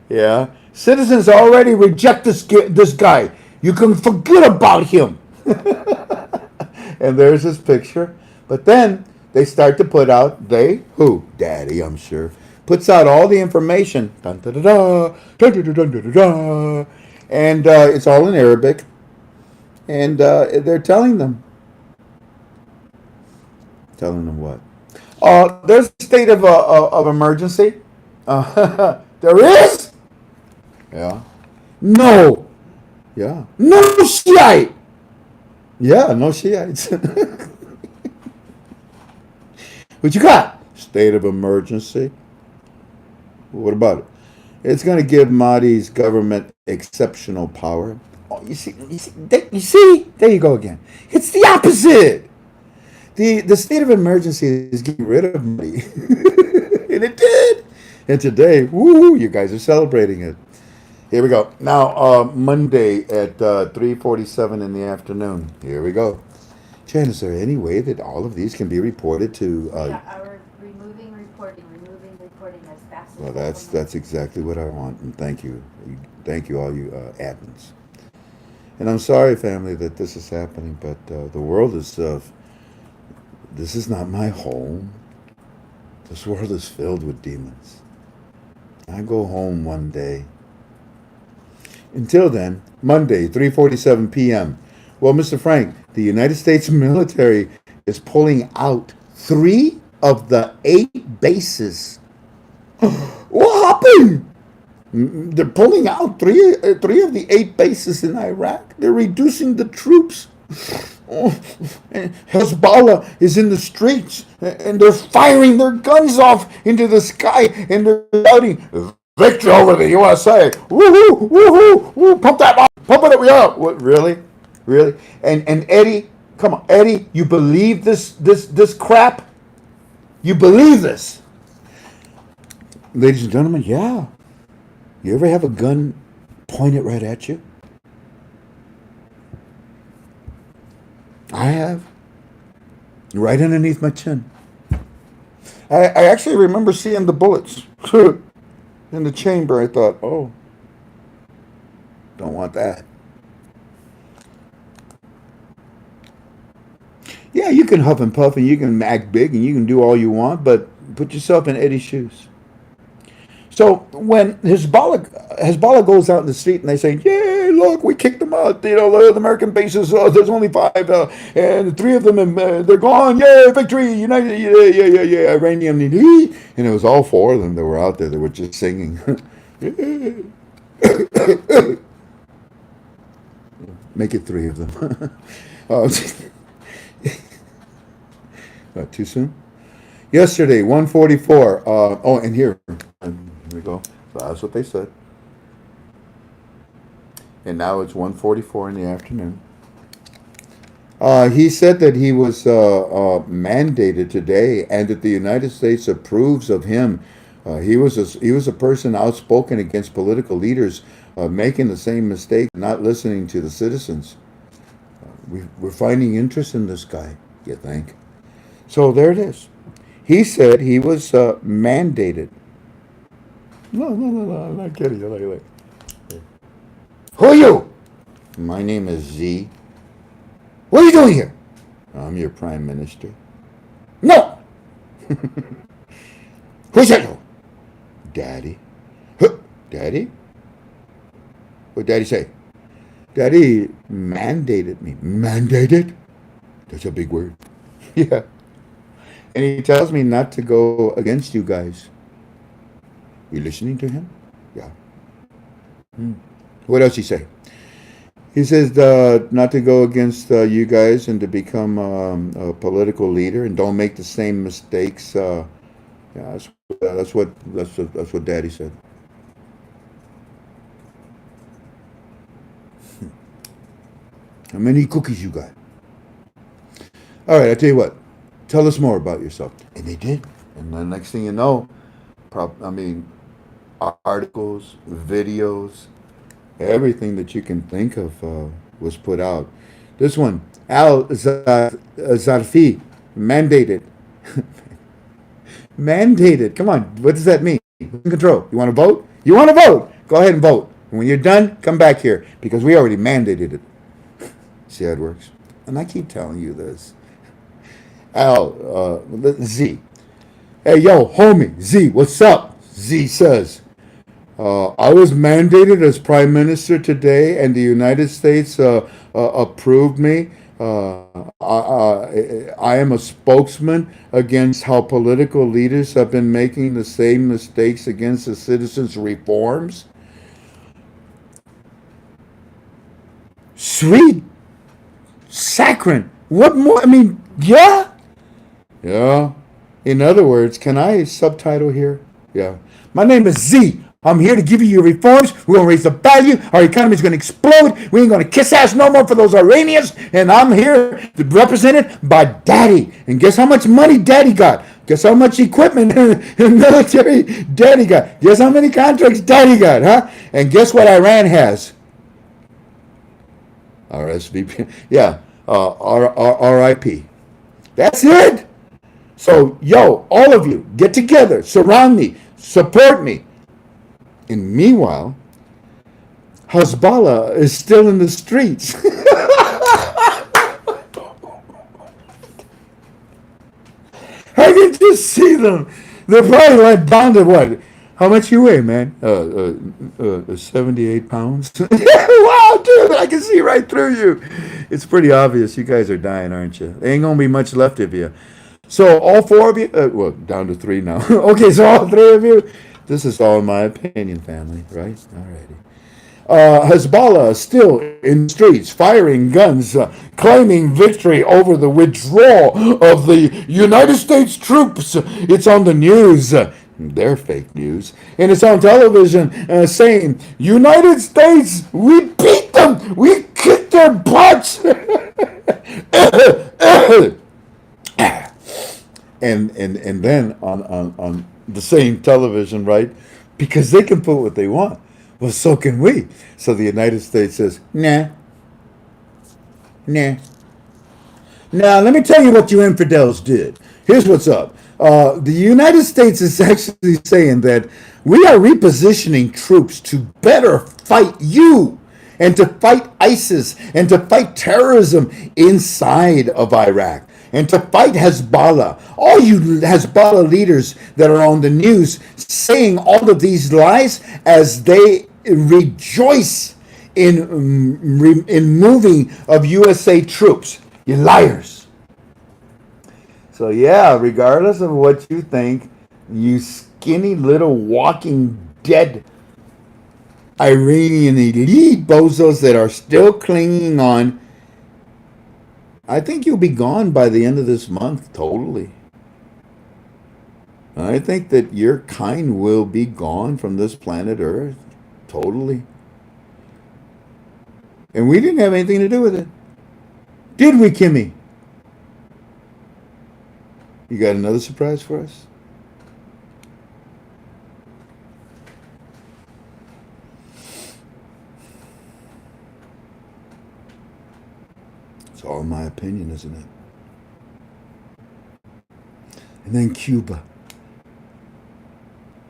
Yeah, citizens already reject this guy. You can forget about him. And there's his picture. But then they start to put out Daddy, I'm sure, puts out all the information. Dun, da, da, da, da, da, da, da, da, and it's all in Arabic. And they're telling them. Telling them what? There's a state of emergency. There is? Yeah. No. Yeah. No Shiite. Yeah, no Shiites. What you got? State of emergency. What about it? It's going to give Mahdi's government exceptional power. Oh, you see, there you go again. It's the opposite. The state of emergency is getting rid of Mahdi. And it did. And today, woo, you guys are celebrating it. Here we go. Now, Monday at 3:47 in the afternoon. Here we go. Jan, is there any way that all of these can be reported to? Our removing reporting as fast as Well, that's exactly what I want, and thank you all you admins. And I'm sorry, family, that this is happening, but the world is. This is not my home. This world is filled with demons. I go home one day. Until then, Monday, 3:47 p.m. Well, Mr. Frank, the United States military is pulling out 3 of the 8 bases. What happened? They're pulling out three of the 8 bases in Iraq. They're reducing the troops. And Hezbollah is in the streets, and they're firing their guns off into the sky, and they're shouting, "Victory over the USA! Woohoo! Woohoo! Woo! Pump that up! Pump it up! Yeah! What? Really? Really?" And Eddie, come on, Eddie, you believe this crap? You believe this? Ladies and gentlemen, yeah. You ever have a gun pointed right at you? I have. Right underneath my chin. I actually remember seeing the bullets in the chamber. I thought, oh, don't want that. Yeah, you can huff and puff and you can act big and you can do all you want, but put yourself in Eddie's shoes. So when Hezbollah goes out in the street and they say, "Yay! Look, we kicked them out. You know, the American bases. There's only 5, and 3 of them, they're gone. Yay! Victory! United! Yeah! Iranian!" And it was all 4 of them that were out there. That were just singing. Make it 3 of them. Too soon? Yesterday, 1:44. And here we go. So that's what they said. And now it's 1:44 in the afternoon. He said that he was mandated today, and that the United States approves of him. He was a person outspoken against political leaders making the same mistake, not listening to the citizens. We're finding interest in this guy, you think? So there it is. He said he was mandated. No, I'm not kidding. Like. Who are you? My name is Z. What are you doing here? I'm your prime minister. No! Who said so? Daddy. Huh? Daddy? What did Daddy say? Daddy mandated me. Mandated? That's a big word. Yeah. And he tells me not to go against you guys. You listening to him? Yeah. What else he say? He says not to go against you guys and to become a political leader and don't make the same mistakes. Yeah, that's what Daddy said. How many cookies you got? All right, I tell you what. Tell us more about yourself. And they did. And the next thing you know, articles, videos, everything that you can think of was put out. This one, Al Zarfi, mandated. Mandated. Come on, what does that mean? Control. You want to vote? You want to vote? Go ahead and vote. And when you're done, come back here because we already mandated it. See how it works? And I keep telling you this. Al, Z. Hey, yo, homie, Z, what's up? Z says, I was mandated as prime minister today, and the United States approved me. I am a spokesman against how political leaders have been making the same mistakes against the citizens' reforms. Sweet saccharin. What more? I mean, yeah. Yeah. In other words, can I subtitle here? Yeah. My name is Z. I'm here to give you your reforms. We're going to raise the value. Our economy is going to explode. We ain't going to kiss ass no more for those Iranians. And I'm here to represent it by Daddy. And guess how much money Daddy got? Guess how much equipment and military Daddy got? Guess how many contracts Daddy got, huh? And guess what Iran has? RSVP. Yeah. RIP. That's it. So, yo, all of you, get together, surround me, support me. And meanwhile, Hezbollah is still in the streets. I can just see them. They're probably like down to what? How much you weigh, man? 78 pounds. Wow, dude, I can see right through you. It's pretty obvious you guys are dying, aren't you? There ain't gonna be much left of you. So all four of you, well, down to three now. Okay, so all three of you. This is all my opinion, family, right? Alrighty. Hezbollah still in the streets, firing guns, claiming victory over the withdrawal of the United States troops. It's on the news. They're fake news. And it's on television saying, United States, we beat them! We kicked their butts! and then on the same television, right? Because they can put what they want. Well, so can we. So the United States says, nah. Now, let me tell you what you infidels did. Here's what's up. The United States is actually saying that we are repositioning troops to better fight you and to fight ISIS and to fight terrorism inside of Iraq and to fight Hezbollah. All you Hezbollah leaders that are on the news saying all of these lies as they rejoice in moving of USA troops. You liars. So yeah, regardless of what you think, you skinny little walking dead Iranian elite bozos that are still clinging on, I think you'll be gone by the end of this month, totally. I think that your kind will be gone from this planet Earth, totally. And we didn't have anything to do with it. Did we, Kimmy? You got another surprise for us? It's all my opinion, isn't it? And then Cuba.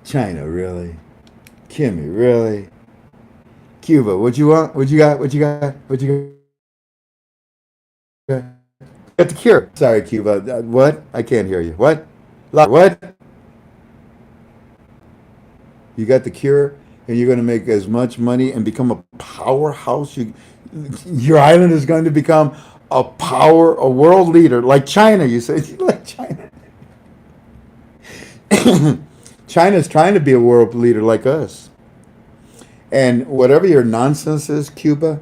China, really? Kimmy, really? Cuba, what you want? What you got? What you got? What you got? Got the cure. Sorry, Cuba. What? I can't hear you. What? What? You got the cure, and you're going to make as much money and become a powerhouse. Your island is going to become a world leader, like China. You say, like China. China's trying to be a world leader like us. And whatever your nonsense is, Cuba,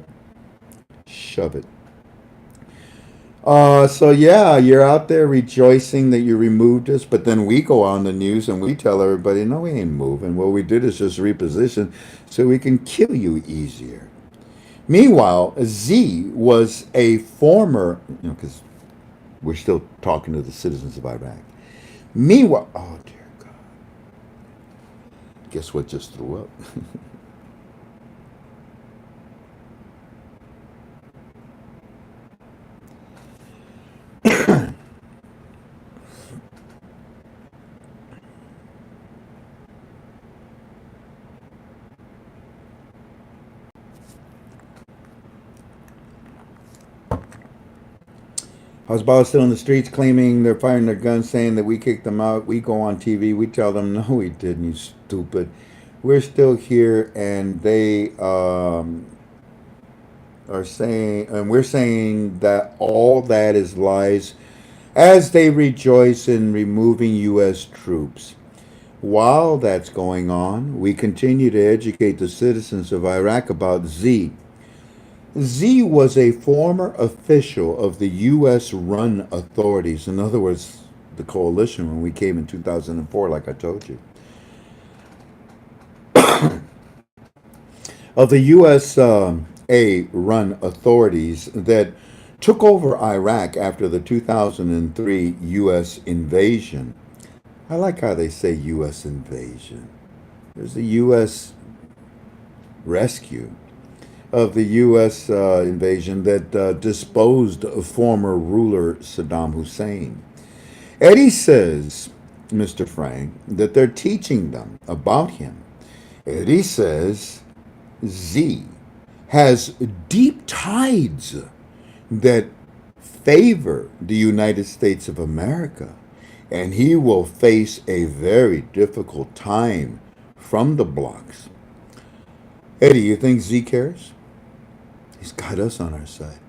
shove it. So yeah, you're out there rejoicing that you removed us, but then we go on the news and we tell everybody, no, we ain't moving. What we did is just reposition so we can kill you easier. Meanwhile, Z was a former, because we're still talking to the citizens of Iraq. Meanwhile, oh dear God. Guess what just threw up? Hezbollah still in the streets claiming they're firing their guns, saying that we kicked them out. We go on TV. We tell them, no, we didn't, you stupid. We're still here, and they are saying, and we're saying that all that is lies as they rejoice in removing U.S. troops. While that's going on, we continue to educate the citizens of Iraq about Z. Z was a former official of the U.S.-run authorities. In other words, the coalition when we came in 2004, like I told you. Of the U.S.-run authorities that took over Iraq after the 2003 U.S. invasion. I like how they say U.S. invasion. There's a U.S. rescue of the U.S. Invasion that disposed of former ruler Saddam Hussein. Eddie says, Mr. Frank, that they're teaching them about him. Eddie says Z has deep tides that favor the United States of America, and he will face a very difficult time from the blocks. Eddie, you think Z cares? He's got us on our side.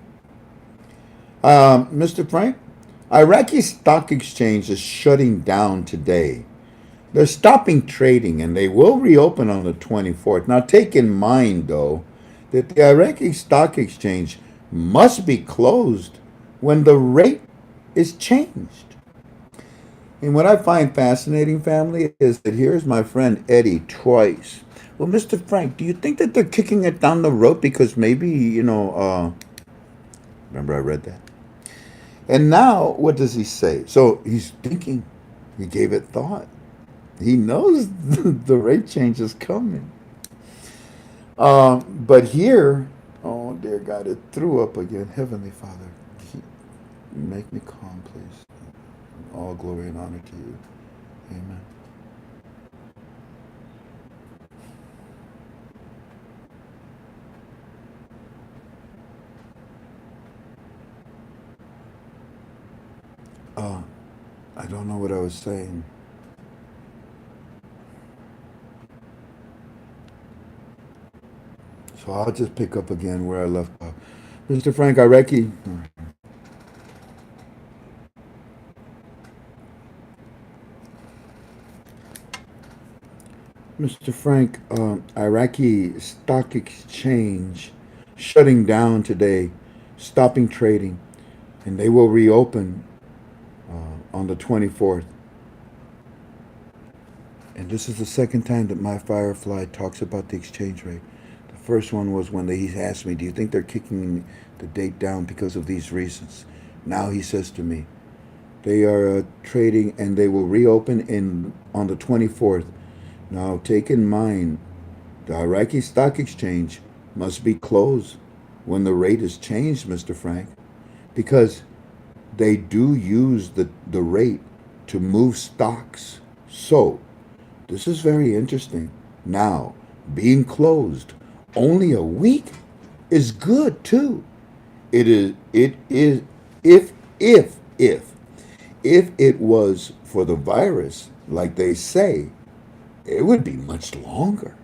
Mr. Frank, Iraqi stock exchange is shutting down today. They're stopping trading and they will reopen on the 24th. Now, take in mind, though, that the Iraqi stock exchange must be closed when the rate is changed. And what I find fascinating, family, is that here's my friend Eddie twice. Well, Mr. Frank, do you think that they're kicking it down the road because maybe, remember I read that? And now, what does he say? So he's thinking, he gave it thought. He knows the rate change is coming. But here, oh dear God, it threw up again. Heavenly Father, make me calm, please. All glory and honor to you. Amen. I don't know what I was saying. So I'll just pick up again where I left off. Mr. Frank Iraqi. Mr. Frank, Iraqi stock exchange shutting down today, stopping trading, and they will reopen on the 24th. And this is the second time that my Firefly talks about the exchange rate. The first one was when he asked me, do you think they're kicking the date down because of these reasons? Now he says to me, they are trading and they will reopen on the 24th. Now take in mind, the Iraqi stock exchange must be closed when the rate is changed, Mr. Frank, because they do use the rate to move stocks. So, this is very interesting. Now, being closed only a week is good too. It is if it was for the virus, like they say, it would be much longer.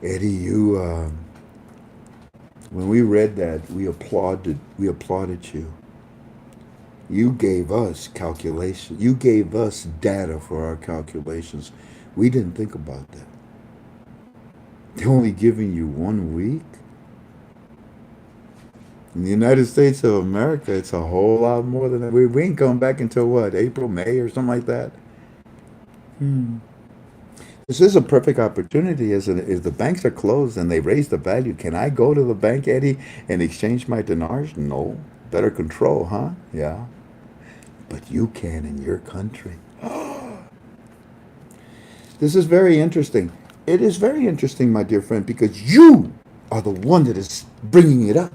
Eddie, you when we read that, we applauded you. You gave us calculation. You gave us data for our calculations. We didn't think about that. They're only giving you 1 week. In the United States of America, it's a whole lot more than that. We ain't coming back until what, April, May, or something like that. This is a perfect opportunity as the banks are closed and they raise the value. Can I go to the bank, Eddie, and exchange my dinars? No. Better control, huh? Yeah. But you can in your country. This is very interesting. It is very interesting, my dear friend, because you are the one that is bringing it up.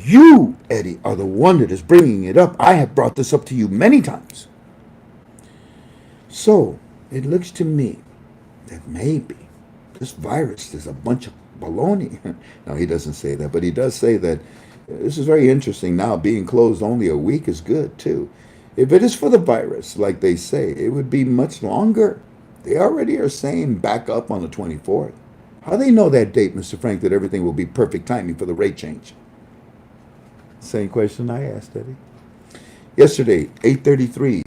You, Eddie, are the one that is bringing it up. I have brought this up to you many times. So, it looks to me that maybe this virus is a bunch of baloney. No, he doesn't say that, but he does say that this is very interesting. Now, being closed only a week is good, too. If it is for the virus, like they say, it would be much longer. They already are saying back up on the 24th. How do they know that date, Mr. Frank, that everything will be perfect timing for the rate change? Same question I asked, Eddie. Yesterday, 8:33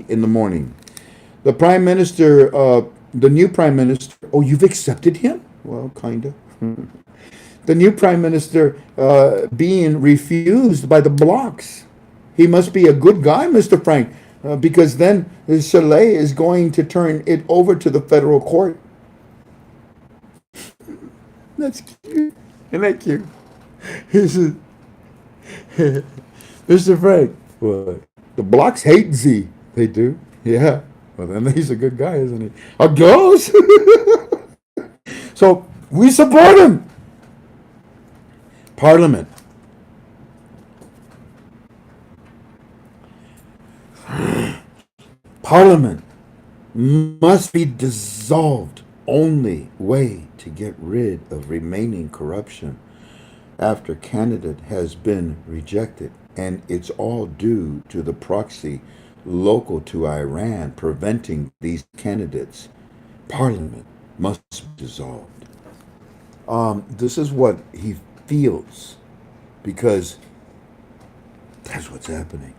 in the morning. The Prime Minister, the new Prime Minister, oh, you've accepted him? Well, kind of. The new Prime Minister being refused by the blocks. He must be a good guy, Mr. Frank, because then Chalet is going to turn it over to the federal court. That's cute. Isn't that cute? He said, Mr. Frank, what? The blocks hate Z. They do? Yeah. Well, then he's a good guy, isn't he? A ghost? So, we support him. Parliament. Parliament must be dissolved. Only way to get rid of remaining corruption. after candidate has been rejected, and it's all due to the proxy local to Iran preventing these candidates. Parliament must be dissolved. This is what he feels because that's what's happening.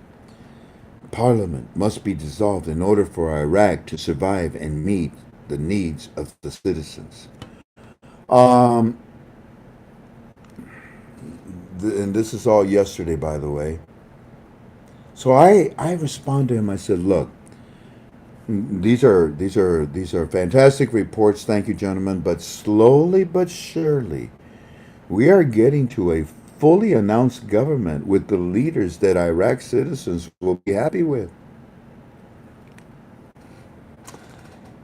Parliament must be dissolved in order for Iraq to survive and meet the needs of the citizens. Um, and this is all yesterday, by the way. So I responded to him. I said, "Look, these are fantastic reports. Thank you, gentlemen. But slowly but surely, we are getting to a fully announced government with the leaders that Iraq citizens will be happy with."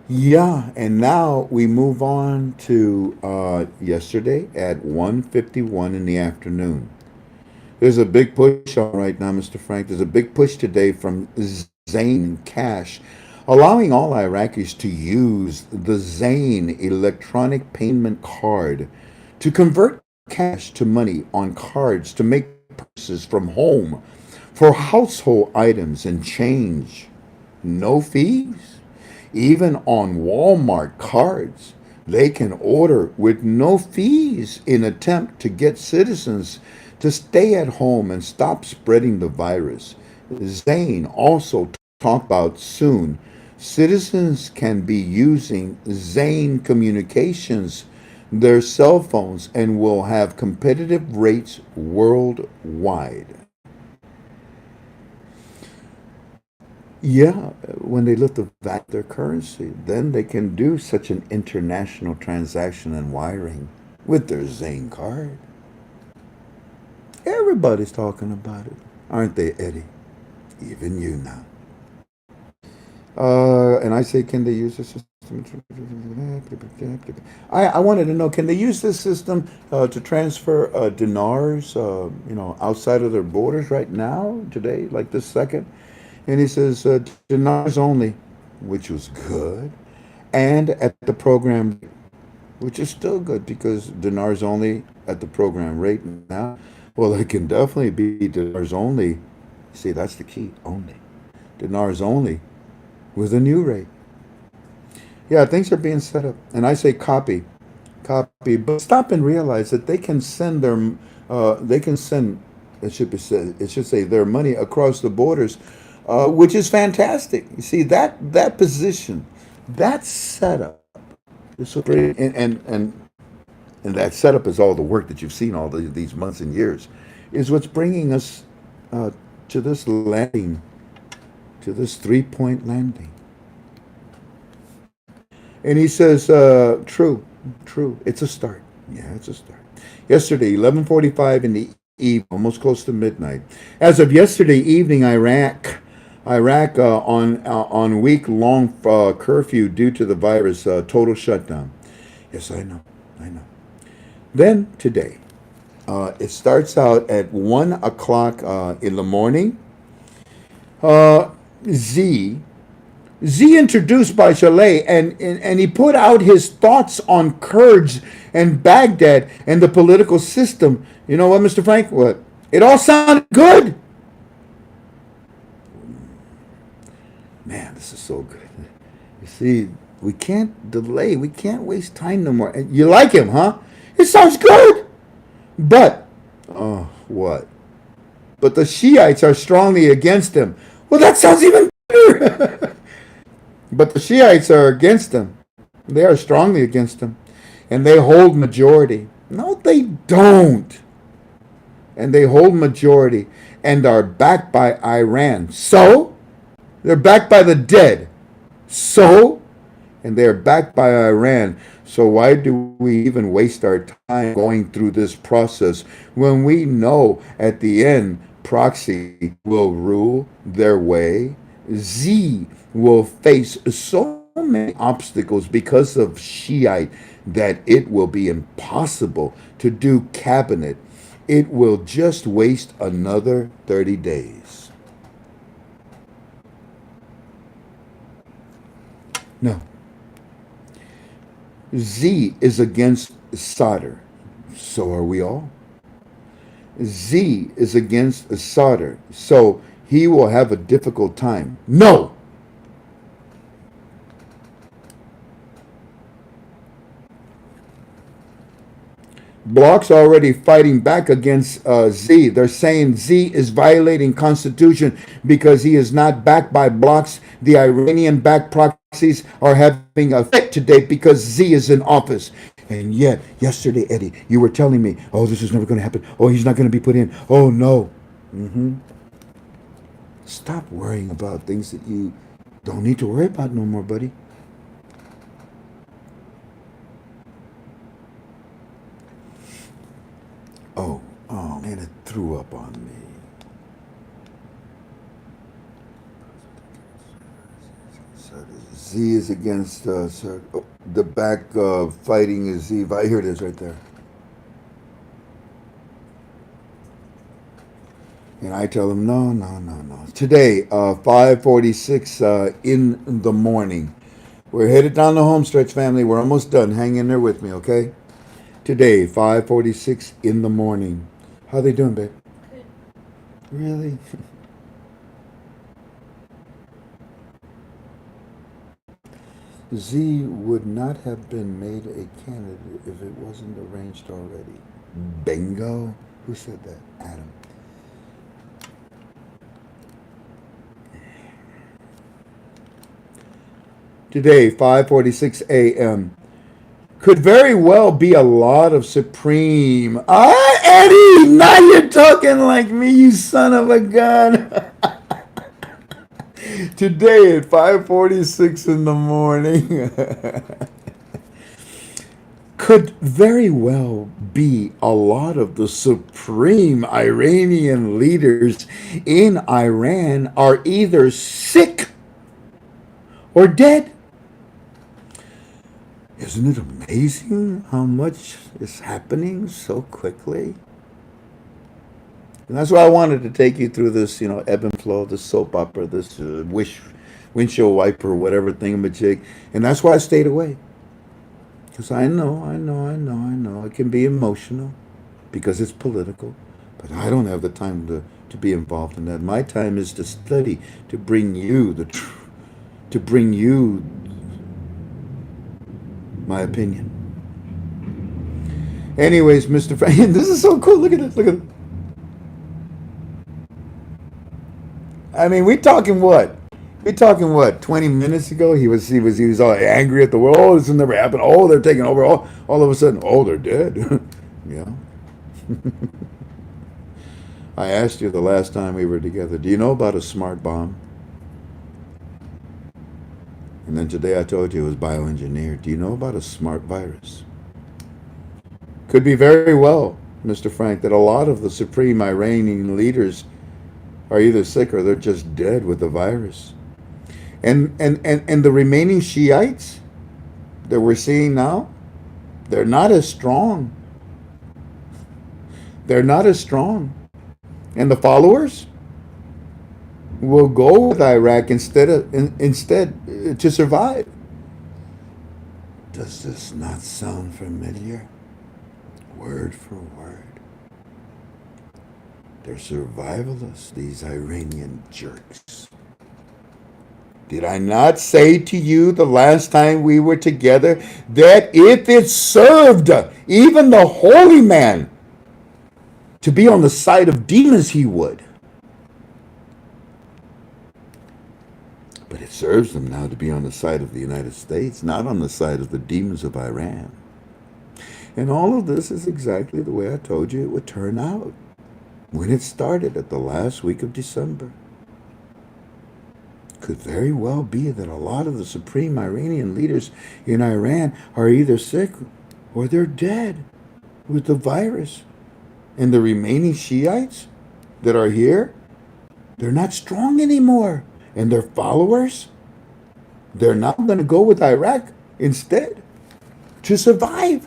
Yeah, and now we move on to yesterday at 1:51 in the afternoon. There's a big push on right now, Mr. Frank. There's a big push today from Zain Cash, allowing all Iraqis to use the Zain electronic payment card to convert cash to money on cards to make purchases from home for household items and change. No fees. Even on Walmart cards, they can order with no fees in attempt to get citizens to stay at home and stop spreading the virus. Zane also talked about soon citizens can be using Zane communications, their cell phones, and will have competitive rates worldwide. Yeah, when they lift the VAT of their currency, then they can do such an international transaction and wiring with their Zane card. Everybody's talking about it, aren't they, Eddie? Even you now. And I say, can they use the system? I wanted to know, can they use this system to transfer dinars, outside of their borders right now, today, like this second? And he says, dinars only, which was good, and at the program, which is still good because dinars only at the program rate now. Well, it can definitely be dinars only. See, that's the key, only. Dinars only with a new rate. Yeah, things are being set up. And I say copy, but stop and realize that they can send it should say their money across the borders, which is fantastic. You see, that position, that setup is so great. And that setup is all the work that you've seen these months and years, is what's bringing us to this landing, to this 3-point landing. And he says, true, it's a start. Yeah, it's a start. Yesterday, 11:45 in the evening, almost close to midnight. As of yesterday evening, Iraq on week-long curfew due to the virus, total shutdown. Yes, I know. Then today, it starts out at 1 o'clock in the morning. Z introduced by Chalet, and he put out his thoughts on Kurds and Baghdad and the political system. You know what, Mr. Frank? What? It all sounded good. Man, this is so good. You see, we can't delay. We can't waste time no more. And you like him, huh? It sounds good. But, what? But the Shiites are strongly against him. Well, that sounds even better. But the Shiites are against him. They are strongly against him. And they hold majority. No, they don't. And they hold majority and are backed by Iran. So, they're backed by the dead. So, and they're backed by Iran. So why do we even waste our time going through this process when we know at the end proxy will rule their way? Z will face so many obstacles because of Shiite that it will be impossible to do cabinet. It will just waste another 30 days. No. Z is against solder. So are we all. Z is against Sadr, so he will have a difficult time. No! Bloc's already fighting back against Z. They're saying Z is violating Constitution because he is not backed by bloc's. The Iranian-backed proxies are having a fit today because Z is in office. And yet, yesterday, Eddie, you were telling me, oh, this is never going to happen. Oh, he's not going to be put in. Oh, no. Stop worrying about things that you don't need to worry about no more, buddy. Oh, man, it threw up on me. Z is against the back fighting is Z. Here it is right there. And I tell him, no. Today, 5:46 in the morning. We're headed down the home stretch, family. We're almost done. Hang in there with me, okay? Today, 5:46 in the morning. How they doing, babe? Good. Really? Z would not have been made a candidate if it wasn't arranged already. Bingo. Who said that? Adam. Today, 5:46 a.m. Could very well be a lot of supreme. Eddie! Now you're talking like me, you son of a gun. Today at 5:46 in the morning. Could very well be a lot of the supreme Iranian leaders in Iran are either sick or dead. Isn't it amazing how much is happening so quickly? And that's why I wanted to take you through this, ebb and flow, this soap opera, this windshield wiper, whatever thingamajig. And that's why I stayed away. Because I know. It can be emotional because it's political. But I don't have the time to be involved in that. My time is to study, to bring you the truth, to bring you my opinion. Anyways, Mr. Frank, this is so cool. Look at this. Look at it. I mean, we talking what? 20 minutes ago, he was all angry at the world. Oh, this will never happen. Oh, they're taking over. All of a sudden, oh, they're dead. Yeah. I asked you the last time we were together, do you know about a smart bomb? And then today I told you it was bioengineered. Do you know about a smart virus? Could be very well, Mr. Frank, that a lot of the supreme Iranian leaders are either sick or they're just dead with the virus. And the remaining Shiites that we're seeing now, they're not as strong. They're not as strong. And the followers will go with Iraq instead to survive. Does this not sound familiar? Word for word. They're survivalists, these Iranian jerks. Did I not say to you the last time we were together that if it served even the holy man to be on the side of demons, he would? But it serves them now to be on the side of the United States, not on the side of the demons of Iran. And all of this is exactly the way I told you it would turn out when it started at the last week of December. Could very well be that a lot of the supreme Iranian leaders in Iran are either sick or they're dead with the virus. And the remaining Shiites that are here, they're not strong anymore. And their followers, they're now going to go with Iraq instead to survive.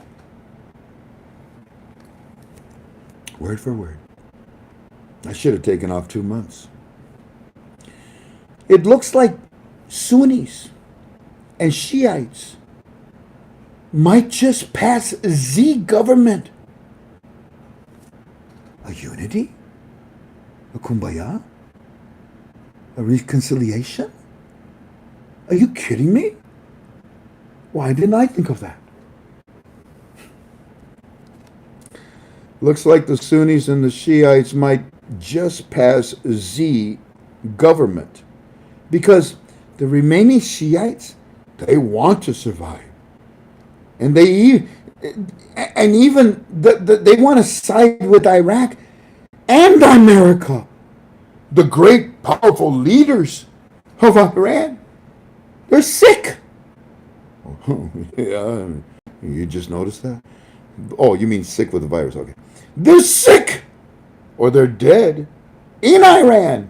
Word for word. I should have taken off 2 months. It looks like Sunnis and Shiites might just pass Z government. A unity? A kumbaya? A reconciliation? Are you kidding me? Why didn't I think of that? Looks like the Sunnis and the Shiites might just pass Z government because the remaining Shiites, they want to survive. And they want to side with Iraq and America, the great powerful leaders of Iran. They're sick. Yeah, you just noticed that? Oh, you mean sick with the virus? Okay. They're sick or they're dead in Iran.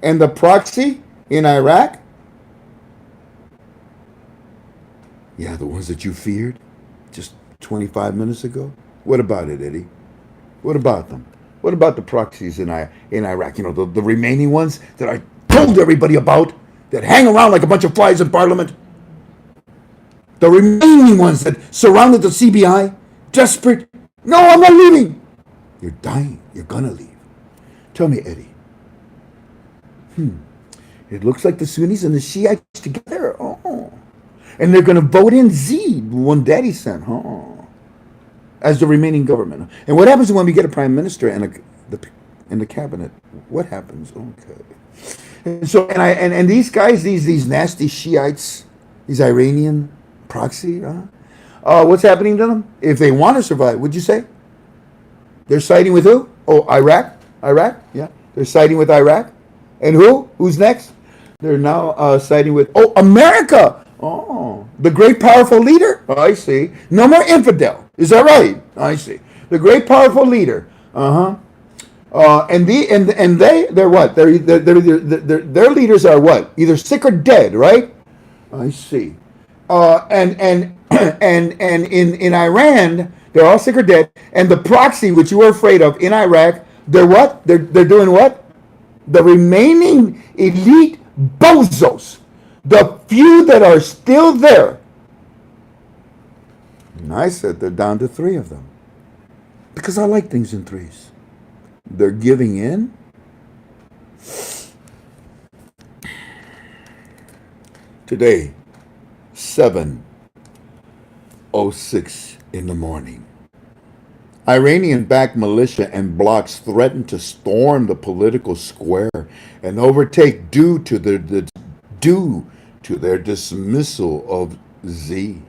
And the proxy in Iraq? Yeah, the ones that you feared just 25 minutes ago? What about it, Eddie? What about them? What about the proxies in Iraq? You know, the remaining ones that I told everybody about that hang around like a bunch of flies in Parliament? The remaining ones that surrounded the CBI, desperate. No, I'm not leaving. You're dying. You're gonna leave. Tell me, Eddie. It looks like the Sunnis and the Shiites together. Oh. And they're gonna vote in Z, one Daddy sent, as the remaining government. And what happens when we get a prime minister and the cabinet? What happens? Okay. And so and these guys, these nasty Shiites, these Iranian proxy, what's happening to them? If they want to survive, would you say? They're siding with who? Oh, Iraq? Yeah. They're siding with Iraq. And who? Who's next? They're now siding with, America! Oh, the great powerful leader? Oh, I see. No more infidel. Is that right? I see. The great powerful leader. And they're what? Their leaders are what? Either sick or dead, right? I see. And in Iran, they're all sick or dead. And the proxy, which you were afraid of in Iraq, they're what? They're doing what? The remaining elite bozos, the few that are still there. And I said they're down to 3 of them. Because I like things in threes. They're giving in. Today, 7:06 in the morning. Iranian-backed militia and blocs threatened to storm the political square and overtake due to their dismissal of Z.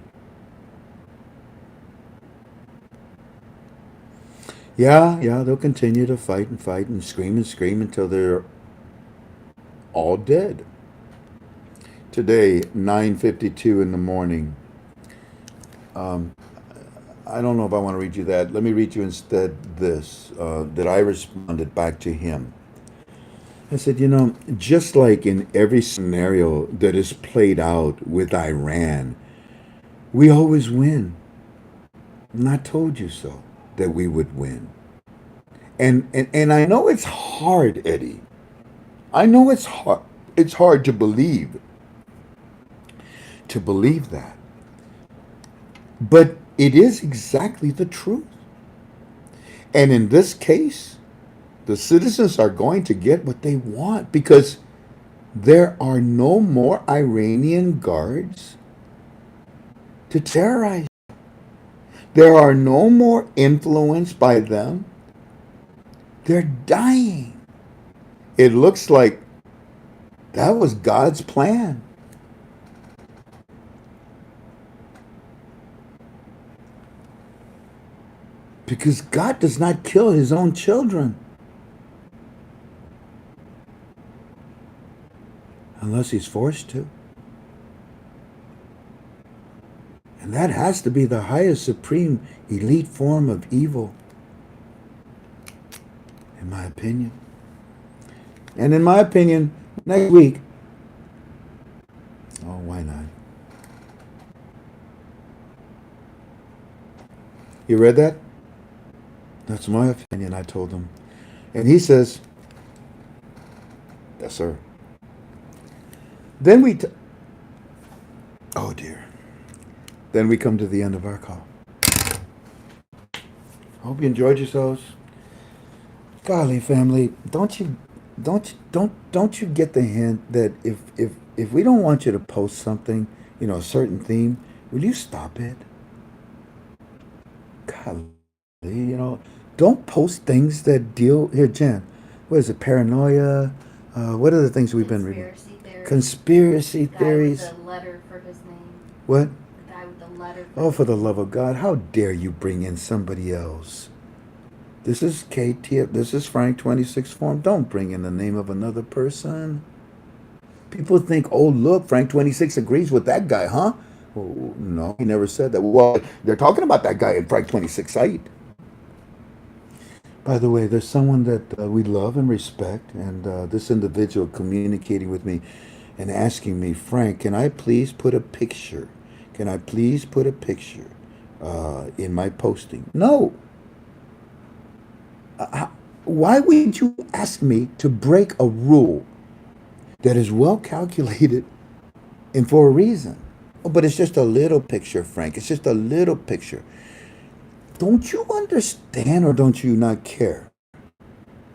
Yeah, they'll continue to fight and scream until they're all dead. Today, 9:52 in the morning. I don't know if I want to read you that. Let me read you instead this, that I responded back to him. I said, just like in every scenario that is played out with Iran, we always win. And I told you so, that we would win. And I know it's hard, Eddie. I know it's hard. It's hard to believe that. But it is exactly the truth. And in this case, the citizens are going to get what they want because there are no more Iranian guards to terrorize. There are no more influenced by them. They're dying. It looks like that was God's plan. Because God does not kill his own children. Unless he's forced to. And that has to be the highest, supreme, elite form of evil. In my opinion. And in my opinion, next week. Oh, why not? You read that? That's my opinion, I told him. And he says, yes, sir. Then oh dear. Then we come to the end of our call. Hope you enjoyed yourselves. Golly, family, don't you get the hint that if we don't want you to post something, a certain theme, will you stop it? Golly, don't post things that deal here, Jen. What is it? Paranoia. What are the things we've been reading? Conspiracy theories. Conspiracy The guy theories. with the letter for his name. What? The guy with the letter. Oh, for the love of God, how dare you bring in somebody else? This is KT. This is Frank 26 form. Don't bring in the name of another person. People think, oh, look, Frank 26 agrees with that guy, huh? Oh, no, he never said that. Well, they're talking about that guy in Frank 26 site. By the way, there's someone that we love and respect, and this individual communicating with me and asking me, Frank, can I please put a picture? Can I please put a picture in my posting? No. Why would you ask me to break a rule that is well calculated and for a reason? Oh, but it's just a little picture, Frank. It's just a little picture. Don't you understand, or don't you not care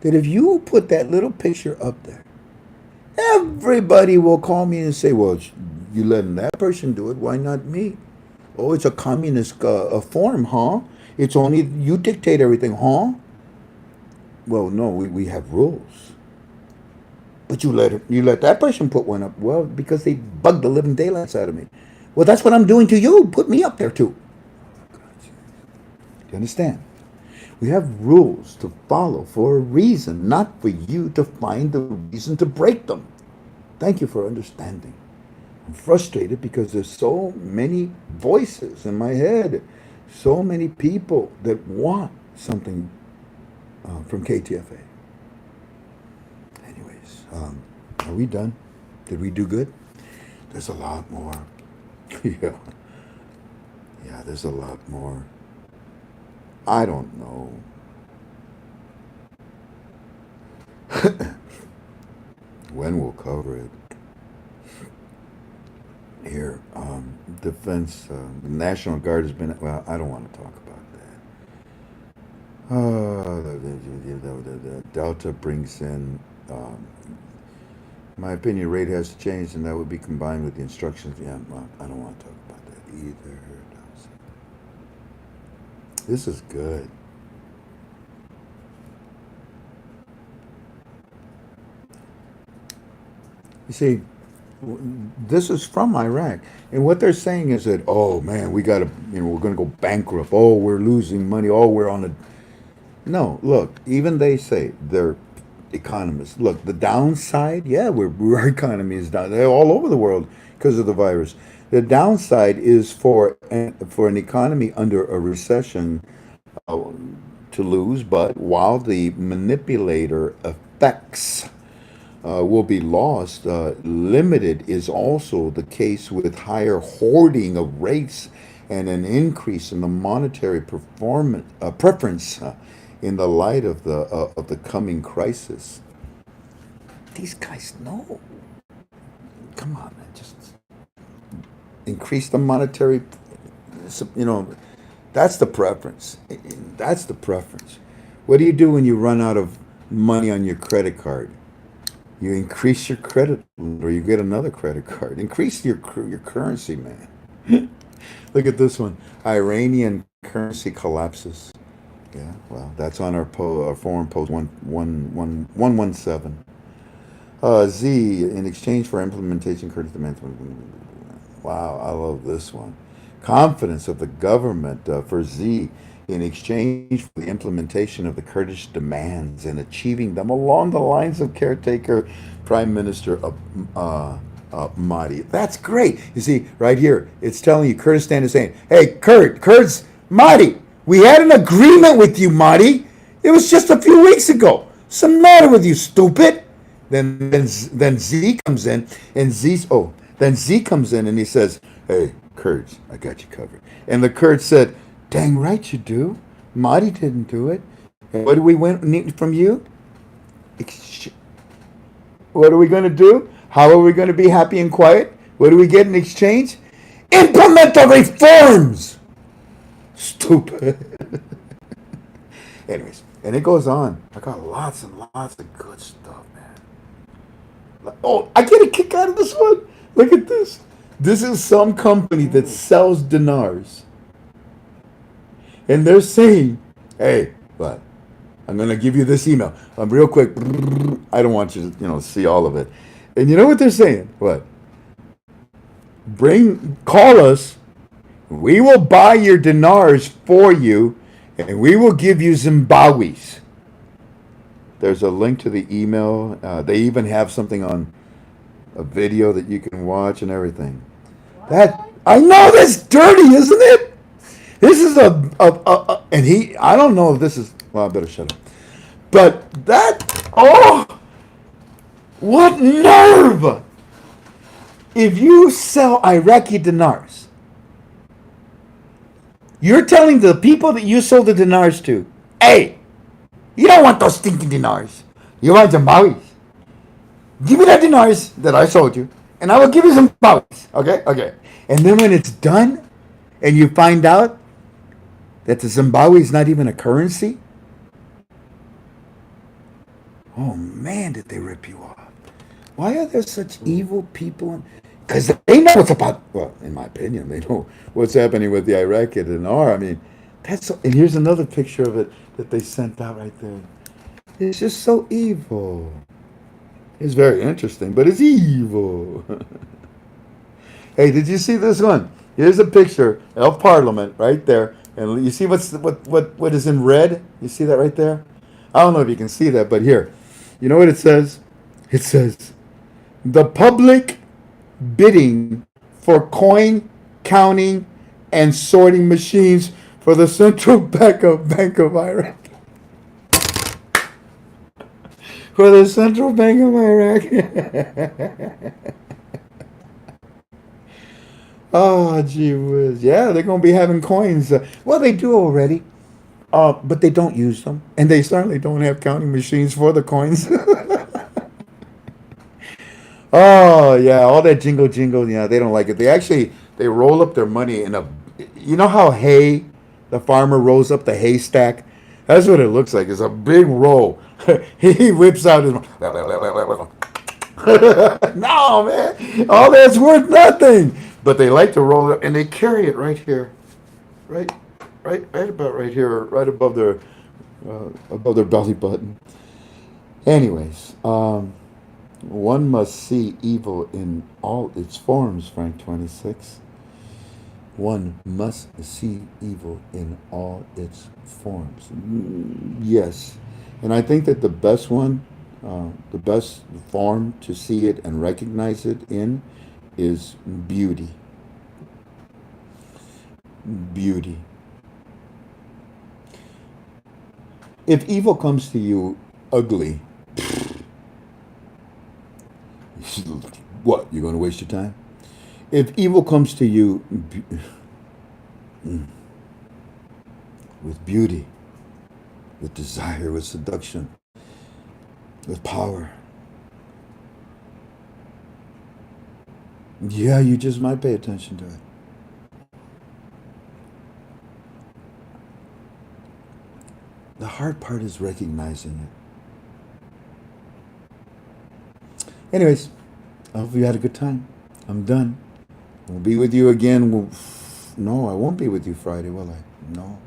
that if you put that little picture up there, everybody will call me and say, well, you letting that person do it, why not me? Oh, it's a communist form, huh? It's only you dictate everything, huh? Well, no, we have rules. But you let that person put one up. Well, because they bugged the living daylights out of me. Well, that's what I'm doing to you. Put me up there too. Do you understand? We have rules to follow for a reason, not for you to find the reason to break them. Thank you for understanding. I'm frustrated because there's so many voices in my head, so many people that want something from KTFA. Anyways, are we done? Did we do good? There's a lot more. Yeah, there's a lot more. I don't know. When we'll cover it. Here, defense, the National Guard has been, well, I don't want to talk about that. The Delta brings in, my opinion, rate has changed, and that would be combined with the instructions. Yeah, I don't want to talk about that either. This is good. You see, this is from Iraq, and what they're saying is that, oh man, we got to, we're going to go bankrupt. Oh, we're losing money. Oh, we're on a. No, look, even they say, they're economists. Look, the downside, yeah, our economy is down. They're all over the world because of the virus. The downside is for an economy under a recession to lose, but while the manipulator effects will be lost, limited is also the case with higher hoarding of rates and an increase in the monetary preference in the light of the coming crisis. These guys know. Come on, man, just increase the monetary, that's the preference. That's the preference. What do you do when you run out of money on your credit card? You increase your credit, or you get another credit card. Increase your currency, man. Look at this one. Iranian currency collapses. Yeah, well, that's on our forum post 117. Z, in exchange for implementation, Kurdish demands. Wow, I love this one. Confidence of the government for Z in exchange for the implementation of the Kurdish demands and achieving them along the lines of caretaker Prime Minister Mahdi. That's great. You see, right here, it's telling you Kurdistan is saying, hey, Kurds, Mahdi, we had an agreement with you, Mahdi. It was just a few weeks ago. What's the matter with you, stupid? Then Z comes in, and then Z comes in and he says, hey, Kurds, I got you covered. And the Kurds said, dang right you do. Mahdi didn't do it. And what do we need from you? What are we going to do? How are we going to be happy and quiet? What do we get in exchange? Implement the reforms! Stupid. Anyways, And it goes on. I got lots and lots of good stuff, man. Oh, I get a kick out of this one. Look at this. This is some company that sells dinars. And they're saying, hey, what? I'm going to give you this email. Real quick. I don't want you to, see all of it. And you know what they're saying? What? Call us. We will buy your dinars for you, and we will give you Zimbabwe's. There's a link to the email. They even have something on a video that you can watch and everything. I know that's dirty, isn't it? This is I don't know if this is, well, I better shut up. But what nerve! If you sell Iraqi dinars, you're telling the people that you sold the dinars to, hey, you don't want those stinking dinars. You want Zimbabwe's. Give me the dinars that I sold you, and I will give you Zimbabwe's. Okay. And then when it's done, and you find out that the Zimbabwe is not even a currency, oh man, did they rip you off. Why are there such evil people? Because they know what's about, well, in my opinion, they know what's happening with the Iraqi dinar. I mean, and here's another picture of it that they sent out right there. It's just so evil. It's very interesting, but it's evil. Hey, did you see this one? Here's a picture of Parliament right there. And you see what is in red? You see that right there? I don't know if you can see that, but here. You know what it says? It says, the public bidding for coin counting and sorting machines for the Central Bank of Iraq. For the Central Bank of Iraq. Oh, gee whiz. Yeah, they're going to be having coins. Well, they do already. But they don't use them. And they certainly don't have counting machines for the coins. Oh, yeah, all that jingle, yeah, they don't like it. They roll up their money in a, you know how the farmer rolls up the haystack? That's what it looks like. It's a big roll. He whips out his, no, man, all that's worth nothing. But they like to roll it, and they carry it right here. Right about right here, right above their belly button. Anyways, one must see evil in all its forms, Frank 26. One must see evil in all its forms. Yes. And I think that the best form to see it and recognize it in is beauty. Beauty. If evil comes to you ugly, what, you're going to waste your time? If evil comes to you with beauty, with desire, with seduction, with power, yeah, you just might pay attention to it. The hard part is recognizing it. Anyways, I hope you had a good time. I'm done. We'll be with you again. No, I won't be with you Friday, will I? No.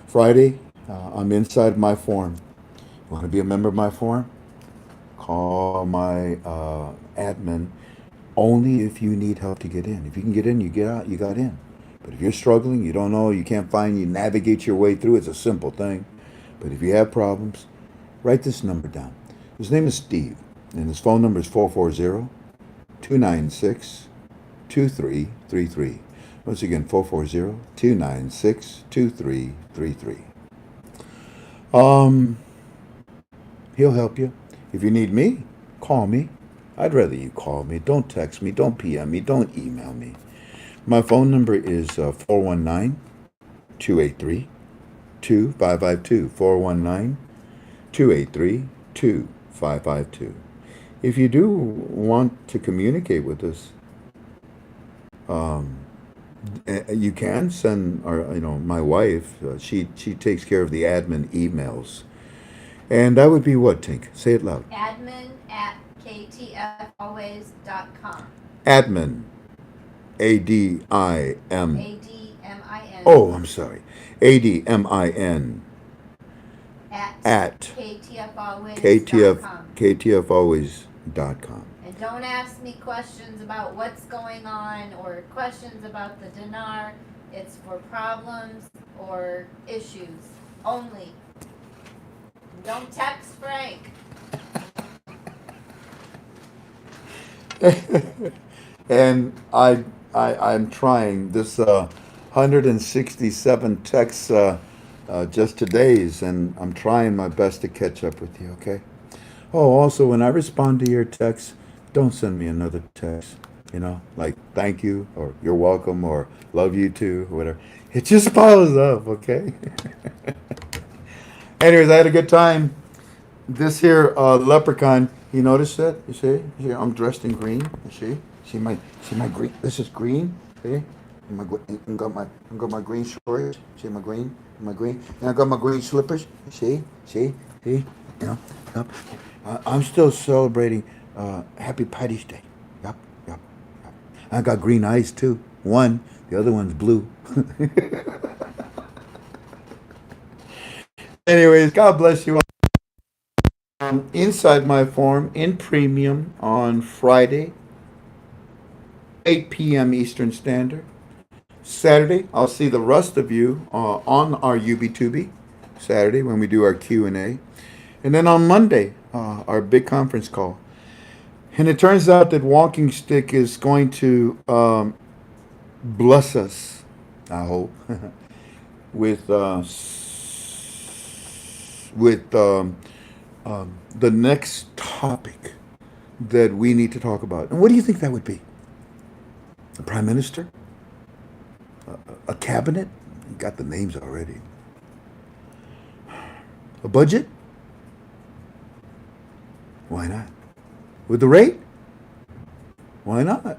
Friday, I'm inside my forum. You want to be a member of my forum? Call my admin. Only if you need help to get in. If you can get in, you get out, you got in. But if you're struggling, you don't know, you can't find, you navigate your way through, it's a simple thing. But if you have problems, write this number down. His name is Steve, and his phone number is 440-296-2333. Once again, 440-296-2333. He'll help you. If you need me, call me. I'd rather you call me. Don't text me. Don't PM me. Don't email me. My phone number is 419-283-2552. 419-283-2552. If you do want to communicate with us, you can send my wife. She takes care of the admin emails. And that would be what, Tink? Say it loud. Admin at ktfalways.com. Admin. A-D-I-M. ADMIN. Oh, I'm sorry. A-D-M-I-N. At ktfalways.com. KTFalways.com. And don't ask me questions about what's going on or questions about the dinar. It's for problems or issues only. Don't text Frank. And I'm trying this 167 texts just today's, and I'm trying my best to catch up with you, okay? Oh, also, when I respond to your text, don't send me another text, like thank you, or you're welcome, or love you too, or whatever. It just piles up, okay? Anyways, I had a good time. This here leprechaun, you notice that? You see? I'm dressed in green. You see? See my green. This is green. See? And I got my green shorts. See my green? And I got my green slippers. See? Yep. I'm still celebrating Happy Paddy's Day. Yep. I got green eyes too. One, the other one's blue. Anyways, God bless you all. Inside my form in premium on Friday, 8 p.m. Eastern Standard. Saturday, I'll see the rest of you on our UB2B Saturday when we do our Q&A. And then on Monday, our big conference call. And it turns out that Walking Stick is going to bless us, I hope, with the next topic that we need to talk about. And what do you think that would be? A prime minister? A cabinet? You got the names already. A budget? Why not? With the rate? Why not?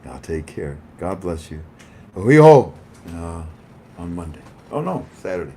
I'll take care. God bless you. Ho on Monday. Oh no, Saturday.